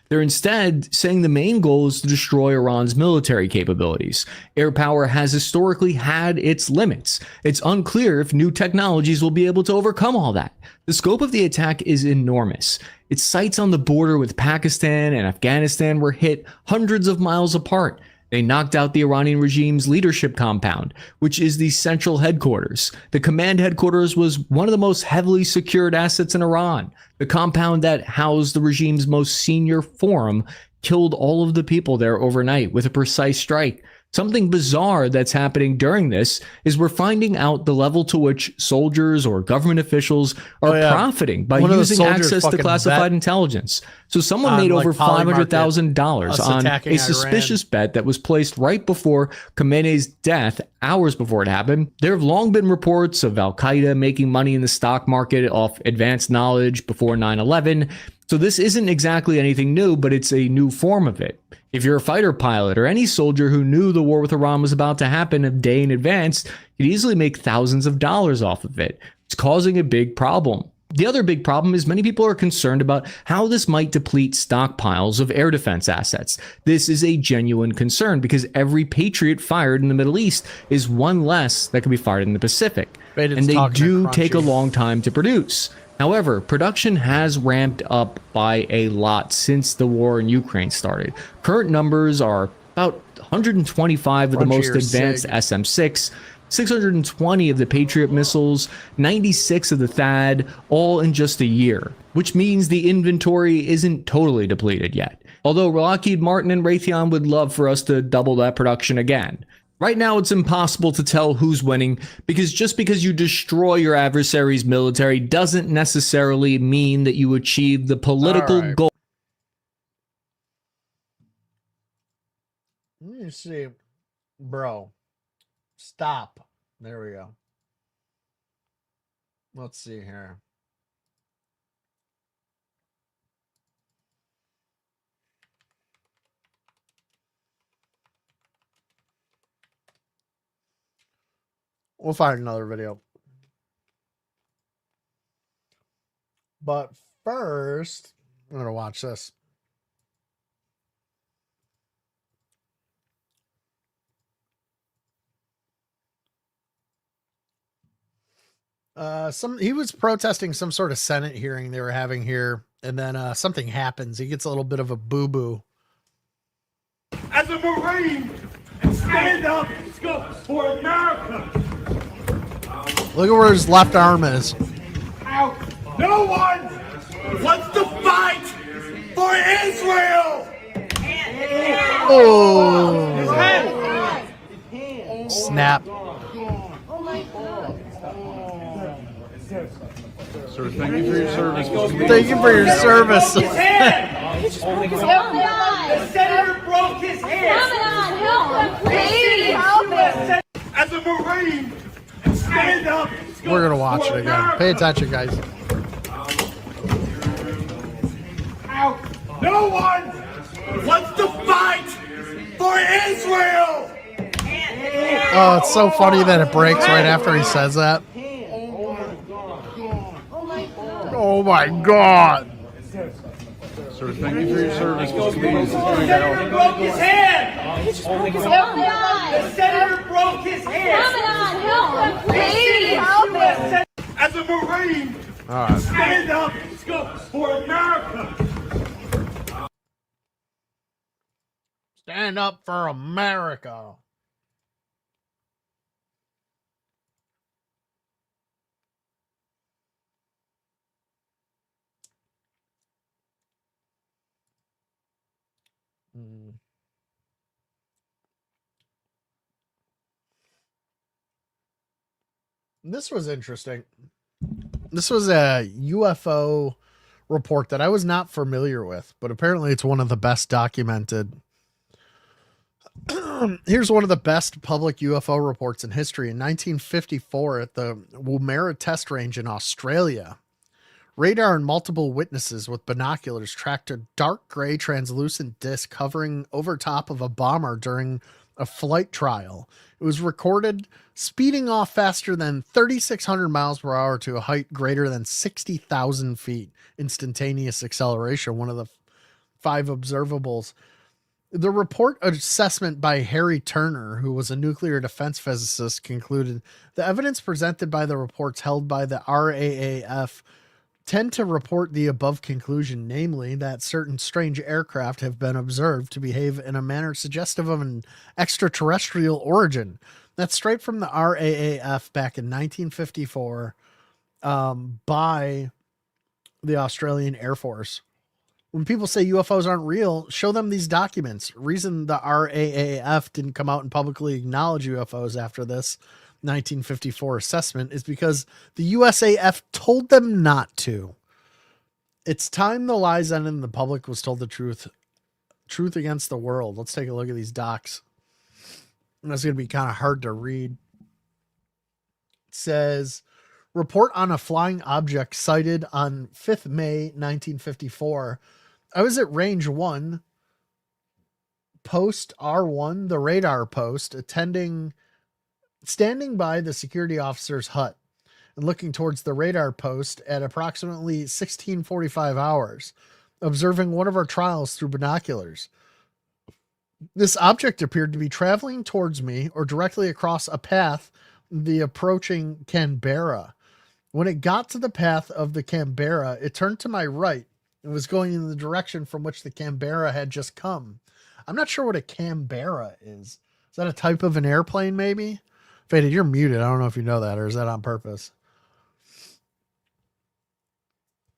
They're instead saying the main goal is to destroy Iran's military capabilities. Air power has historically had its limits. It's unclear if new technologies will be able to overcome all that. The scope of the attack is enormous. Its sites on the border with Pakistan and Afghanistan were hit hundreds of miles apart. They knocked out the Iranian regime's leadership compound, which is the central headquarters. The command headquarters was one of the most heavily secured assets in Iran. The compound that housed the regime's most senior forum killed all of the people there overnight with a precise strike. Something bizarre that's happening during this is we're finding out the level to which soldiers or government officials are profiting by using access to classified intelligence. So someone made over $500,000 on a suspicious bet that was placed right before Khamenei's death, hours before it happened. There have long been reports of Al-Qaeda making money in the stock market off advanced knowledge before 9/11. So this isn't exactly anything new, but it's a new form of it. If you're a fighter pilot or any soldier who knew the war with Iran was about to happen a day in advance, you'd easily make thousands of dollars off of it. It's causing a big problem. The other big problem is many people are concerned about how this might deplete stockpiles of air defense assets. This is a genuine concern because every Patriot fired in the Middle East is one less that can be fired in the Pacific. And they do take a long time to produce. However, production has ramped up by a lot since the war in Ukraine started. Current numbers are about 125 of the most advanced SM-6, 620 of the Patriot missiles, 96 of the THAAD, all in just a year, which means the inventory isn't totally depleted yet. Although Lockheed Martin and Raytheon would love for us to double that production again. Right now, it's impossible to tell who's winning because just because you destroy your adversary's military doesn't necessarily mean that you achieve the political goal. Let me see. Bro. Stop. There we go. Let's see here. We'll find another video. But first, I'm going to watch this. He was protesting some sort of Senate hearing they were having here, and then something happens. He gets a little bit of a boo-boo. As a Marine, stand up for America. Look at where his left arm is. No one wants to fight for Israel. Oh! Snap. Sir, thank you for your service. Thank you for your service. The senator broke his hand. As a Marine, stand up. We're going to watch it again. Pay attention, guys. No one wants to fight for Israel. Oh, it's so funny that it breaks right after he says that. Oh my God. Sir, thank you for your service. The senator broke his hand. The senator broke his hand. As a Marine, stand up for America. Stand up for America. This was interesting. This was a UFO report that I was not familiar with, but apparently it's one of the best documented. Here's one of the best public UFO reports in history. In 1954, at the Woomera test range in Australia, radar and multiple witnesses with binoculars tracked a dark gray translucent disc hovering over top of a bomber during a flight trial. It was recorded speeding off faster than 3,600 miles per hour to a height greater than 60,000 feet. Instantaneous acceleration, one of the 5 observables. The report assessment by Harry Turner, who was a nuclear defense physicist, concluded the evidence presented by the reports held by the RAAF tend to report the above conclusion, namely that certain strange aircraft have been observed to behave in a manner suggestive of an extraterrestrial origin. That's straight from the RAAF back in 1954 by the Australian Air Force. When people say UFOs aren't real, show them these documents. Reason the RAAF didn't come out and publicly acknowledge UFOs after this 1954 assessment is because the USAF told them not to. It's time the lies ended and the public was told the truth. Truth against the world. Let's take a look at these docs. And that's going to be kind of hard to read. It says, report on a flying object sighted on 5th May 1954. I was at range 1, post R1, the radar post, standing by the security officer's hut and looking towards the radar post at approximately 16:45 hours, observing one of our trials through binoculars. This object appeared to be traveling towards me or directly across a path, the approaching Canberra. When it got to the path of the Canberra, it turned to my right and was going in the direction from which the Canberra had just come. I'm not sure what a Canberra is. Is that a type of an airplane, maybe? Faded, you're muted. I don't know if you know that, or is that on purpose?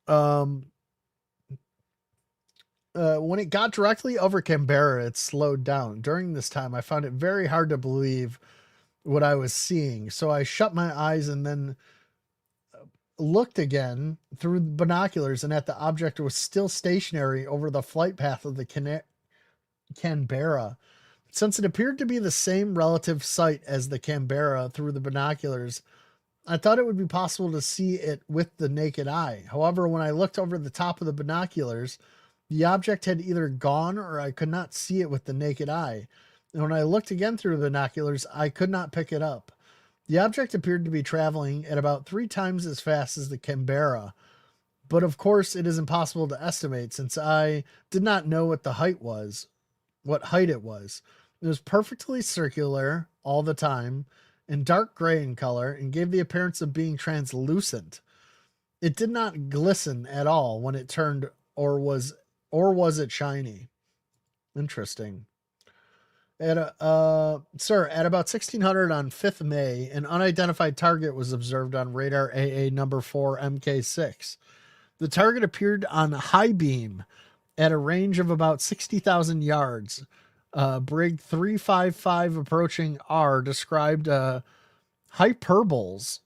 When it got directly over Canberra, it slowed down. During this time, I found it very hard to believe what I was seeing. So I shut my eyes and then looked again through the binoculars, and at the object was still stationary over the flight path of the Canberra. Since it appeared to be the same relative site as the Canberra through the binoculars, I thought it would be possible to see it with the naked eye. However, when I looked over the top of the binoculars, the object had either gone or I could not see it with the naked eye. And when I looked again through the binoculars, I could not pick it up. The object appeared to be traveling at about 3 times as fast as the Canberra, but of course it is impossible to estimate since I did not know what height it was. It was perfectly circular all the time and dark gray in color and gave the appearance of being translucent. It did not glisten at all when it turned, or was it shiny? Interesting. Sir, at about 1600 on 5th May, an unidentified target was observed on radar AA number 4 MK6. The target appeared on high beam at a range of about 60,000 yards. Brig 355 approaching R described hyperboles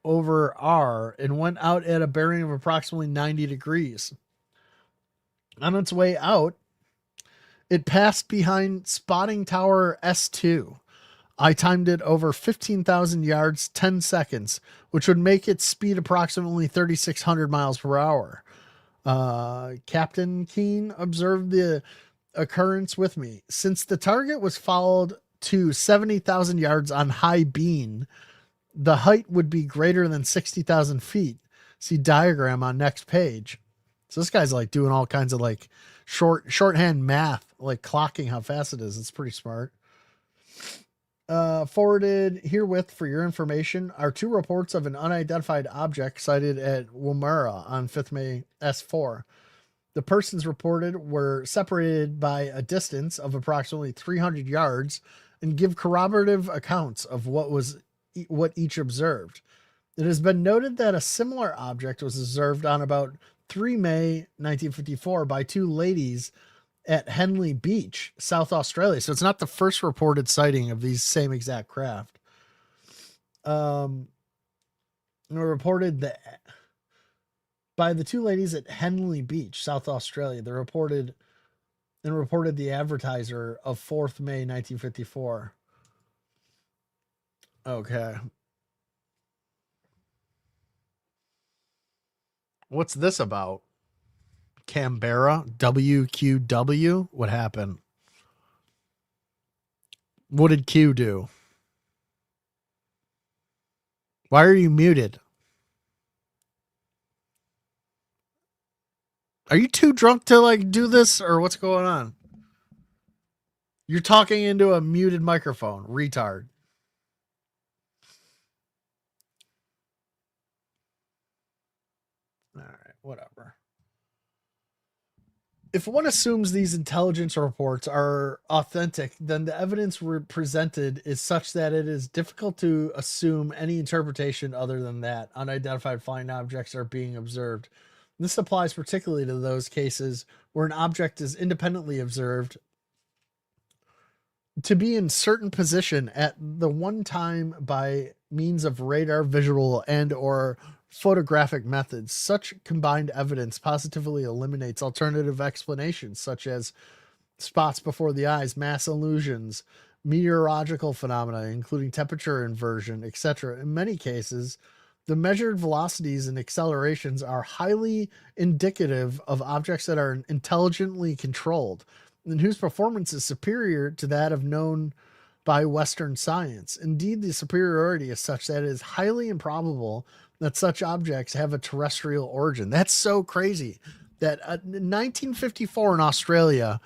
over R and went out at a bearing of approximately 90 degrees. On its way out, it passed behind spotting tower S2. I timed it over 15,000 yards, 10 seconds, which would make its speed approximately 3,600 miles per hour. Captain Keene observed the occurrence with me. Since the target was followed to 70,000 yards on high beam, the height would be greater than 60,000 feet. See diagram on next page. So this guy's like doing all kinds of like shorthand math, like clocking how fast it is. It's pretty smart. Forwarded herewith for your information are 2 reports of an unidentified object sighted at Woomera on 5th May S4. The persons reported were separated by a distance of approximately 300 yards and give corroborative accounts of what each observed. It has been noted that a similar object was observed on about 3 May 1954 by 2 ladies at Henley Beach, South Australia. So it's not the first reported sighting of these same exact craft. Reported that by the two ladies at Henley Beach, South Australia. They reported the advertiser of 4th May 1954. Okay. What's this about? Canberra, WQW. What happened? What did Q do? Why are you muted? Are you too drunk to like do this, or what's going on? You're talking into a muted microphone, retard. All right, whatever. If one assumes these intelligence reports are authentic, then the evidence presented is such that it is difficult to assume any interpretation other than that unidentified flying objects are being observed. This applies particularly to those cases where an object is independently observed to be in certain position at the one time by means of radar, visual, and or photographic methods. Such combined evidence positively eliminates alternative explanations such as spots before the eyes, mass illusions, meteorological phenomena, including temperature inversion, etc. In many cases, the measured velocities and accelerations are highly indicative of objects that are intelligently controlled and whose performance is superior to that of known by Western science. Indeed, the superiority is such that it is highly improbable that such objects have a terrestrial origin. That's so crazy that in 1954 in Australia,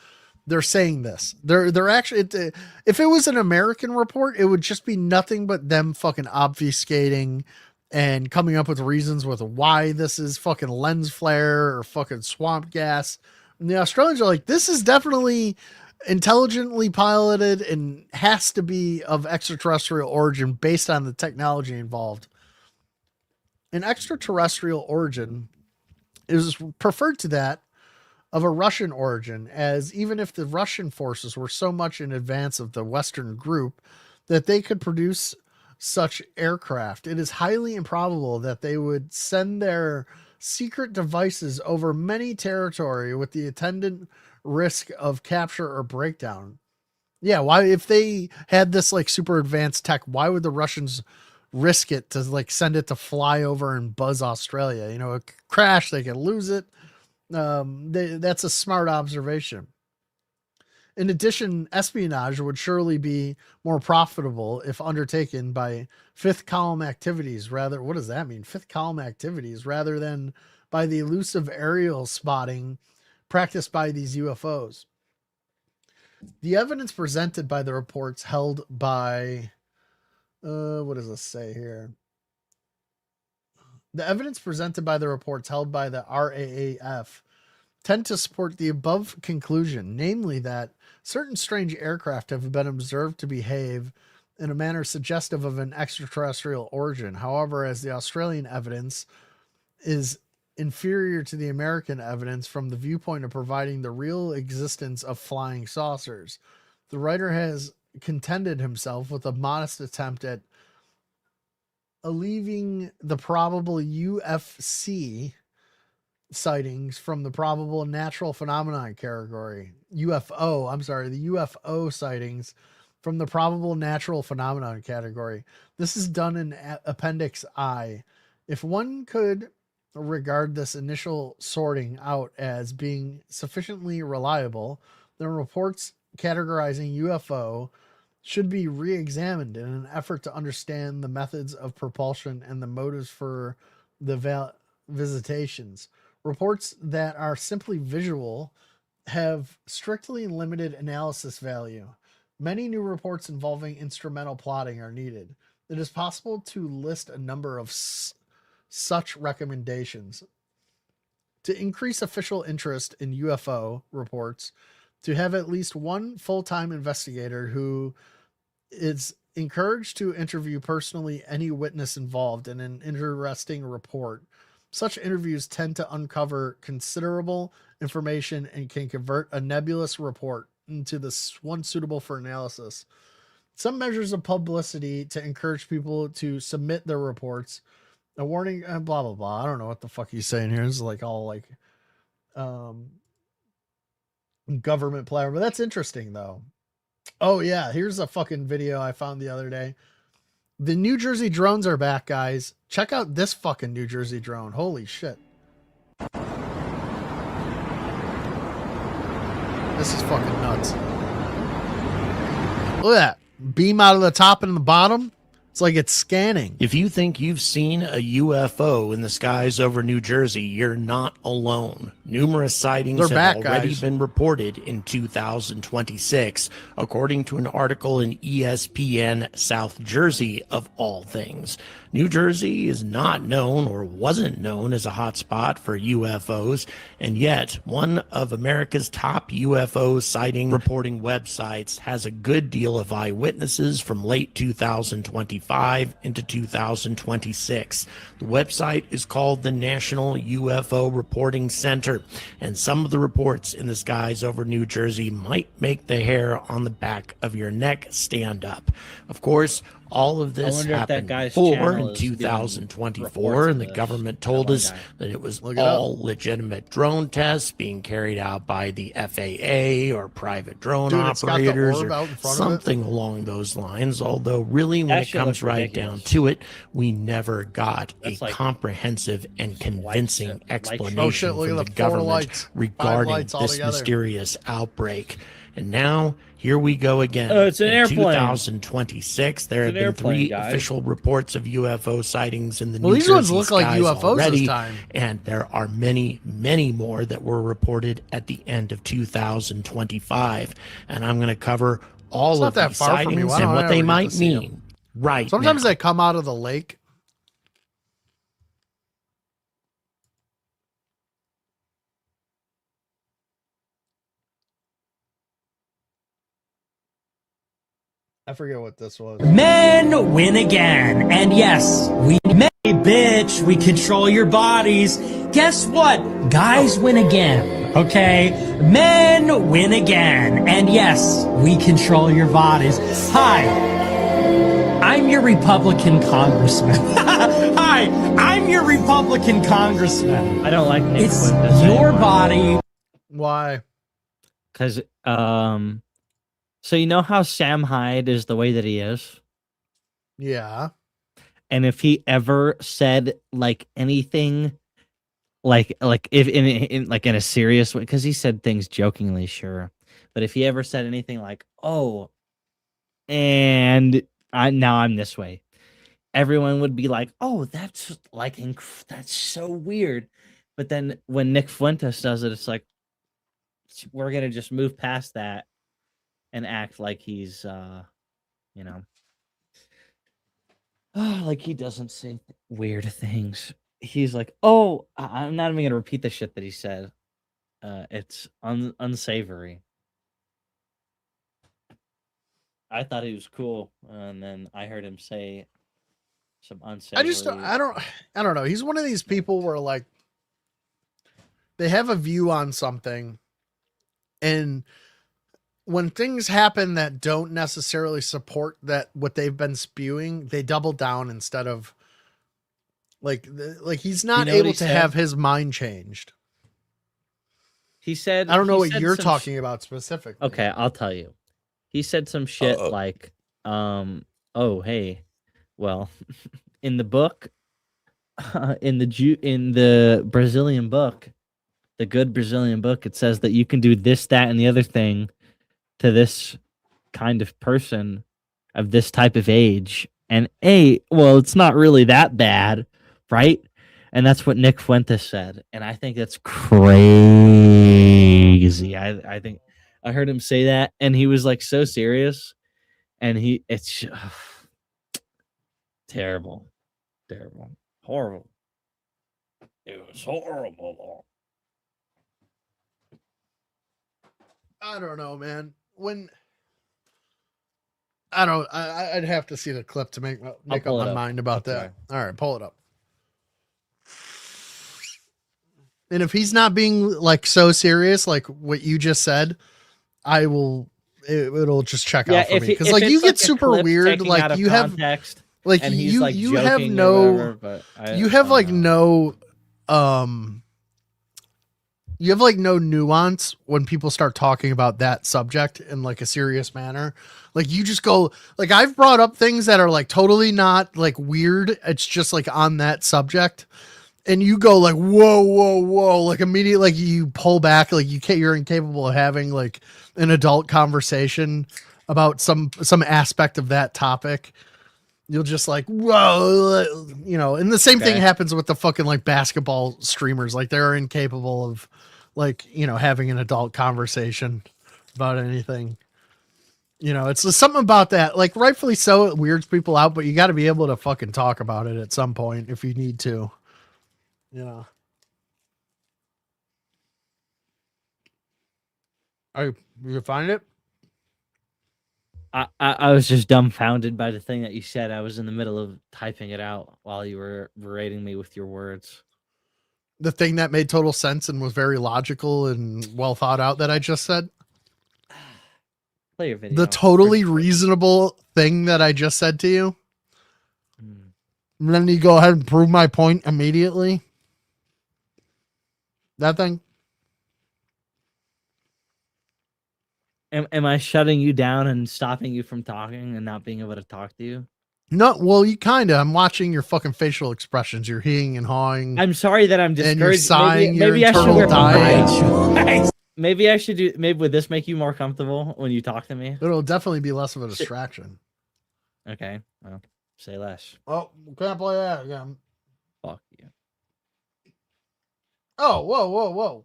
they're saying this. They're actually, if it was an American report, it would just be nothing but them fucking obfuscating and coming up with reasons with why this is fucking lens flare or fucking swamp gas. And the Australians are like, this is definitely intelligently piloted and has to be of extraterrestrial origin based on the technology involved. An extraterrestrial origin is preferred to that of a Russian origin, as even if the Russian forces were so much in advance of the Western group that they could produce such aircraft, it is highly improbable that they would send their secret devices over many territory with the attendant risk of capture or breakdown. Yeah, why, if they had this like super advanced tech, why would the Russians risk it to like send it to fly over and buzz Australia? You know, a crash, they could lose it. That's a smart observation. In addition, espionage would surely be more profitable if undertaken by fifth column activities rather. What does that mean? Fifth column activities rather than by the elusive aerial spotting practiced by these UFOs. The evidence presented by the reports held by, what does this say here? The evidence presented by the reports held by the RAAF tend to support the above conclusion, namely that certain strange aircraft have been observed to behave in a manner suggestive of an extraterrestrial origin. However, as the Australian evidence is inferior to the American evidence from the viewpoint of providing the real existence of flying saucers, the writer has contented himself with a modest attempt at alleviating the probable UFC sightings from the probable natural phenomenon category. The UFO sightings from the probable natural phenomenon category. This is done in Appendix I. If one could regard this initial sorting out as being sufficiently reliable, then reports categorizing UFO should be re-examined in an effort to understand the methods of propulsion and the motives for the visitations. Reports that are simply visual have strictly limited analysis value. Many new reports involving instrumental plotting are needed. It is possible to list a number of such recommendations. To increase official interest in UFO reports, to have at least one full-time investigator who is encouraged to interview personally any witness involved in an interesting report, Such interviews tend to uncover considerable information and can convert a nebulous report into one suitable for analysis. Some measures of publicity to encourage people to submit their reports. A warning, blah, blah, blah. I don't know what the fuck he's saying here. This is like all like government platter, but that's interesting though. Oh yeah, here's a fucking video I found the other day. The New Jersey drones are back, guys. Check out this fucking New Jersey drone. Holy shit. This is fucking nuts. Look at that. Beam out of the top and the bottom. It's like it's scanning. If you think you've seen a UFO in the skies over New Jersey, you're not alone. Numerous sightings have already been reported in 2026, according to an article in ESPN South Jersey, of all things. New Jersey is not known or wasn't known as a hotspot for UFOs, and yet one of America's top UFO sighting reporting websites has a good deal of eyewitnesses from late 2025 into 2026. The website is called the National UFO Reporting Center, and some of the reports in the skies over New Jersey might make the hair on the back of your neck stand up. Of course, all of this happened before in 2024, and the government told us that it was all legitimate drone tests being carried out by the FAA or private drone operators or something along those lines. Although really, when it comes right down to it, we never got a comprehensive and convincing explanation from the government regarding this mysterious outbreak. And now, here we go again. It's an airplane. 2026, there have been 3 official reports of UFO sightings in the New these Jersey ones look like skies UFOs already, this time. and there are many, many more that were reported at the end of 2025. And I'm going to cover all of these sightings and what they might mean right now. Sometimes they come out of the lake. I forget what this was. Men win again. And yes, bitch, we control your bodies. Guess what? Guys win again. Okay? Men win again. And yes, we control your bodies. Hi, I'm your Republican congressman. Hi, I'm your Republican congressman. I don't like Nick It's your body. Why? Because, so you know how Sam Hyde is the way that he is? Yeah. And if he ever said like anything like if in a serious way, because he said things jokingly, sure. But if he ever said anything like, oh, and now I'm this way, everyone would be like, oh, that's like that's so weird. But then when Nick Fuentes does it, it's like we're gonna just move past that and act like he's, you know, like he doesn't say weird things. He's like, oh, I'm not even going to repeat the shit that he said. It's unsavory. I thought he was cool, and then I heard him say some unsavory. I don't know. He's one of these people where like they have a view on something, and when things happen that don't necessarily support that what they've been spewing, they double down instead of like he's not able to have his mind changed. He said, I don't know what you're talking about specifically. Okay, I'll tell you. He said some shit like, oh, hey, well, in the book, in the Brazilian book, the good Brazilian book, it says that you can do this, that, and the other thing to this kind of person of this type of age. And well, it's not really that bad, right? And that's what Nick Fuentes said. And I think that's crazy. I think I heard him say that, and he was like so serious. And it's terrible, horrible. It was horrible. I don't know, man. I'd have to see the clip to make up my mind about that. All right, pull it up. And if he's not being like so serious, like what you just said, I will. It'll just check out for me because like you get super weird. Like you have like and he's you like you have joking no or whatever, but you have like no you have like no nuance when people start talking about that subject in like a serious manner. Like you just go like I've brought up things that are like totally not like weird. It's just like on that subject. And you go like whoa, like immediately like you pull back, like you're incapable of having like an adult conversation about some aspect of that topic. You'll just like whoa, you know. And the same thing happens with the fucking like basketball streamers. Like they're incapable of like, you know, having an adult conversation about anything. You know, it's something about that. Like rightfully so, it weirds people out, but you got to be able to fucking talk about it at some point if you need to. You know. You find it? I was just dumbfounded by the thing that you said. I was in the middle of typing it out while you were berating me with your words. The thing that made total sense and was very logical and well thought out that I just said? Play your video. The totally reasonable thing that I just said to you? And then you go ahead and prove my point immediately? That thing? Am I shutting you down and stopping you from talking and not being able to talk to you? No, well, you kind of. I'm watching your fucking facial expressions. You're heeing and hawing. I'm sorry that I'm discouraged. And you're sighing. Maybe your internal diet. Maybe I should do. Maybe would this make you more comfortable when you talk to me? It'll definitely be less of a distraction. Okay, well, say less. Oh, can't play that again. Fuck you. Oh, whoa.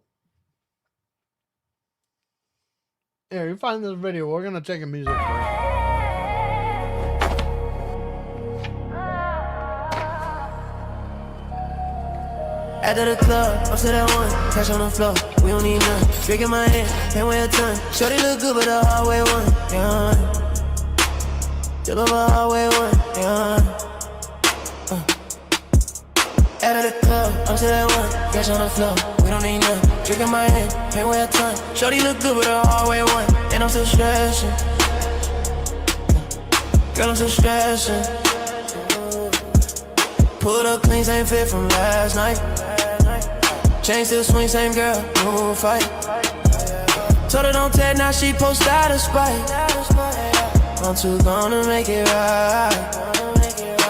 Here, you find this video. We're gonna take a music break. After the club, up to that one, cash on the floor, we don't need none. Drink in my hand, can't weigh a ton. Shorty look good, but the hallway one, yeah. Still over hallway one, yeah. After the club, up to that one, cash on the floor, we don't need none. Drink in my hand, can't weigh a ton. Shorty look good, but the hallway one, and I'm still stressing. Girl, I'm still stressing. Pulled up clean, same fit from last night. Chain still swing, same girl, no fight. Told her don't tell, now she post out of spite. I'm too gonna make it right.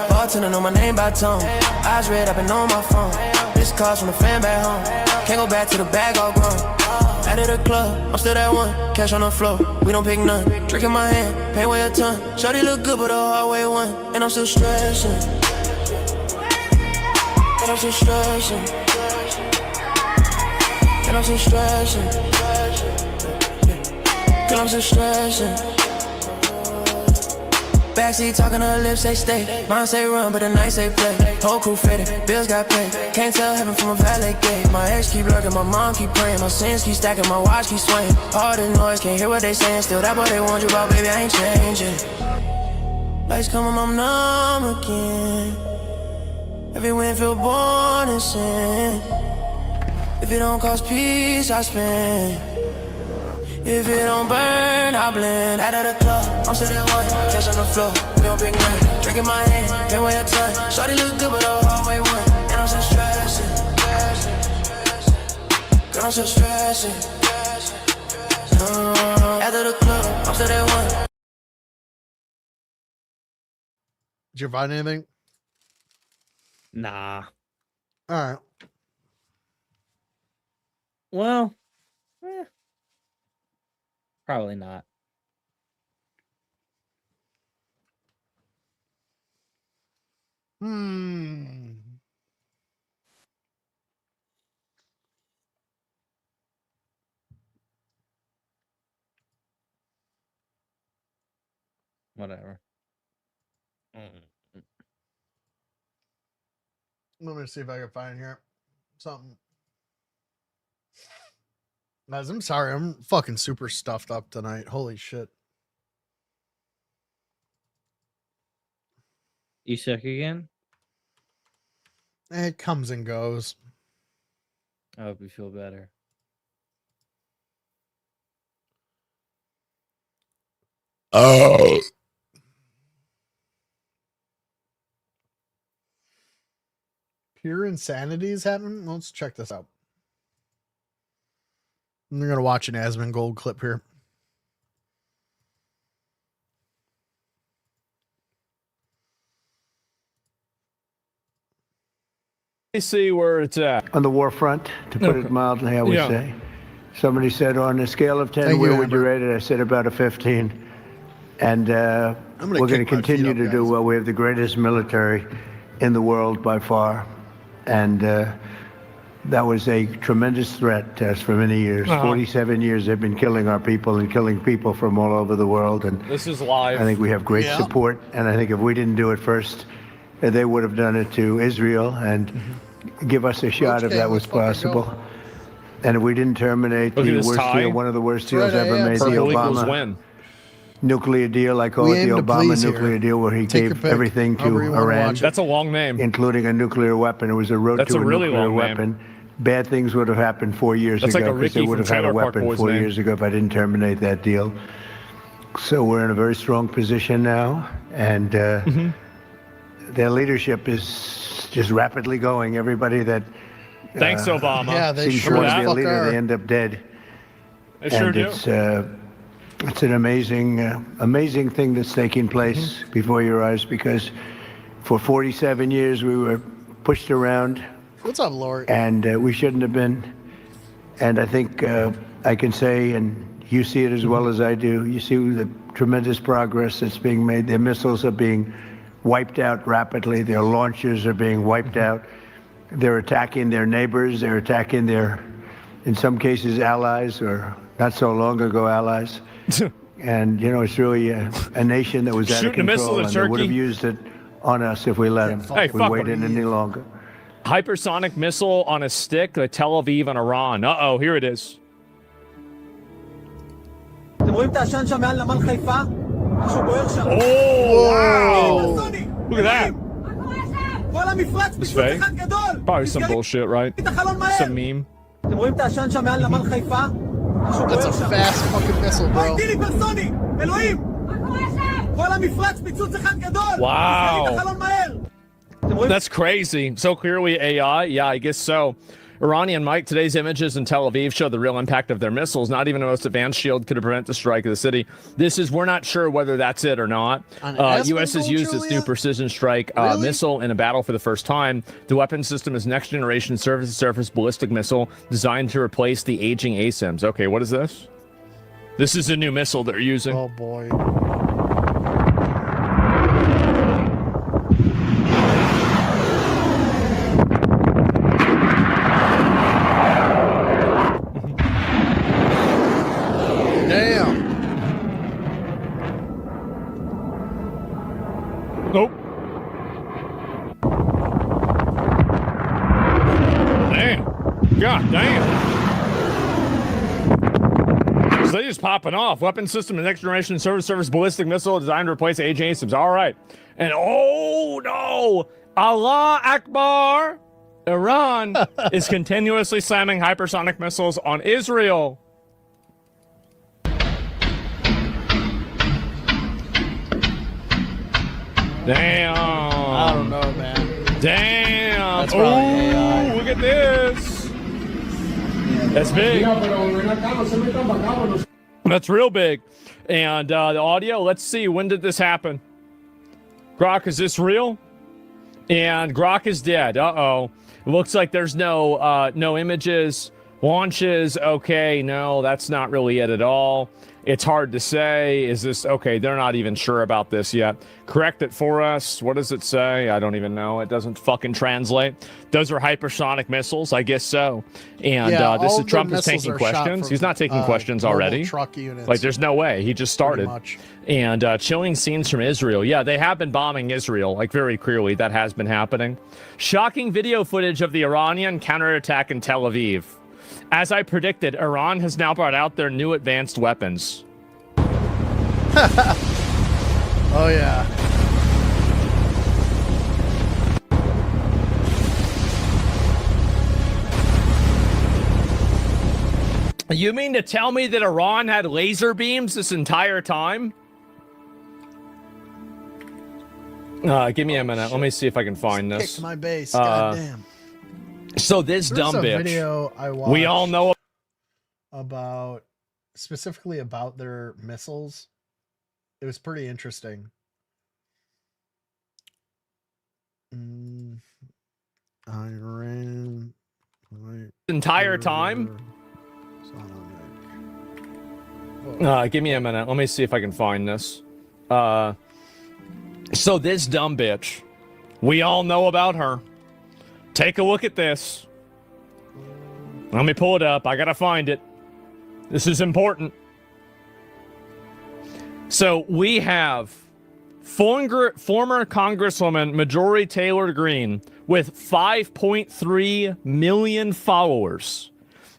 Bartender know my name by tone. Eyes red, I've been on my phone. This calls from a fan back home. Can't go back to the bag all grown. Out of the club, I'm still that one. Cash on the floor, we don't pick none. Drink in my hand, pay way a ton. Shorty look good, but the hallway one. And I'm still stressing. And I'm still stressing. And I'm still stressing. Girl, I'm still stressing. Backseat talking, her lips say stay. Mine say run, but the night say play. Whole crew faded, bills got paid. Can't tell heaven from a valet gate. My ex keep lurking, my mom keep praying. My sins keep stacking, my watch keep swaying. All the noise, can't hear what they saying. Still that boy they want you about, baby, I ain't changing. Lights come on, I'm numb again. Every wind feel born in sin. If it don't cost peace, I spend. If it don't burn, I blend. Out of the club, I'm still that one. Cash on the floor, we don't pick none. Drink in my hand, can't weigh a ton. Shorty look good, but the hallway one. And I'm still stressing. Girl, I'm still stressing. After the club, I'm still that one. Did you find anything? Nah. All right. Well, probably not. Whatever. Let me see if I can find here something. Guys, I'm sorry. I'm fucking super stuffed up tonight. Holy shit. You sick again? It comes and goes. I hope you feel better. Oh. Pure insanity is happening. Let's check this out. I'm gonna watch an Asmongold clip here. See where it's at. On the war front, to put it mildly, I would say. Somebody said on a scale of 10, where would you rate it? I said about a 15. And we're going to continue to do well. We have the greatest military in the world by far. And that was a tremendous threat to us for many years. 47 years they've been killing our people and killing people from all over the world. And this is live. I think we have great support. And I think if we didn't do it first, they would have done it to Israel and give us a shot if that was possible. And if we didn't terminate the worst deal, one of the worst deals ever made, the Obama nuclear deal, I call it the Obama nuclear deal, where he gave everything to Iran. That's a long name. Including a nuclear weapon. It was a road to a really nuclear long weapon. Name. Bad things would have happened 4 years That's ago like because they would have had a weapon 4 years ago if I didn't terminate that deal. So we're in a very strong position now, and their leadership is just rapidly going. Everybody that thanks, Obama. Yeah, they seems sure to be a fuck leader, are. they end up dead. They sure do. It's an amazing thing that's taking place before your eyes, because for 47 years we were pushed around. What's up, Lori? And we shouldn't have been. And I think I can say, and you see it as well as I do, you see the tremendous progress that's being made. Their missiles are being wiped out rapidly. Their launchers are being wiped out. They're attacking their neighbors. They're attacking their, in some cases, allies, or not so long ago allies. And, you know, it's really a nation that was out of control, and they would have used it on us if we let them. Hey, if we waited any longer. Hypersonic missile on a stick to Tel Aviv and Iran. Uh-oh, here it is. Oh, wow. Look at that. It's fake. Probably some bullshit, right? Some meme. That's a fast fucking missile, bro. Wow. That's crazy. So clearly AI? Yeah, I guess so. Iranian Mike, today's images in Tel Aviv show the real impact of their missiles. Not even the most advanced shield could have prevented the strike of the city. We're not sure whether that's it or not. U.S. has used its new precision strike missile in a battle for the first time. The weapon system is next generation surface-to-surface ballistic missile designed to replace the aging ASIMs. Okay, what is this? This is a new missile they're using. Oh, boy. Nope. Damn. God damn. So they just popping off. Weapon system and next generation surface ballistic missile designed to replace aging ASIMs. All right. And oh no. Allah Akbar. Iran is continuously slamming hypersonic missiles on Israel. Damn. I don't know, man. Damn. That's AI. Look at this. That's big. That's real big. And the audio, let's see. When did this happen? Grok, is this real? And Grok is dead. Uh-oh. Looks like there's no images. Launches. Okay, no, that's not really it at all. It's hard to say. Is this okay? They're not even sure about this yet. Correct it for us. What does it say? I don't even know. It doesn't fucking translate. Those are hypersonic missiles. I guess so. And this is Trump is taking questions. He's not taking questions already. Truck units. Like there's no way. He just started. And chilling scenes from Israel. Yeah, they have been bombing Israel. Like very clearly, that has been happening. Shocking video footage of the Iranian counterattack in Tel Aviv. As I predicted, Iran has now brought out their new advanced weapons. Oh, yeah. You mean to tell me that Iran had laser beams this entire time? Give me a minute. Let me see if I can find this. Kicked my base. Goddamn. So this There's dumb a bitch. video I watched. We all know about specifically about their missiles. It was pretty interesting. Iran. Entire time. Give me a minute. Let me see if I can find this. So this dumb bitch. We all know about her. Take a look at this. Let me pull it up. I gotta find it. This is important. So we have former Congresswoman Marjorie Taylor Greene with 5.3 million followers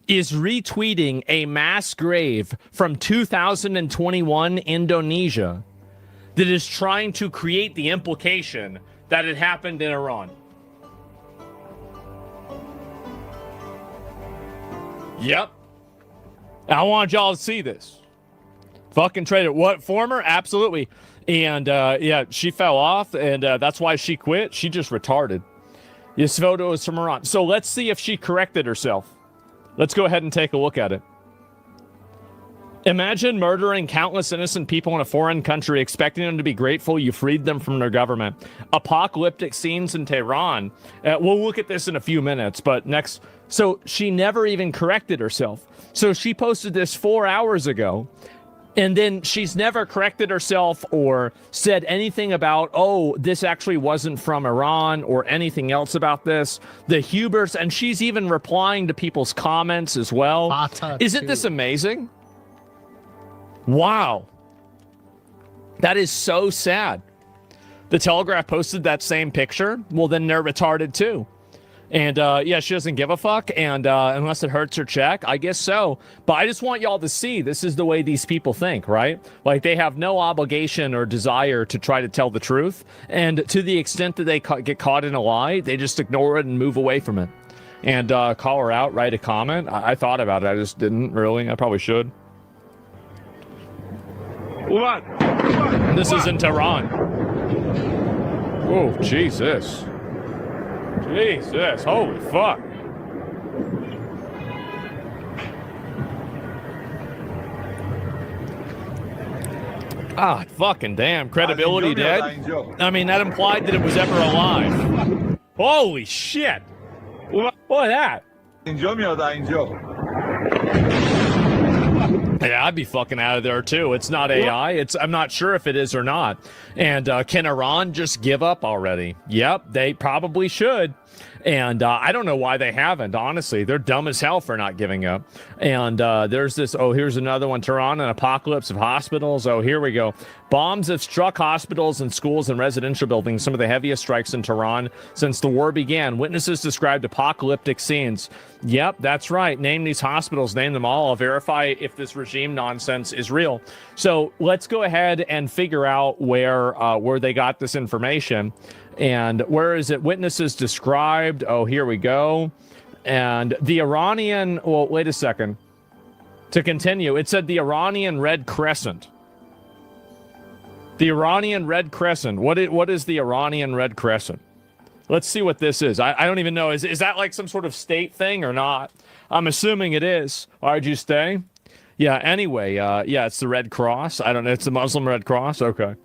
is retweeting a mass grave from 2021 Indonesia that is trying to create the implication that it happened in Iran. Yep. I want y'all to see this. Fucking traitor. What, former? Absolutely. And, yeah, she fell off, and that's why she quit. She just retarded. This photo is from Iran. So let's see if she corrected herself. Let's go ahead and take a look at it. Imagine murdering countless innocent people in a foreign country, expecting them to be grateful you freed them from their government. Apocalyptic scenes in Tehran. We'll look at this in a few minutes, but next. So she never even corrected herself. So she posted this 4 hours ago, and then she's never corrected herself or said anything about, oh, this actually wasn't from Iran or anything else about this. The hubris, and she's even replying to people's comments as well. Isn't this amazing? Wow. That is so sad. The Telegraph posted that same picture. Well, then they're retarded too. And yeah, she doesn't give a fuck. And unless it hurts her check, I guess so. But I just want y'all to see this is the way these people think, right? Like they have no obligation or desire to try to tell the truth. And to the extent that they get caught in a lie, they just ignore it and move away from it. And call her out, write a comment. I thought about it. I just didn't really. I probably should. What? This is in Tehran. Oh, Jesus. Jesus, holy fuck. Ah, fucking damn. Credibility dead? I mean, that implied that it was ever alive. Holy shit. What is that? Yeah, I'd be fucking out of there too. It's not AI. I'm not sure if it is or not. And can Iran just give up already? Yep, they probably should. And I don't know why they haven't, honestly. They're dumb as hell for not giving up. And there's this, oh, here's another one. Tehran, an apocalypse of hospitals. Oh, here we go. Bombs have struck hospitals and schools and residential buildings, some of the heaviest strikes in Tehran since the war began. Witnesses described apocalyptic scenes. Yep, that's right. Name these hospitals, name them all. I'll verify if this regime nonsense is real. So let's go ahead and figure out where they got this information. And where is it? Witnesses described. Oh, here we go. And the Iranian, well, wait a second. To continue, it said the Iranian Red Crescent. The Iranian Red Crescent. What is the Iranian Red Crescent? Let's see what this is. I don't even know. Is that like some sort of state thing or not? I'm assuming it is. Why'd you stay? Yeah, anyway, yeah, it's the Red Cross. I don't know. It's the Muslim Red Cross? Okay.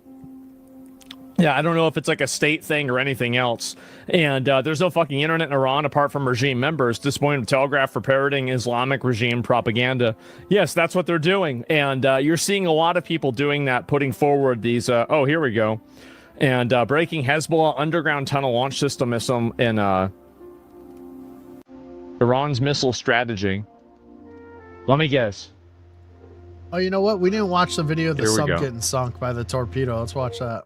Yeah, I don't know if it's like a state thing or anything else. And there's no fucking internet in Iran apart from regime members. Disappointed Telegraph for parroting Islamic regime propaganda. Yes, that's what they're doing. And you're seeing a lot of people doing that, putting forward these... oh, here we go. And breaking Hezbollah underground tunnel launch system missile in Iran's missile strategy. Let me guess. Oh, you know what? We didn't watch the video of the Here we sub go. getting sunk by the torpedo. Let's watch that.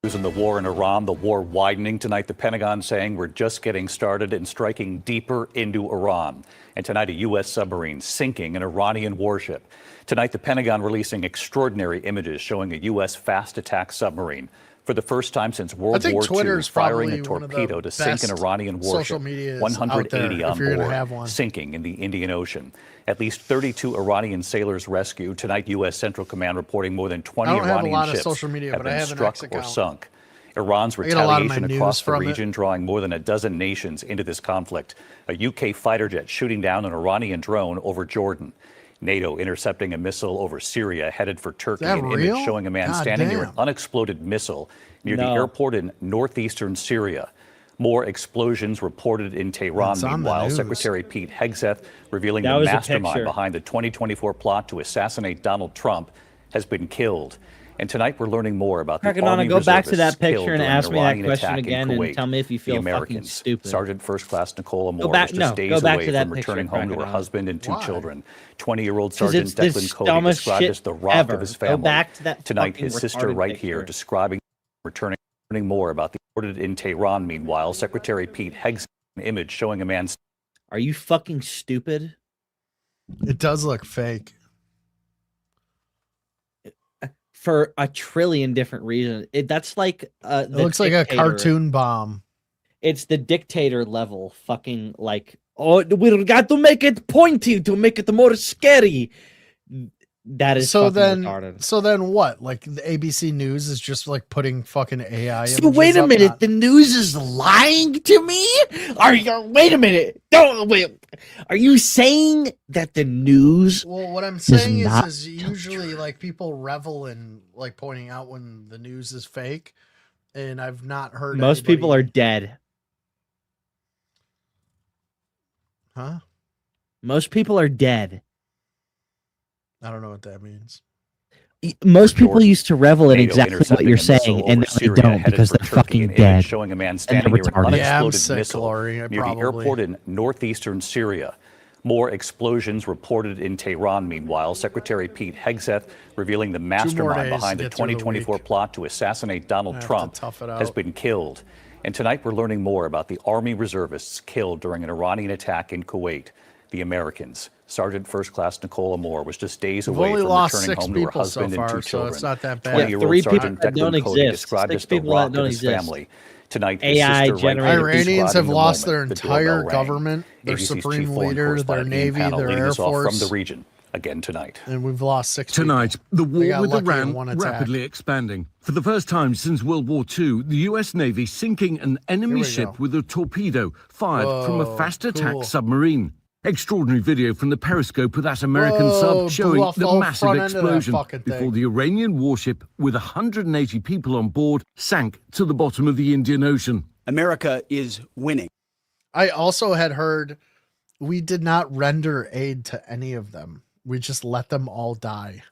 In the war in Iran, the war widening tonight, the Pentagon saying we're just getting started and striking deeper into Iran. And tonight, a U.S. submarine sinking an Iranian warship. Tonight, the Pentagon releasing extraordinary images showing a U.S. fast attack submarine. For the first time since World War II, firing a torpedo to sink an Iranian warship, 180 on board, sinking in the Indian Ocean. At least 32 Iranian sailors rescued. Tonight, U.S. Central Command reporting more than 20 Iranian ships have been struck or sunk. Iran's retaliation across the region, drawing more than a dozen nations into this conflict. A UK fighter jet shooting down an Iranian drone over Jordan. NATO intercepting a missile over Syria headed for Turkey. An image showing a man standing near an unexploded missile near the airport in northeastern Syria. More explosions reported in Tehran. Meanwhile, Secretary Pete Hegseth revealing the mastermind behind the 2024 plot to assassinate Donald Trump has been killed. And tonight we're learning more about the Army go back to that reservists killed picture and during ask an me that Iranian question attack in again and Kuwait. tell me if you feel The fucking Americans. stupid. Sergeant First Class Nicola Moore back- was just no, days go back away to that from picture, returning home to her Crackadona. husband and two Why? children. 20-year-old 'Cause Sergeant it's this Declan Cody dumbest described shit as the rock ever. of his Go family. back to that Tonight, fucking his sister retarded right here picture. describing returning more about the reported in Tehran. Meanwhile, Secretary Pete Hegseth an image showing a man. Are you fucking stupid? It does look fake. For a trillion different reasons. That's like It looks like a cartoon bomb. It's the dictator level fucking like, oh, we got to make it pointy to make it more scary. That is So fucking then, retarded. so then what? Like the ABC News is just like putting fucking AI. So wait a images up, minute, not- the news is lying to me? Are you wait a minute. Don't wait. Are you saying that the news Well, what I'm saying not is usually like people revel in like pointing out when the news is fake, and I've not heard most people are dead. Huh? Most people are dead. I don't know what that means. Most people used to revel in NATO exactly what intercepting you're a missile saying, and over now they Syria don't headed because for they're Turkey. fucking An image dead. showing a man And they're standing near an retarded. Yeah, I'm unexploded sick, missile Lori, near the probably. airport in northeastern Syria. More explosions reported in Tehran. Meanwhile, Secretary Pete Hegseth revealing the mastermind days behind to the get through the 2024 plot to assassinate Donald have to Trump tough it has out. been killed. And tonight we're learning more about the Army reservists killed during an Iranian attack in Kuwait. The Americans. Sergeant First Class Nicola Moore was just days We've away only from lost returning 6 home to her people so husband and far, two so children. it's not that bad. 20-year-old 3 Sergeant people that don't Declan Cody exist. described 6 as the people that rock don't of his exist. family. Tonight, his AI sister right generated. here Iranians have describing the lost their moment the doorbell entire rang. government, their ABC's supreme chief foreign leader, their correspondent Ian navy, Pannell their leading air us off force. from the region again tonight. And we've lost 6 Tonight, the They war got with lucky in Iran one attack. rapidly expanding. For the first time since World War II, the U.S. Navy sinking an enemy we ship go. with a torpedo fired from a Whoa, fast attack cool. submarine. Extraordinary video from the periscope of that American Whoa, sub showing blew off the whole massive front end of that explosion fucking thing. before the Iranian warship with 180 people on board sank to the bottom of the Indian Ocean. America is winning. I also had heard we did not render aid to any of them. We just let them all die.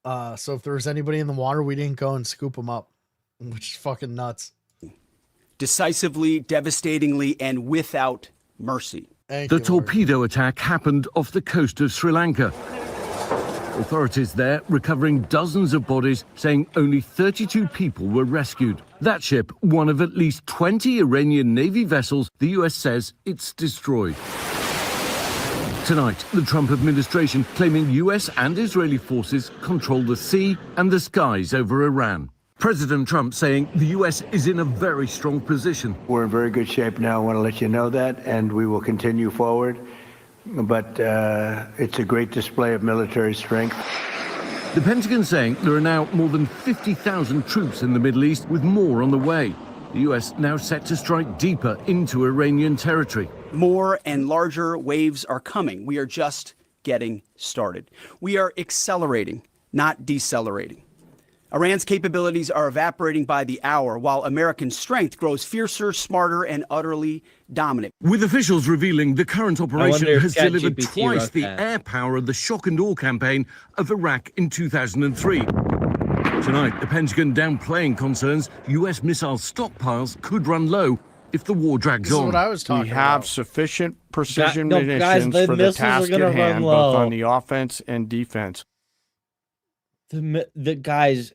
So if there was anybody in the water, we didn't go and scoop them up, which is fucking nuts. Decisively, devastatingly, and without mercy. The torpedo attack happened off the coast of Sri Lanka. Authorities there recovering dozens of bodies, saying only 32 people were rescued. That ship, one of at least 20 Iranian Navy vessels, the US says it's destroyed. Tonight, the Trump administration claiming US and Israeli forces control the sea and the skies over Iran. President Trump saying the US is in a very strong position. We're in very good shape now. I want to let you know that, and we will continue forward. But it's a great display of military strength. The Pentagon saying there are now more than 50,000 troops in the Middle East, with more on the way. The US now set to strike deeper into Iranian territory. More and larger waves are coming. We are just getting started. We are accelerating, not decelerating. Iran's capabilities are evaporating by the hour, while American strength grows fiercer, smarter, and utterly dominant. With officials revealing the current operation if has delivered ChatGPT twice wrote the that. air power of the shock and awe campaign of Iraq in 2003. Tonight, the Pentagon downplaying concerns US missile stockpiles could run low if the war drags This is on. what I was talking We have about. sufficient precision No, guys, munitions the for the missiles are task gonna at run hand, both low. on the offense and defense. The guys,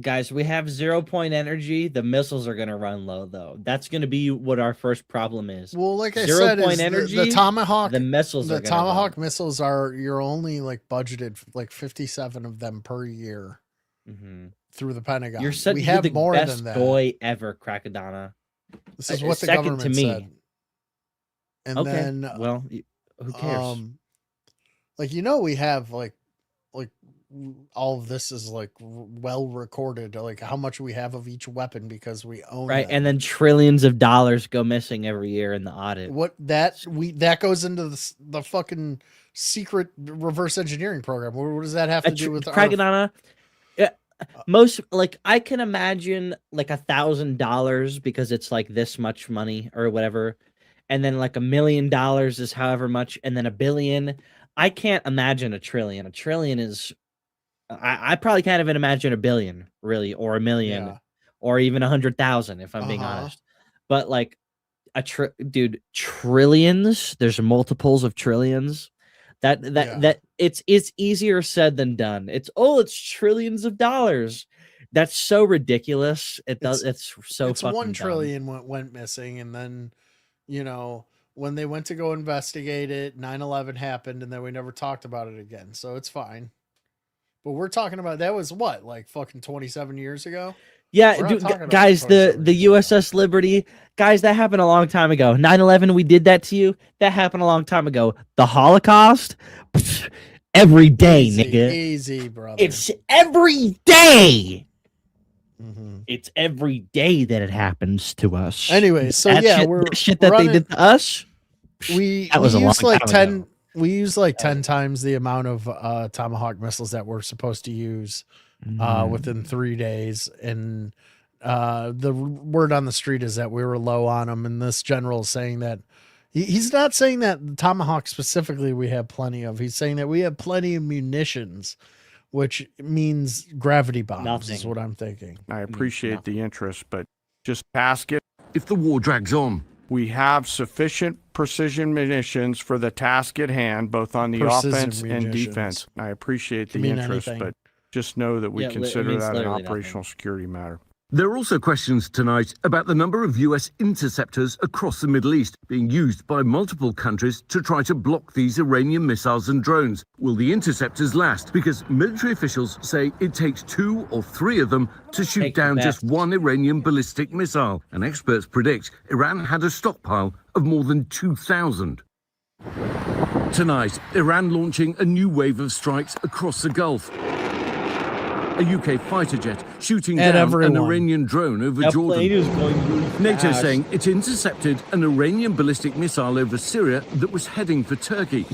Guys, we have 0-point energy. The missiles are going to run low, though. That's going to be what our first problem is. Well, like I 0 said, point is energy. the Tomahawk, the missiles, the are gonna Tomahawk run. missiles are you're only like budgeted like 57 of them per year through the Pentagon. You're such we have the more best than that. boy ever, Crackadona. This is what the Second government to me. said. And Okay, then, well, who cares? Like we have like all of this is like well recorded, like how much we have of each weapon because we own Right, them. and then trillions of dollars go missing every year in the audit. That goes into the fucking secret reverse engineering program. What does that have to do with Crackadona? Most like I can imagine like $1,000 because it's like this much money or whatever, and then like $1 million is however much, and then $1 billion. I can't imagine $1 trillion. $1 trillion is I probably can't even imagine $1 billion really, or $1 million, or even 100,000 if I'm being honest. But like dude, trillions. There's multiples of trillions. That it's easier said than done. It's trillions of dollars. That's so ridiculous. It's so it's fucking 1 dumb. trillion went missing, and then when they went to go investigate it, 9/11 happened, and then we never talked about it again. So it's fine. But we're talking about that was what, like fucking 27 years ago? Yeah, dude, guys, the USS Liberty, guys, that happened a long time ago. 9/11, we did that to you. That happened a long time ago. The Holocaust, every day, nigga. Easy, brother. It's every day. It's every day that it happens to us. Anyway, so we're shit that running, they did to us. That was a long used like time 10. ago. We use like 10 times the amount of Tomahawk missiles that we're supposed to use within 3 days. And the word on the street is that we were low on them. And this general is saying that he's not saying that the Tomahawk specifically we have plenty of. He's saying that we have plenty of munitions, which means gravity bombs is what I'm thinking. I appreciate the interest, but just ask it. If the war drags on, we have sufficient precision munitions for the task at hand, both on the offense and defense. I appreciate the interest, but just know that we consider that an operational security matter. there are also questions tonight about the number of US interceptors across the Middle East being used by multiple countries to try to block these Iranian missiles and drones. Will the interceptors last? Because military officials say it takes 2 or 3 of them to shoot down just one Iranian ballistic missile. And experts predict Iran had a stockpile of more than 2,000. Tonight, Iran launching a new wave of strikes across the Gulf. A UK fighter jet shooting down an Iranian drone over Jordan. NATO saying it intercepted an Iranian ballistic missile over Syria that was heading for Turkey.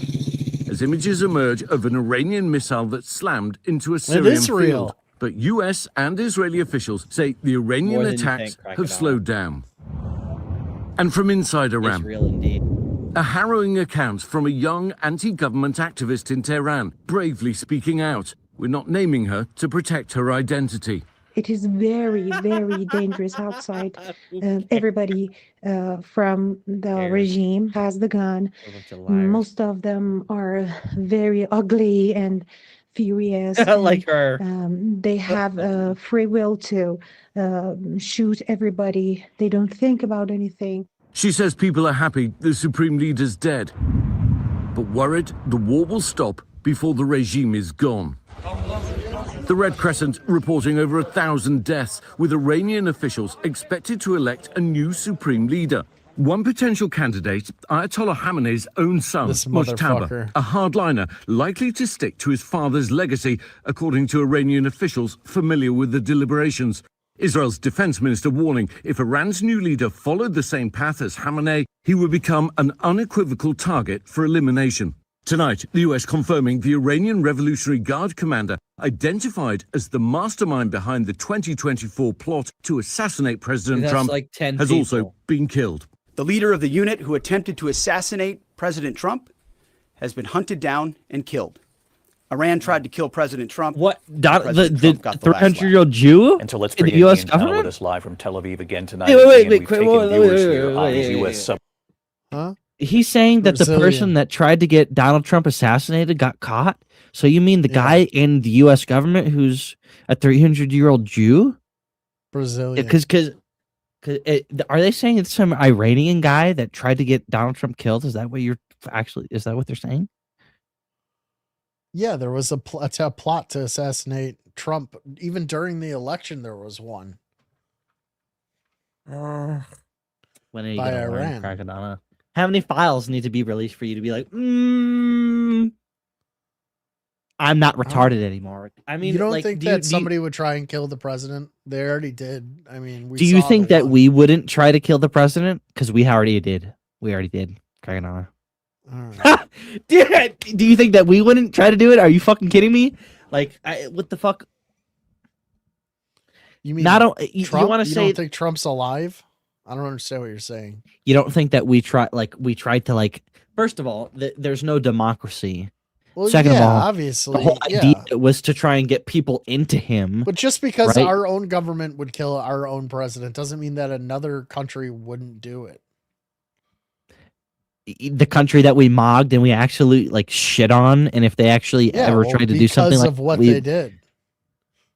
As images emerge of an Iranian missile that slammed into a Syrian field. But US and Israeli officials say the Iranian attacks have slowed down. And from inside Iran, a harrowing account from a young anti-government activist in Tehran, bravely speaking out. We're not naming her to protect her identity. It is very, very dangerous outside. Everybody from the regime has the gun. Most of them are very ugly and furious. Like her. They have free will to shoot everybody. They don't think about anything. She says people are happy the Supreme Leader's dead, but worried the war will stop before the regime is gone. The Red Crescent reporting over 1,000 deaths, with Iranian officials expected to elect a new supreme leader. One potential candidate, Ayatollah Khamenei's own son, Mojtaba, a hardliner likely to stick to his father's legacy, according to Iranian officials familiar with the deliberations. Israel's defense minister warning if Iran's new leader followed the same path as Khamenei, he would become an unequivocal target for elimination. Tonight, the US confirming the Iranian Revolutionary Guard commander, identified as the mastermind behind the 2024 plot to assassinate President Trump, like 10 has people. also been killed. The leader of the unit who attempted to assassinate President Trump has been hunted down and killed. Iran tried to kill President Trump. What? The 300-year-old Jew? And so let's in bring the in U.S. Ian Powell government with us live from Tel Aviv again tonight. Wait, We've taken viewers here on these US sub. He's saying that the Brazilian. person that tried to get Donald Trump assassinated got caught. So you mean the guy in the U.S. government who's a 300-year-old Jew? Brazilian. Because are they saying it's some Iranian guy that tried to get Donald Trump killed? Is that what is that what they're saying? Yeah, there was a plot to assassinate Trump. Even during the election, there was one. When are you By gonna learn, Iran. Crackadona? How many files need to be released for you to be like, I'm not retarded anymore? I mean, you don't like, think that somebody would try and kill the president? They already did. I mean, do you think that we wouldn't try to kill the president? Because we already did. We already did. Crackadona. Do you think that we wouldn't try to do it? Are you fucking kidding me? Like, what the fuck? You mean Trump? You want to say? Don't think Trump's alive? I don't understand what you're saying. You don't think that we tried to First of all, there's no democracy. Well, Second of all, obviously, the whole idea was to try and get people into him. But just because right? our own government would kill our own president doesn't mean that another country wouldn't do it. The country that we mogged and we actually shit on, and if they actually ever tried to do something because of what they did.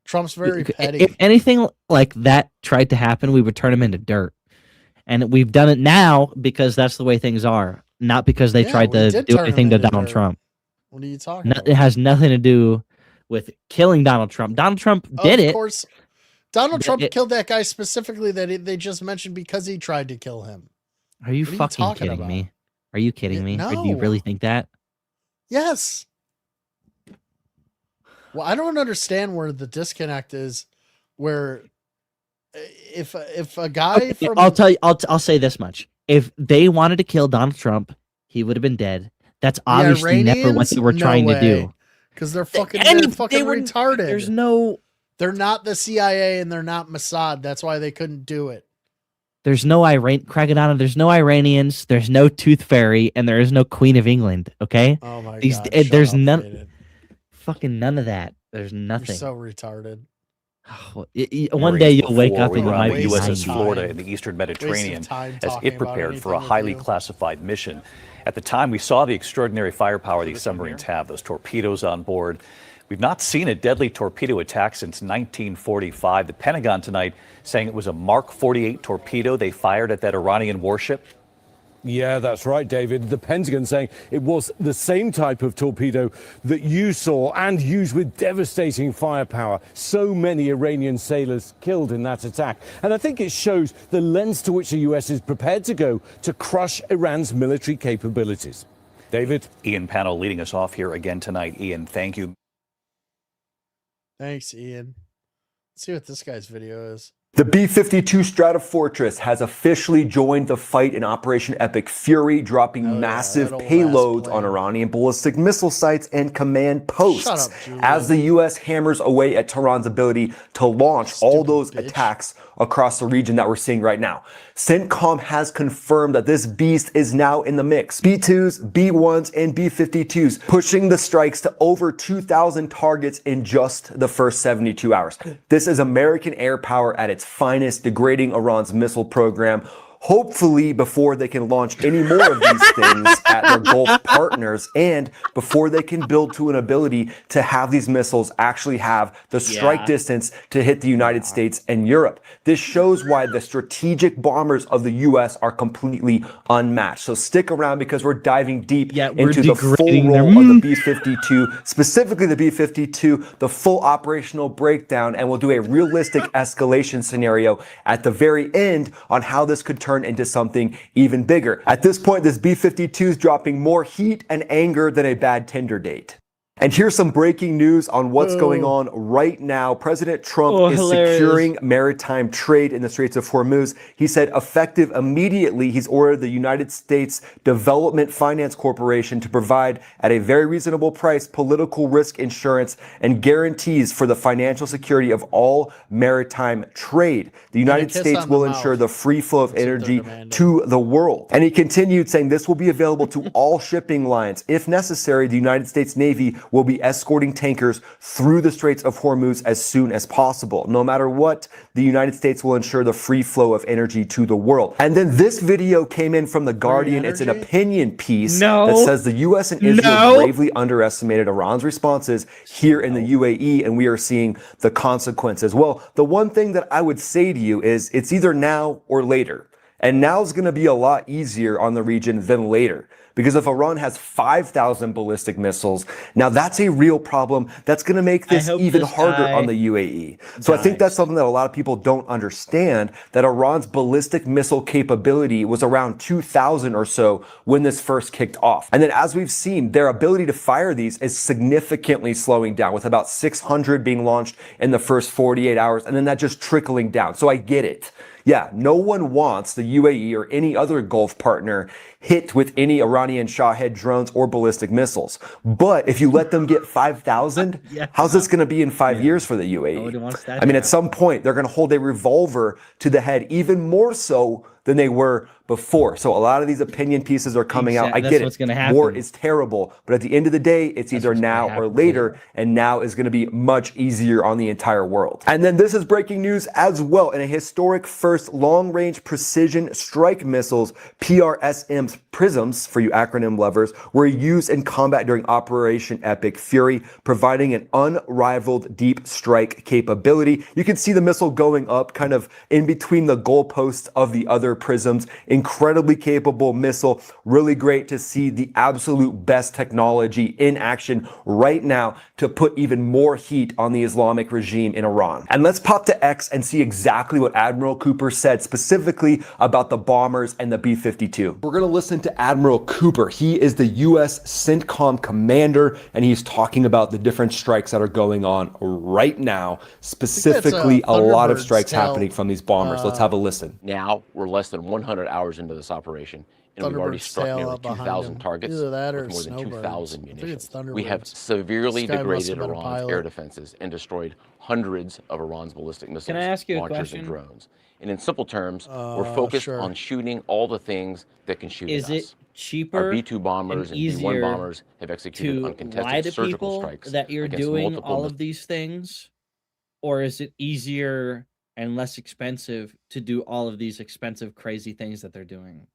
Trump's very petty. If anything like that tried to happen, we would turn him into dirt. And we've done it now because that's the way things are, not because they tried to do anything to Donald Trump. What are you talking about? It has nothing to do with killing Donald Trump. Donald Trump did it. Of course. Donald Trump killed that guy specifically that they just mentioned because he tried to kill him. Are you fucking kidding me? Are you kidding me? No. Or do you really think that? Yes. Well, I don't understand where the disconnect is. Where if a guy from I'll tell you. I'll say this much: if they wanted to kill Donald Trump, he would have been dead. That's obviously never what they were trying to do. Because they're fucking retarded. There's they're not the CIA and they're not Mossad. That's why they couldn't do it. There's no Crackadona. There's no Iranians. There's no Tooth Fairy, and there is no Queen of England. Okay. Oh my God. God. There's none. Fucking none of that. There's nothing. You're so retarded. One day you'll wake up and you might the be USS lying. Florida in the eastern Mediterranean as it prepared for a highly classified mission. At the time, we saw the extraordinary firepower these submarines have, those torpedoes on board. We've not seen a deadly torpedo attack since 1945. The Pentagon tonight saying it was a Mark 48 torpedo they fired at that Iranian warship. Yeah, that's right, David. The Pentagon saying it was the same type of torpedo that you saw and used with devastating firepower. So many Iranian sailors killed in that attack. And I think it shows the lengths to which the U.S. is prepared to go to crush Iran's military capabilities. David? Ian Panel leading us off here again tonight. Ian, thank you. Thanks, Ian. Let's see what this guy's video is. The B-52 Stratofortress has officially joined the fight in Operation Epic Fury, dropping massive payloads on Iranian ballistic missile sites and command posts as the U.S. hammers away at Tehran's ability to launch all those attacks across the region that we're seeing right now. CENTCOM has confirmed that this beast is now in the mix. B-2s, B-1s, and B-52s, pushing the strikes to over 2,000 targets in just the first 72 hours. This is American air power at its finest, degrading Iran's missile program, hopefully before they can launch any more of these things at their Gulf partners, and before they can build to an ability to have these missiles actually have the strike distance to hit the United States and Europe. This shows why the strategic bombers of the U.S. are completely unmatched. So stick around because we're diving deep into the full role of the B-52, specifically the B-52, the full operational breakdown, and we'll do a realistic escalation scenario at the very end on how this could turn into something even bigger. At this point, this B-52 is dropping more heat and anger than a bad Tinder date. And here's some breaking news on what's going on right now. President Trump is securing maritime trade in the Straits of Hormuz. He said effective immediately, he's ordered the United States Development Finance Corporation to provide at a very reasonable price political risk insurance and guarantees for the financial security of all maritime trade. The United States will ensure the free flow of energy to the world. And he continued saying this will be available to all shipping lines. If necessary, the United States Navy will be escorting tankers through the Straits of Hormuz as soon as possible. No matter what, the United States will ensure the free flow of energy to the world. And then this video came in from The Guardian. It's an opinion piece that says the U.S. and Israel gravely underestimated Iran's responses here in the UAE, and we are seeing the consequences. Well, the one thing that I would say to you is it's either now or later. And now is going to be a lot easier on the region than later. Because if Iran has 5,000 ballistic missiles, now that's a real problem. That's going to make this even harder on the UAE. So I think that's something that a lot of people don't understand, that Iran's ballistic missile capability was around 2,000 or so when this first kicked off. And then as we've seen, their ability to fire these is significantly slowing down, with about 600 being launched in the first 48 hours, and then that just trickling down. So I get it. Yeah, no one wants the UAE or any other Gulf partner hit with any Iranian Shahed drones or ballistic missiles. But if you let them get 5,000, how's this going to be in 5 years for the UAE? I mean, at some point, they're going to hold a revolver to the head, even more so than they were before. So a lot of these opinion pieces are coming out. I get it. War is terrible, but at the end of the day, it's either now or later, and now is going to be much easier on the entire world. And then this is breaking news as well. In a historic first, long-range precision strike missiles, PRSM's prisms, for you acronym lovers, were used in combat during Operation Epic Fury, providing an unrivaled deep strike capability. You can see the missile going up kind of in between the goalposts of the other prisms. Incredibly capable missile. Really great to see the absolute best technology in action right now to put even more heat on the Islamic regime in Iran. And let's pop to X and see exactly what Admiral Cooper said specifically about the bombers and the B-52. We're going to listen to Admiral Cooper. He is the U.S. CENTCOM commander, and he's talking about the different strikes that are going on right now. Specifically, a lot of strikes happening from these bombers. Let's have a listen. Now we're less than 100 hours into this operation, and we've already struck nearly 2,000 targets with more than 2,000 munitions. We have severely degraded Iran's air defenses and destroyed hundreds of Iran's ballistic missiles, launchers, and drones. And in simple terms, we're focused on shooting all the things that can shoot at us. Is it cheaper? Our B-2 bombers and B-1 bombers have executed uncontested surgical strikes that you're doing all of these things, or is it easier and less expensive to do all of these expensive, crazy things that they're doing?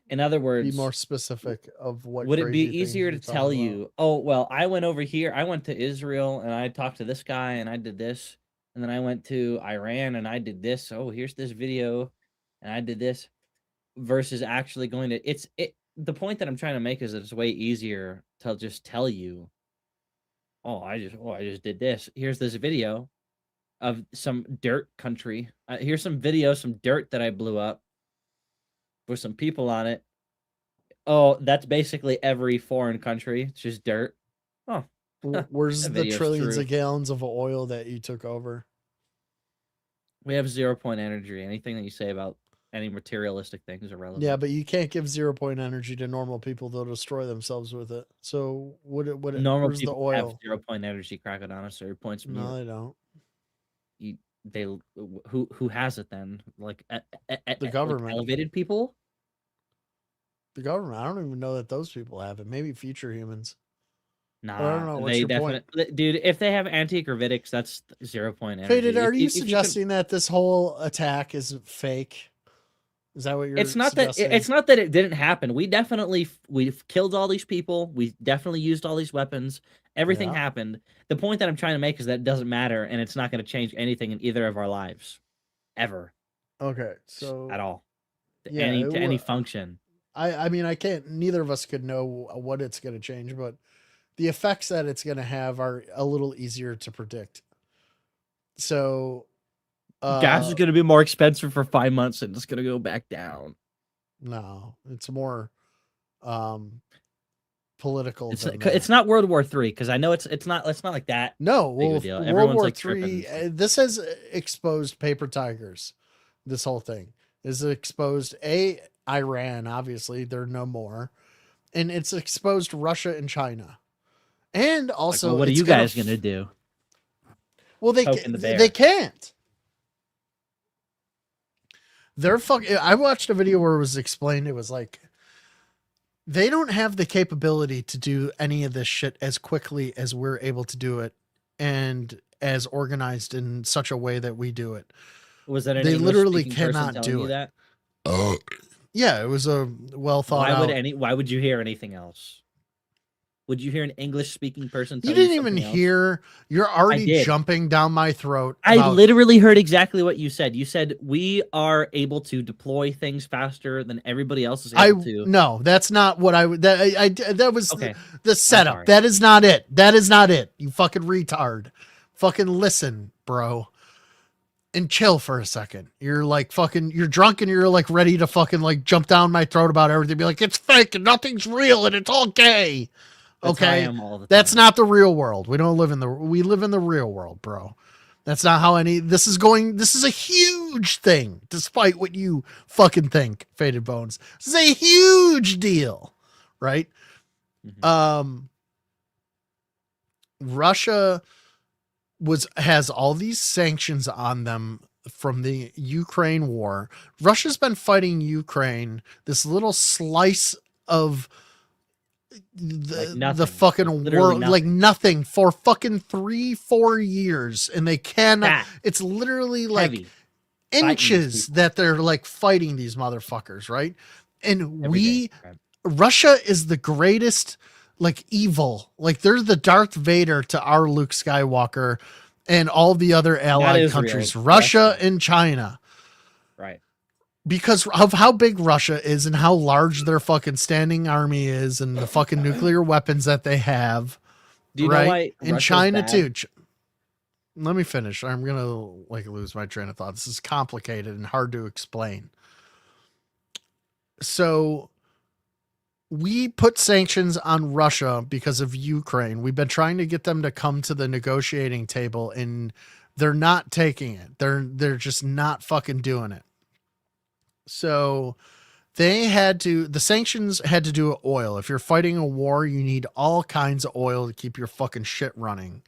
In other words, be more specific of what. Would it be easier to tell you, oh, well, I went over here, I went to Israel and I talked to this guy and I did this, and then I went to Iran and I did this. Oh, here's this video and I did this, versus actually going to the point that I'm trying to make is that it's way easier to just tell you, I just did this. Here's this video of some dirt country. Here's some video, some dirt that I blew up with some people on it. Oh, that's basically every foreign country. It's just dirt. Oh, where's the trillions of gallons of oil that you took over? We have 0-point energy. Anything that you say about any materialistic things is irrelevant. Yeah, but you can't give 0-point energy to normal people. They'll destroy themselves with it. So normal where's people the have oil? 0-point energy, Crackadona, so your points. No, they don't. Who has it then? Like the government, like elevated people. The government. I don't even know that those people have it. Maybe future humans. Nah, I don't know. What's your point, dude? If they have anti-gravitics, that's 0-point energy. Faded, are you suggesting that this whole attack is fake? Is that what you're? It's not suggesting? that. It's not that it didn't happen. We've killed all these people. We definitely used all these weapons. Everything happened. The point that I'm trying to make is that it doesn't matter, and it's not going to change anything in either of our lives, ever. Okay, so at all, to any function. I mean, I can't. Neither of us could know what it's going to change, but the effects that it's going to have are a little easier to predict. So, gas is going to be more expensive for 5 months, and it's going to go back down. No, it's more political. It's not World War III, because I know it's not like that. No, World War III. This has exposed paper tigers. This whole thing is exposed Iran. Obviously, they're no more, and it's exposed Russia and China, and also what are you guys gonna do? Well, they can't. They're fucking. I watched a video where it was explained. It was like They don't have the capability to do any of this shit as quickly as we're able to do it, and as organized in such a way that we do it. Was that an they English literally speaking person cannot telling do you it? that? Yeah, it was a well thought out. Why would you hear anything else? Would you hear an English speaking person tell You didn't even something else? hear. You're already jumping down my throat. I literally heard exactly what you said. You said we are able to deploy things faster than everybody else is able to. No, that's not what I would. That was Okay. the setup. That is not it. That is not it. You fucking retard. Fucking listen, bro. And chill for a second. You're like fucking, you're drunk and you're like ready to fucking like jump down my throat about everything. Be like, it's fake and nothing's real and it's all gay. That's how I Okay. am all the That's not the real world. We live in the real world, bro. That's not how this is a huge thing, despite what you fucking think, Faded Bones. This is a huge deal, right? Russia has all these sanctions on them from the Ukraine war. Russia's been fighting Ukraine, this little slice of the fucking world, like nothing for fucking 3-4 years, and they cannot. It's literally like inches that they're like fighting these motherfuckers, right? And Russia is the greatest like evil, like they're the Darth Vader to our Luke Skywalker and all the other allied countries, Russia and China, right? Because of how big Russia is and how large their fucking standing army is and the fucking nuclear weapons that they have. Do you know why in China too? Let me finish. I'm going to like lose my train of thought. This is complicated and hard to explain. So we put sanctions on Russia because of Ukraine. We've been trying to get them to come to the negotiating table and they're not taking it. They're just not fucking doing it. So the sanctions had to do with oil. If you're fighting a war, you need all kinds of oil to keep your fucking shit running,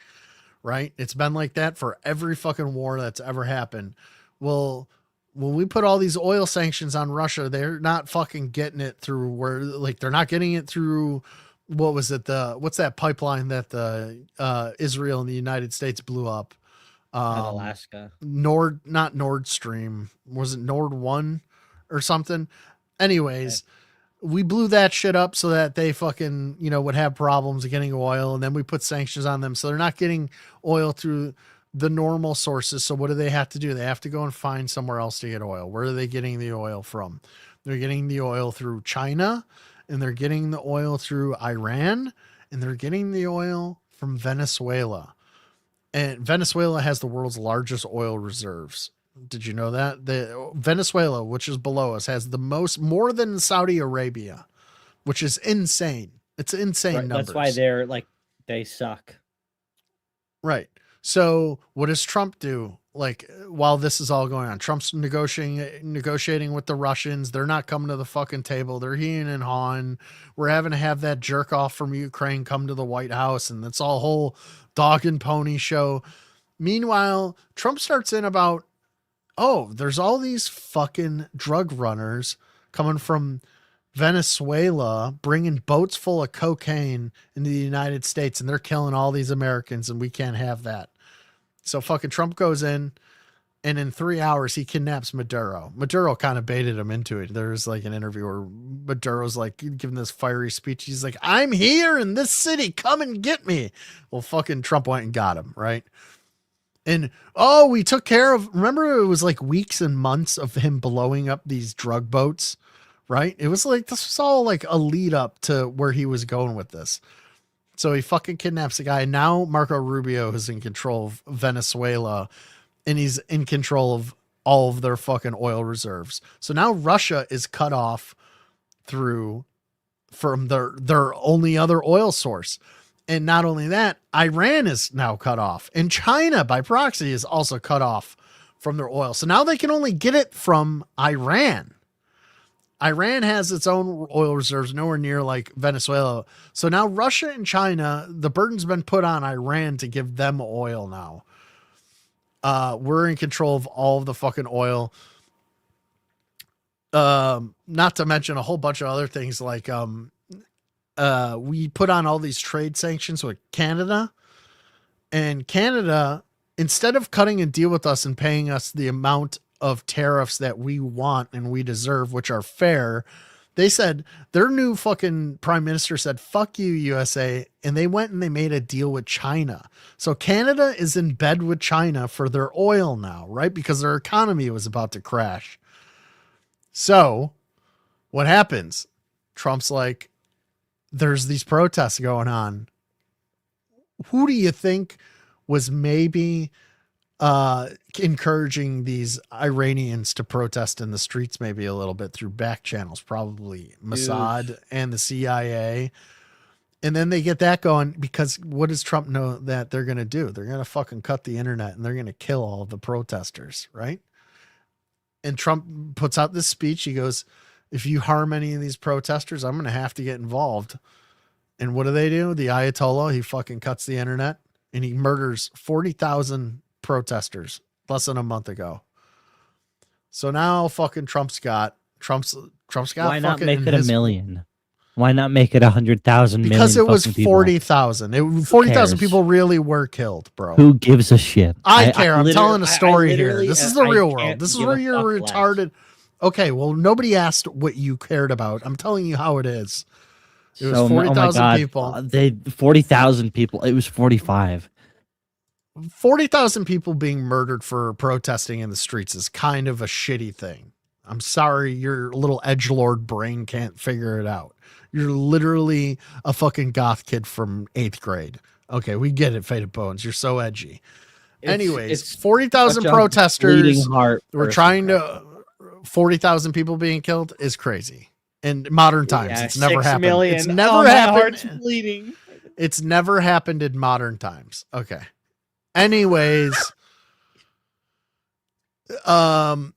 right? It's been like that for every fucking war that's ever happened. Well, when we put all these oil sanctions on Russia, they're not fucking getting it through they're not getting it through, what's that pipeline that the Israel and the United States blew up? Alaska. Not Nord Stream. Was it Nord 1? Or something. Anyways, we blew that shit up so that they fucking, would have problems getting oil. And then we put sanctions on them. So they're not getting oil through the normal sources. So what do they have to do? They have to go and find somewhere else to get oil. Where are they getting the oil from? They're getting the oil through China, and they're getting the oil through Iran, and they're getting the oil from Venezuela. And Venezuela has the world's largest oil reserves. Did you know that? The Venezuela, which is below us, has more than Saudi Arabia, which is insane. It's insane numbers. That's why they suck. Right. So what does Trump do? Like, while this is all going on, Trump's negotiating with the Russians. They're not coming to the fucking table. They're heeing and hawing. We're having to have that jerk off from Ukraine come to the White House, and it's all a whole dog and pony show. Meanwhile, Trump starts in about, there's all these fucking drug runners coming from Venezuela, bringing boats full of cocaine into the United States, and they're killing all these Americans, and we can't have that. So fucking Trump goes in, and in 3 hours, he kidnaps Maduro. Maduro kind of baited him into it. There's like an interview where Maduro's like giving this fiery speech. He's like, I'm here in this city. Come and get me. Well, fucking Trump went and got him, right? And, we took care of, remember it was like weeks and months of him blowing up these drug boats, right? It was like, this was all like a lead up to where he was going with this. So he fucking kidnaps the guy. Now Marco Rubio is in control of Venezuela, and he's in control of all of their fucking oil reserves. So now Russia is cut off from their only other oil source. And not only that, Iran is now cut off, and China by proxy is also cut off from their oil. So now they can only get it from Iran. Iran has its own oil reserves, nowhere near like Venezuela. So now Russia and China, the burden's been put on Iran to give them oil now. We're in control of all of the fucking oil. Not to mention a whole bunch of other things like we put on all these trade sanctions with Canada, and Canada, instead of cutting a deal with us and paying us the amount of tariffs that we want and we deserve, which are fair, they said their new fucking prime minister said, fuck you, USA. And they went and they made a deal with China. So Canada is in bed with China for their oil now, right? Because their economy was about to crash. So what happens? Trump's like, there's these protests going on. Who do you think was maybe encouraging these Iranians to protest in the streets maybe a little bit through back channels? Probably Mossad and the CIA. And then they get that going, because what does Trump know that they're going to do? They're going to fucking cut the internet and they're going to kill all the protesters, right? And Trump puts out this speech. He goes, if you harm any of these protesters, I'm going to have to get involved. And what do? The Ayatollah, he fucking cuts the internet and he murders 40,000 protesters less than a month ago. So now fucking Trump's got Why not make it 1 million? Why not make it 100,000? Because it was 40,000. 40,000 people really were killed, bro. Who gives a shit? I care. I'm telling a story here. This is the real world. This is where you're retarded. Okay, well, nobody asked what you cared about. I'm telling you how it is. It was 40,000 people. 40,000 people. It was 45. 40,000 people being murdered for protesting in the streets is kind of a shitty thing. I'm sorry, your little edgelord brain can't figure it out. You're literally a fucking goth kid from 8th grade. Okay, we get it, Faded Bones. You're so edgy. Anyways, 40,000 protesters were trying to... 40,000 people being killed is crazy. In modern times, it's never happened. It's never happened. My heart's bleeding. It's never happened in modern times. Okay. Anyways, so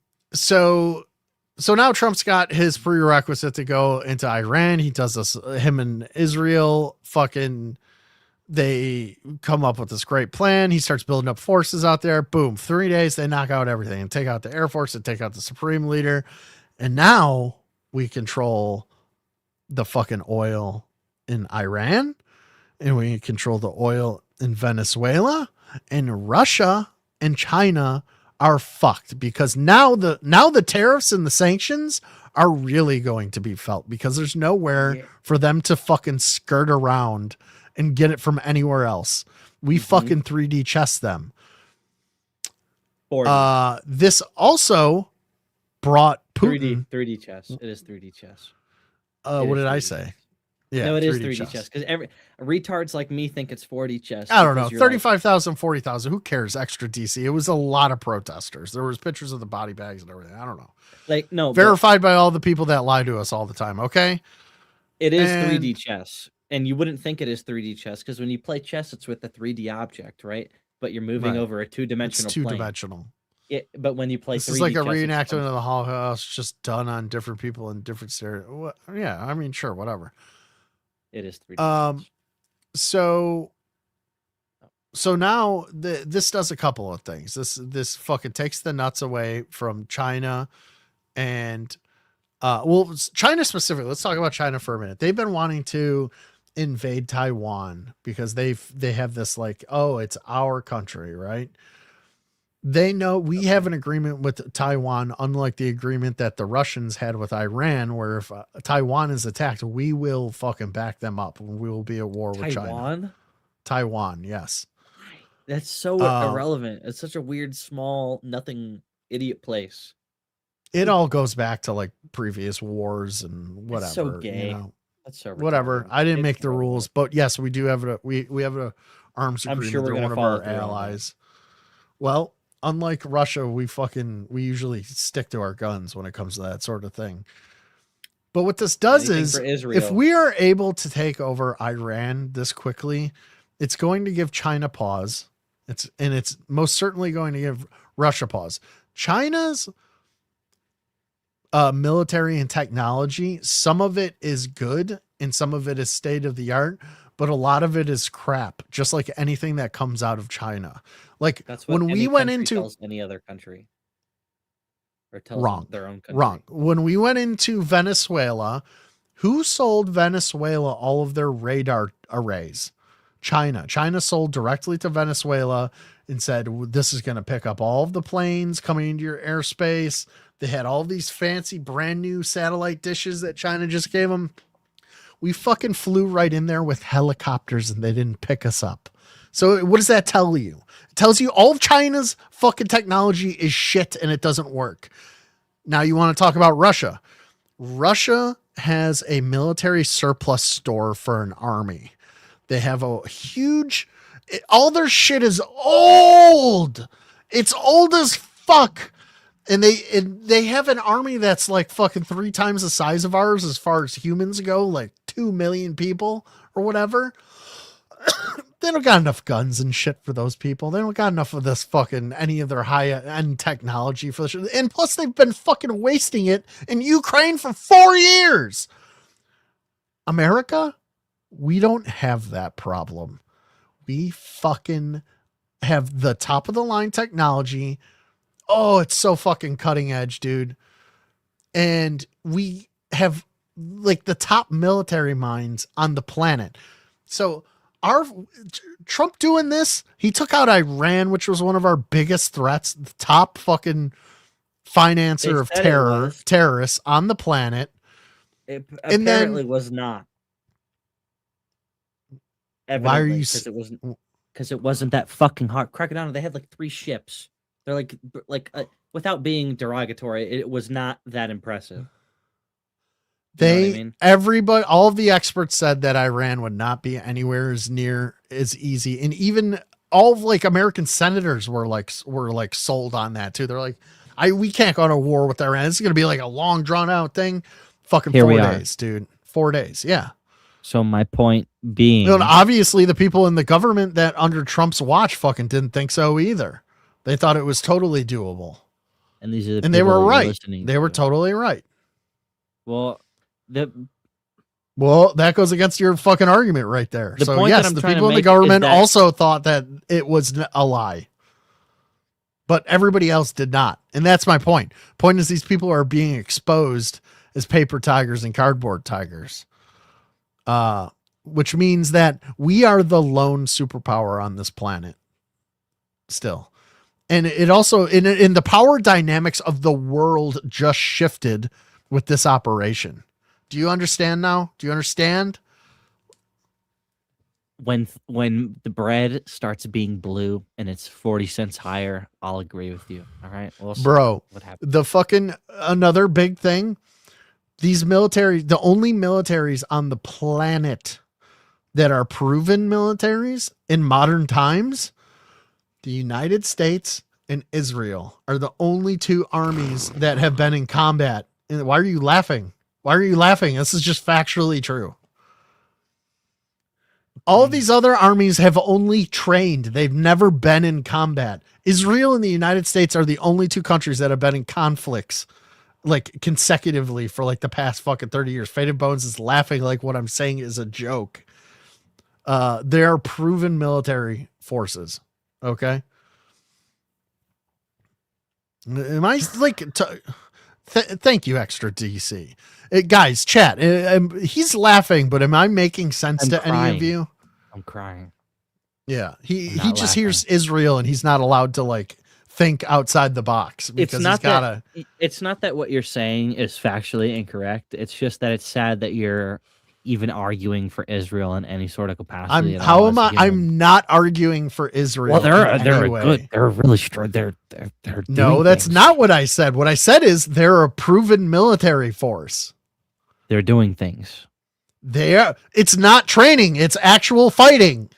now Trump's got his prerequisite to go into Iran. He does this, him and Israel fucking, they come up with this great plan. He starts building up forces out there. Boom. 3 days, they knock out everything and take out the Air Force and take out the Supreme Leader. And now we control the fucking oil in Iran, and we control the oil in Venezuela, and Russia and China are fucked, because now the tariffs and the sanctions are really going to be felt, because there's nowhere for them to fucking skirt around and get it from anywhere else. We fucking 3D chess them. This also brought Putin 3D chess. It is 3D chess. What did I say? Yeah, no, it is 3D chess, because every retards like me think it's 4D chess. I don't know. 35,000, 40,000. Who cares? Extra DC. It was a lot of protesters. There was pictures of the body bags and everything. I don't know. Like, no, verified by all the people that lie to us all the time. Okay. It is 3D chess, and you wouldn't think it is 3D chess, because when you play chess, it's with a 3D object, right? But you're moving over a two-dimensional. It's two-dimensional. But when you play, this is like a reenactment of the Holocaust, just done on different people in different stereo. Yeah, I mean, sure, whatever. It is 3D. So now this does a couple of things. This fucking takes the nuts away from China, and China specifically. Let's talk about China for a minute. They've been wanting to invade Taiwan because they have this like, oh, it's our country, right? They know we have an agreement with Taiwan, unlike the agreement that the Russians had with Iran, where if Taiwan is attacked, we will fucking back them up. We will be at war with China. Taiwan, yes. That's so irrelevant. It's such a weird, small, nothing, idiot place. It all goes back to like previous wars and whatever. It's so gay. You know? That's so whatever. I didn't make the rules, but yes, we do have we have a arms agreement. I'm sure we're one of our allies. Well, unlike Russia, we usually stick to our guns when it comes to that sort of thing. But what this does is, if we are able to take over Iran this quickly, it's going to give China pause. It's most certainly going to give Russia pause. China's military and technology, some of it is good and some of it is state of the art, but a lot of it is crap, just like anything that comes out of China. Like that's what when we went into any other country, or tells wrong, their own country. Wrong. When we went into Venezuela, Who sold Venezuela all of their radar arrays? China. China sold directly to Venezuela and said, this is going to pick up all of the planes coming into your airspace. They had all these fancy brand new satellite dishes that China just gave them. We fucking flew right in there with helicopters and they didn't pick us up. So what does that tell you? It tells you all of China's fucking technology is shit and it doesn't work. Now you want to talk about Russia. Russia has a military surplus store for an army. They have a huge, all their shit is old. It's old as fuck. And they have an army that's like fucking 3 times the size of ours as far as humans go, like 2 million people or whatever. They don't got enough guns and shit for those people. They don't got enough of this fucking, any of their high-end technology for the shit. And plus they've been fucking wasting it in Ukraine for 4 years. America, we don't have that problem. We fucking have the top of the line technology. Oh, it's so fucking cutting edge, dude. And we have like the top military minds on the planet. So our Trump doing this, he took out Iran, which was one of our biggest threats, the top fucking financer of terrorists on the planet. It apparently was not. Why are you? Because it wasn't that fucking hard. Crackadona, they had like 3 ships. They're like without being derogatory, it was not that impressive. Everybody, all of the experts said that Iran would not be anywhere as near as easy, and even all of like American senators were like sold on that too. They're like, we can't go to war with Iran. This is gonna be like a long drawn out thing. Fucking 4 days, dude. 4 days, yeah. So my point being, obviously the people in the government that under Trump's watch fucking didn't think so either. They thought it was totally doable. And these are the and they were right. They were totally right. Well, that goes against your fucking argument right there. So yes, the people in the government also thought that it was a lie. But everybody else did not. And that's my point. Point is these people are being exposed as paper tigers and cardboard tigers. Which means that we are the lone superpower on this planet still. And it also, in the power dynamics of the world just shifted with this operation. Do you understand now? Do you understand? When the bread starts being blue and it's 40 cents higher, I'll agree with you. All right. We'll see bro, what happens. The fucking, another big thing, these military, the only militaries on the planet that are proven militaries in modern times, the United States and Israel are the only 2 armies that have been in combat. And why are you laughing? Why are you laughing? This is just factually true. All of these other armies have only trained. They've never been in combat. Israel and the United States are the only 2 countries that have been in conflicts like consecutively for like the past fucking 30 years. Faded Bones is laughing like what I'm saying is a joke. They are proven military forces. Okay. Am I like, thank you, Extra DC. Guys, chat. He's laughing, but am I making sense to any of you? I'm crying. Yeah. He just hears Israel and he's not allowed to like think outside the box because it's not that what you're saying is factually incorrect. It's just that it's sad that you're even arguing for Israel in any sort of capacity. I'm not arguing for Israel. Well, they're good. They're really strong. They're no, that's not what I said. What I said is they're a proven military force. They're doing things. It's not training. It's actual fighting.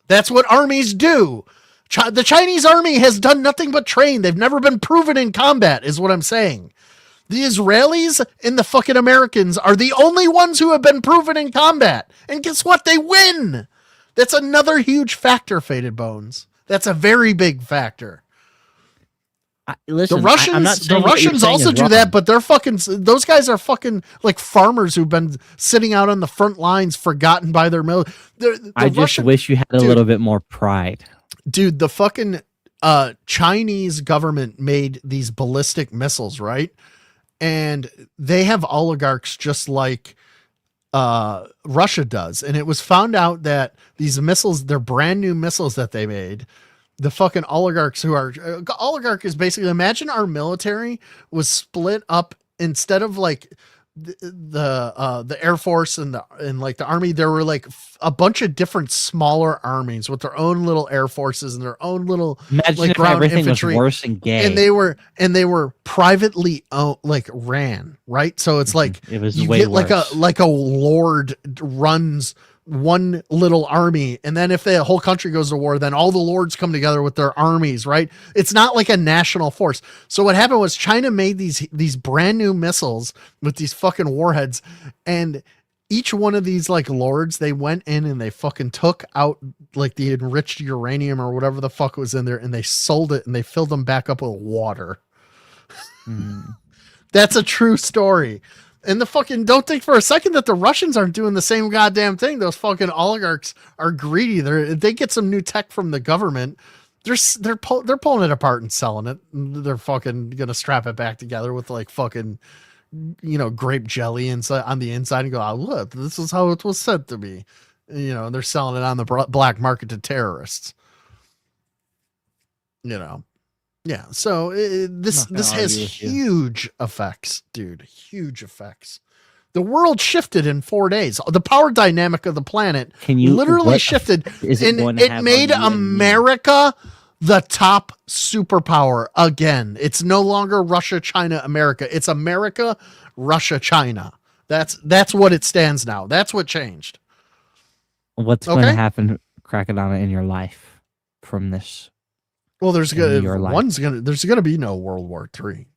That's what armies do. The Chinese army has done nothing but train. They've never been proven in combat is what I'm saying. The Israelis and the fucking Americans are the only ones who have been proven in combat. And guess what? They win. That's another huge factor, Faded Bones. That's a very big factor. Listen, the Russians also do that, but they're fucking, those guys are fucking like farmers who've been sitting out on the front lines, forgotten by their military. I just wish you had a little bit more pride. Dude, the fucking Chinese government made these ballistic missiles, right? And they have oligarchs just like Russia does. And it was found out that these missiles, they're brand new missiles that they made. The fucking oligarchs who are oligarch is basically, imagine our military was split up instead of like the Air Force and like the Army. There were like a bunch of different smaller armies with their own little air forces and their own little like ground infantry. Was worse and gay. And they were privately owned, like ran, right? So it's like it was you way get worse. like a lord runs one little army, and then if the whole country goes to war, then all the lords come together with their armies, right? It's not like a national force. So what happened was China made these brand new missiles with these fucking warheads, and each one of these like lords, they went in and they fucking took out like the enriched uranium or whatever the fuck was in there, and they sold it and they filled them back up with water. That's a true story. And the fucking, don't think for a second that the Russians aren't doing the same goddamn thing. Those fucking oligarchs are greedy. They get some new tech from the government. They're pulling it apart and selling it. They're fucking gonna strap it back together with like fucking, grape jelly inside on the inside and go, oh, look, this is how it was said to be. They're selling it on the black market to terrorists. Yeah, so this has huge effects, dude. Huge effects. The world shifted in 4 days. The power dynamic of the planet literally shifted. It made America the top superpower again. It's no longer Russia, China, America. It's America, Russia, China. That's what it stands now. That's what changed. What's going to happen, Crackadona, in your life from this? Well, there's gonna be no World War III.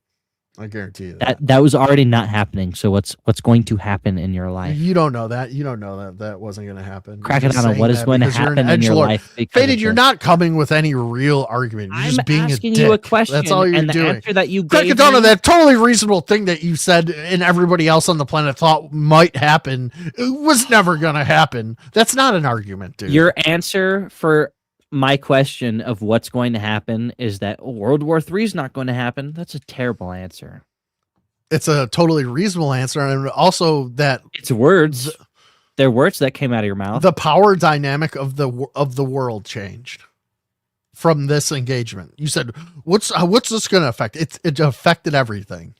I guarantee you that was already not happening. So what's going to happen in your life? You don't know that. You don't know that wasn't going to happen. Crackadona, what is going to happen in your life? Faded, you're not coming with any real argument. You're just being asking a dick. You a question. That's all you're and doing. The answer that you gave Crackadona, me, that totally reasonable thing that you said and everybody else on the planet thought might happen, it was never going to happen. That's not an argument, dude. Your answer for my question of what's going to happen is that World War III is not going to happen. That's a terrible answer. It's a totally reasonable answer, and also that it's words. They're words that came out of your mouth. The power dynamic of the world changed from this engagement. You said, "What's this going to affect?" It affected everything.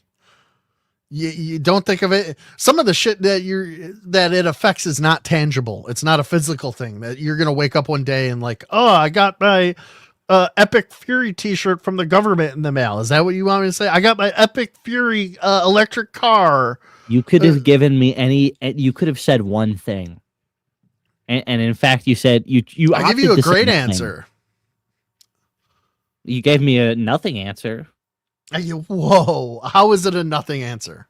You don't think of it. Some of the shit that it affects is not tangible. It's not a physical thing that you're going to wake up one day and like, oh, I got my Epic Fury t-shirt from the government in the mail. Is that what you want me to say? I got my Epic Fury electric car. You could have given me you could have said one thing. And in fact, you said you I give you a great answer. You gave me a nothing answer. Whoa, how is it a nothing answer?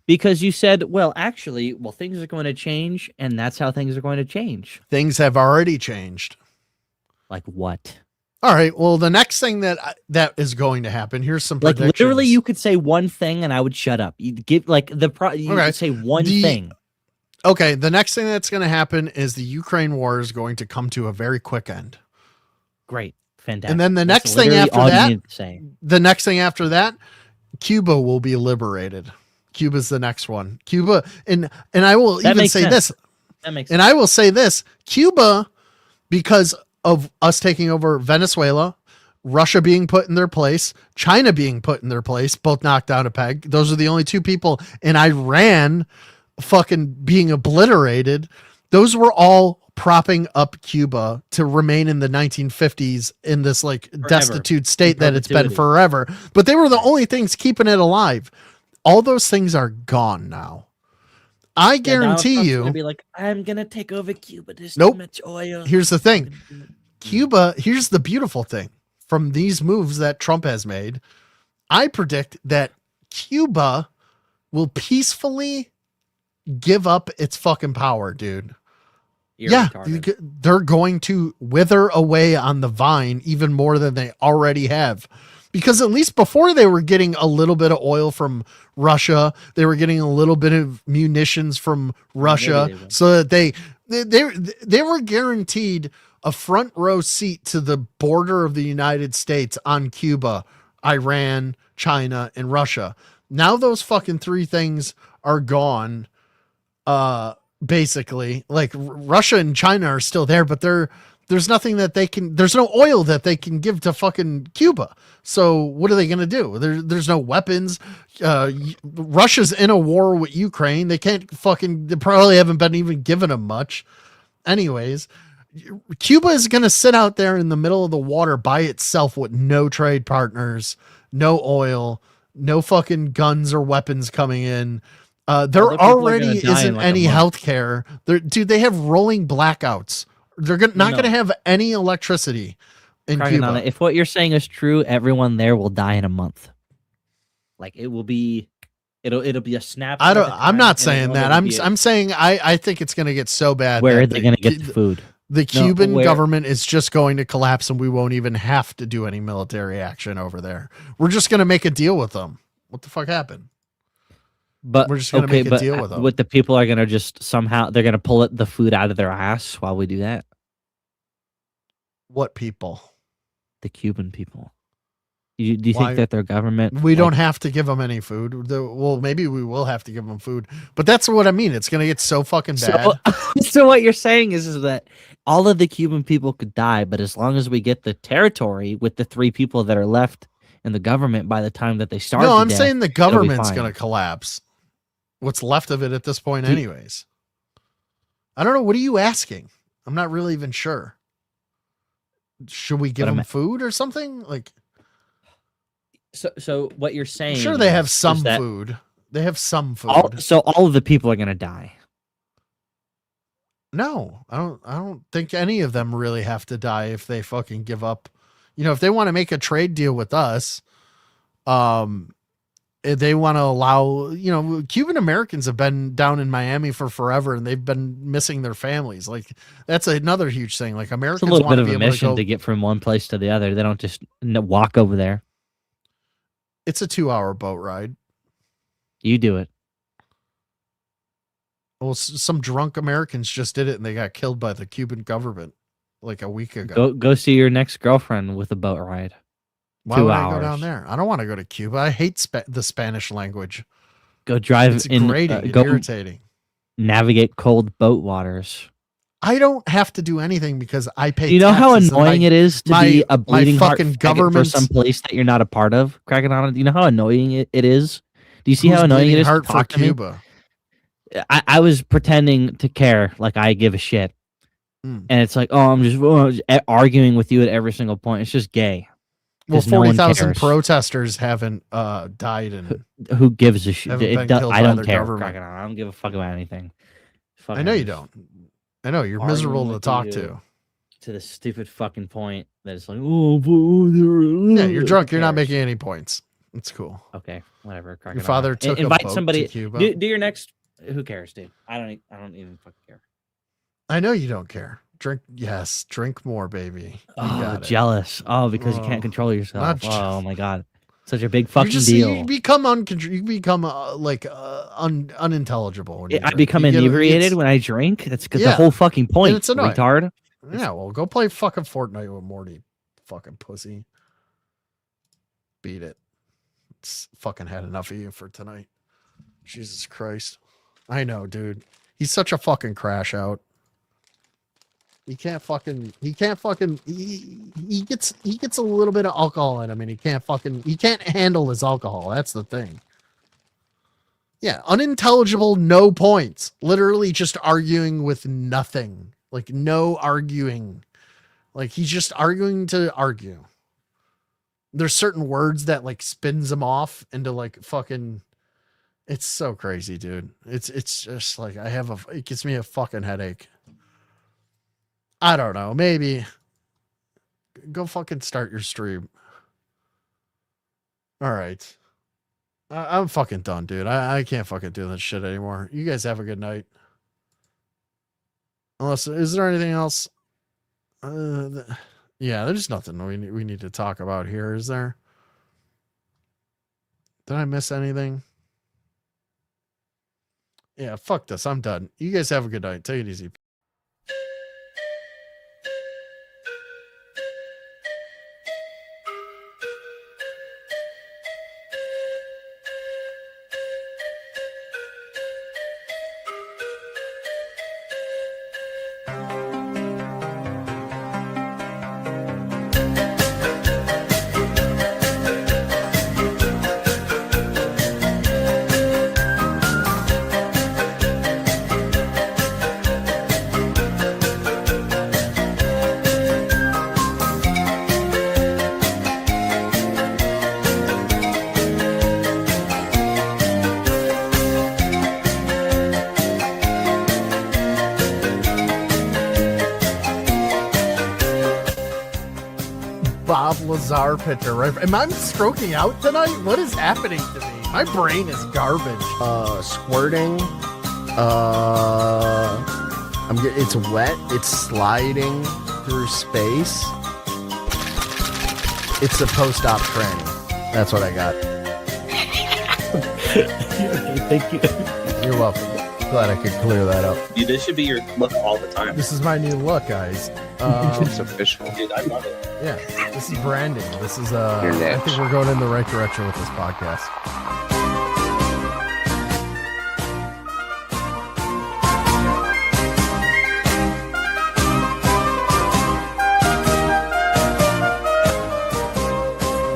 Because you said, things are going to change, and that's how things are going to change. Things have already changed. Like what? All right, well, the next thing that is going to happen, here's some predictions. Like literally you could say one thing and I would shut up. You give could say one thing. Okay, the next thing that's going to happen is the Ukraine war is going to come to a very quick end. Great. Fantastic. And then the next thing after that, Cuba will be liberated. Cuba's the next one. Cuba, and I will even say this. That makes sense. And I will say this, Cuba, because of us taking over Venezuela, Russia being put in their place, China being put in their place, both knocked down a peg. Those are the only two people. And Iran fucking being obliterated. Those were all propping up Cuba to remain in the 1950s in this like destitute state that it's been forever. But they were the only things keeping it alive. All those things are gone now. I guarantee you. Be like, I'm gonna take over Cuba. There's nope. Too much oil. Here's the thing, Cuba. Here's the beautiful thing from these moves that Trump has made. I predict that Cuba will peacefully give up its fucking power, dude. They're going to wither away on the vine even more than they already have. Because at least before they were getting a little bit of oil from Russia, they were getting a little bit of munitions from Russia, so that they were guaranteed a front row seat to the border of the United States on Cuba, Iran, China, and Russia. Now those fucking three things are gone. basically. Like Russia and China are still there, but there's nothing that they can, there's no oil that they can give to fucking Cuba. So what are they going to do? There's no weapons. Russia's in a war with Ukraine. They probably haven't been even given them much. Anyways, Cuba is going to sit out there in the middle of the water by itself with no trade partners, no oil, no fucking guns or weapons coming in. There already isn't any healthcare. Dude, they have rolling blackouts. They're not going to have any electricity in Cuba. If what you're saying is true, everyone there will die in a month. Like it'll be a snap. I'm not saying that. I'm saying I think it's going to get so bad. Where are they going to get the food? The Cuban government is just going to collapse, and we won't even have to do any military action over there. We're just going to make a deal with them. What the fuck happened? But we're just going to make a deal with them. What the people are going to just somehow they're going to pull the food out of their ass while we do that. What people? The Cuban people. Do you think that their government? We don't have to give them any food. Well, maybe we will have to give them food, but that's what I mean. It's going to get so fucking bad. So what you're saying is that all of the Cuban people could die, but as long as we get the territory with the 3 people that are left in the government by the time that they start. No, I'm saying the government's going to collapse. What's left of it at this point, anyways. I don't know. What are you asking? I'm not really even sure. Should we give them food or something? Like. So what you're saying? I'm sure they have some food. They have some food. All of the people are gonna die. No, I don't think any of them really have to die if they fucking give up. You know, if they want to make a trade deal with us, if they want to allow, Cuban Americans have been down in Miami for forever, and they've been missing their families. Like that's another huge thing. Like Americans, it's a little bit of a mission to get from one place to the other. They don't just walk over there. It's a 2-hour boat ride. You do it. Well, some drunk Americans just did it, and they got killed by the Cuban government like a week ago. Go see your next girlfriend with a boat ride. Why would I go down there? I don't want to go to Cuba. I hate the Spanish language. Go drive. It's grating, irritating. Navigate cold boat waters. I don't have to do anything because I pay. You know how annoying it is to be a bleeding heart for some place that you're not a part of, Crackadona? Do you know how annoying it is? Do you see how annoying it is to talk to Cuba? I was pretending to care, like I give a shit, and it's like, oh, I'm just arguing with you at every single point. It's just gay. Well, 40,000 protesters haven't died, and who gives a shit? I don't care. I don't give a fuck about anything. I know you don't. I know you're miserable to talk to. To the stupid fucking point that it's like, yeah, you're drunk. You're not making any points. It's cool. Okay, whatever. Your father took invite a boat somebody. To Cuba. Do your next. Who cares, dude? I don't even fucking care. I know you don't care. Drink more, baby. Oh, jealous. Oh, because you can't control yourself. Oh my god, such a big fucking deal. You become unintelligible. When I become inebriated when I drink. That's the whole fucking point. It's retard. Yeah, well, go play fucking Fortnite with Morty, fucking pussy. Beat it. It's fucking had enough of you for tonight. Jesus Christ. I know, dude. He's such a fucking crash out. He gets a little bit of alcohol in him, and he can't handle his alcohol. That's the thing. Yeah, unintelligible, no points. Literally just arguing with nothing. Like no arguing. Like he's just arguing to argue. There's certain words that like spins him off into like fucking. It's so crazy, dude. It's just like it gives me a fucking headache. I don't know. Maybe go fucking start your stream. All right. I'm fucking done, dude. I can't fucking do this shit anymore. You guys have a good night. Unless, is there anything else? Yeah, there's nothing we need to talk about here, is there? Did I miss anything? Yeah, fuck this. I'm done. You guys have a good night. Take it easy. bizarre picture, right? Am I stroking out tonight? What is happening to me? My brain is garbage. Squirting. It's wet. It's sliding through space. It's a post-op training. That's what I got. Thank you. You're welcome. Glad I could clear that up. Dude, this should be your look all the time. This is my new look, guys. It's official. Dude, I love it. Yeah, this is branding. This is I think we're going in the right direction with this podcast.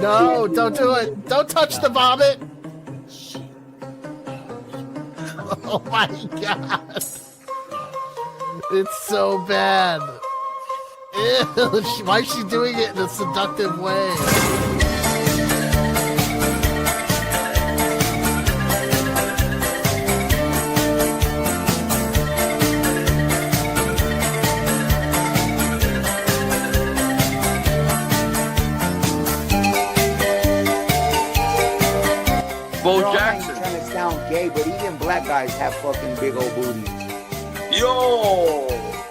No, don't do it. Don't touch the vomit. Oh my god. It's so bad. Ew, why is she doing it in a seductive way? Bo Jackson. Trying to sound gay, but even black guys have fucking big old booties. Yo!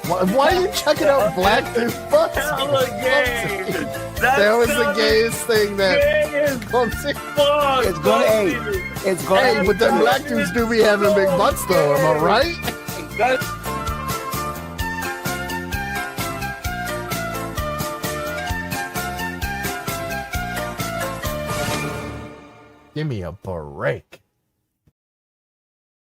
Why are you checking out black dude butts? Hella gay. That was the gayest thing that. It's gonna, hey, but then black dudes do be having big butts, though. Am I right? Give me a break.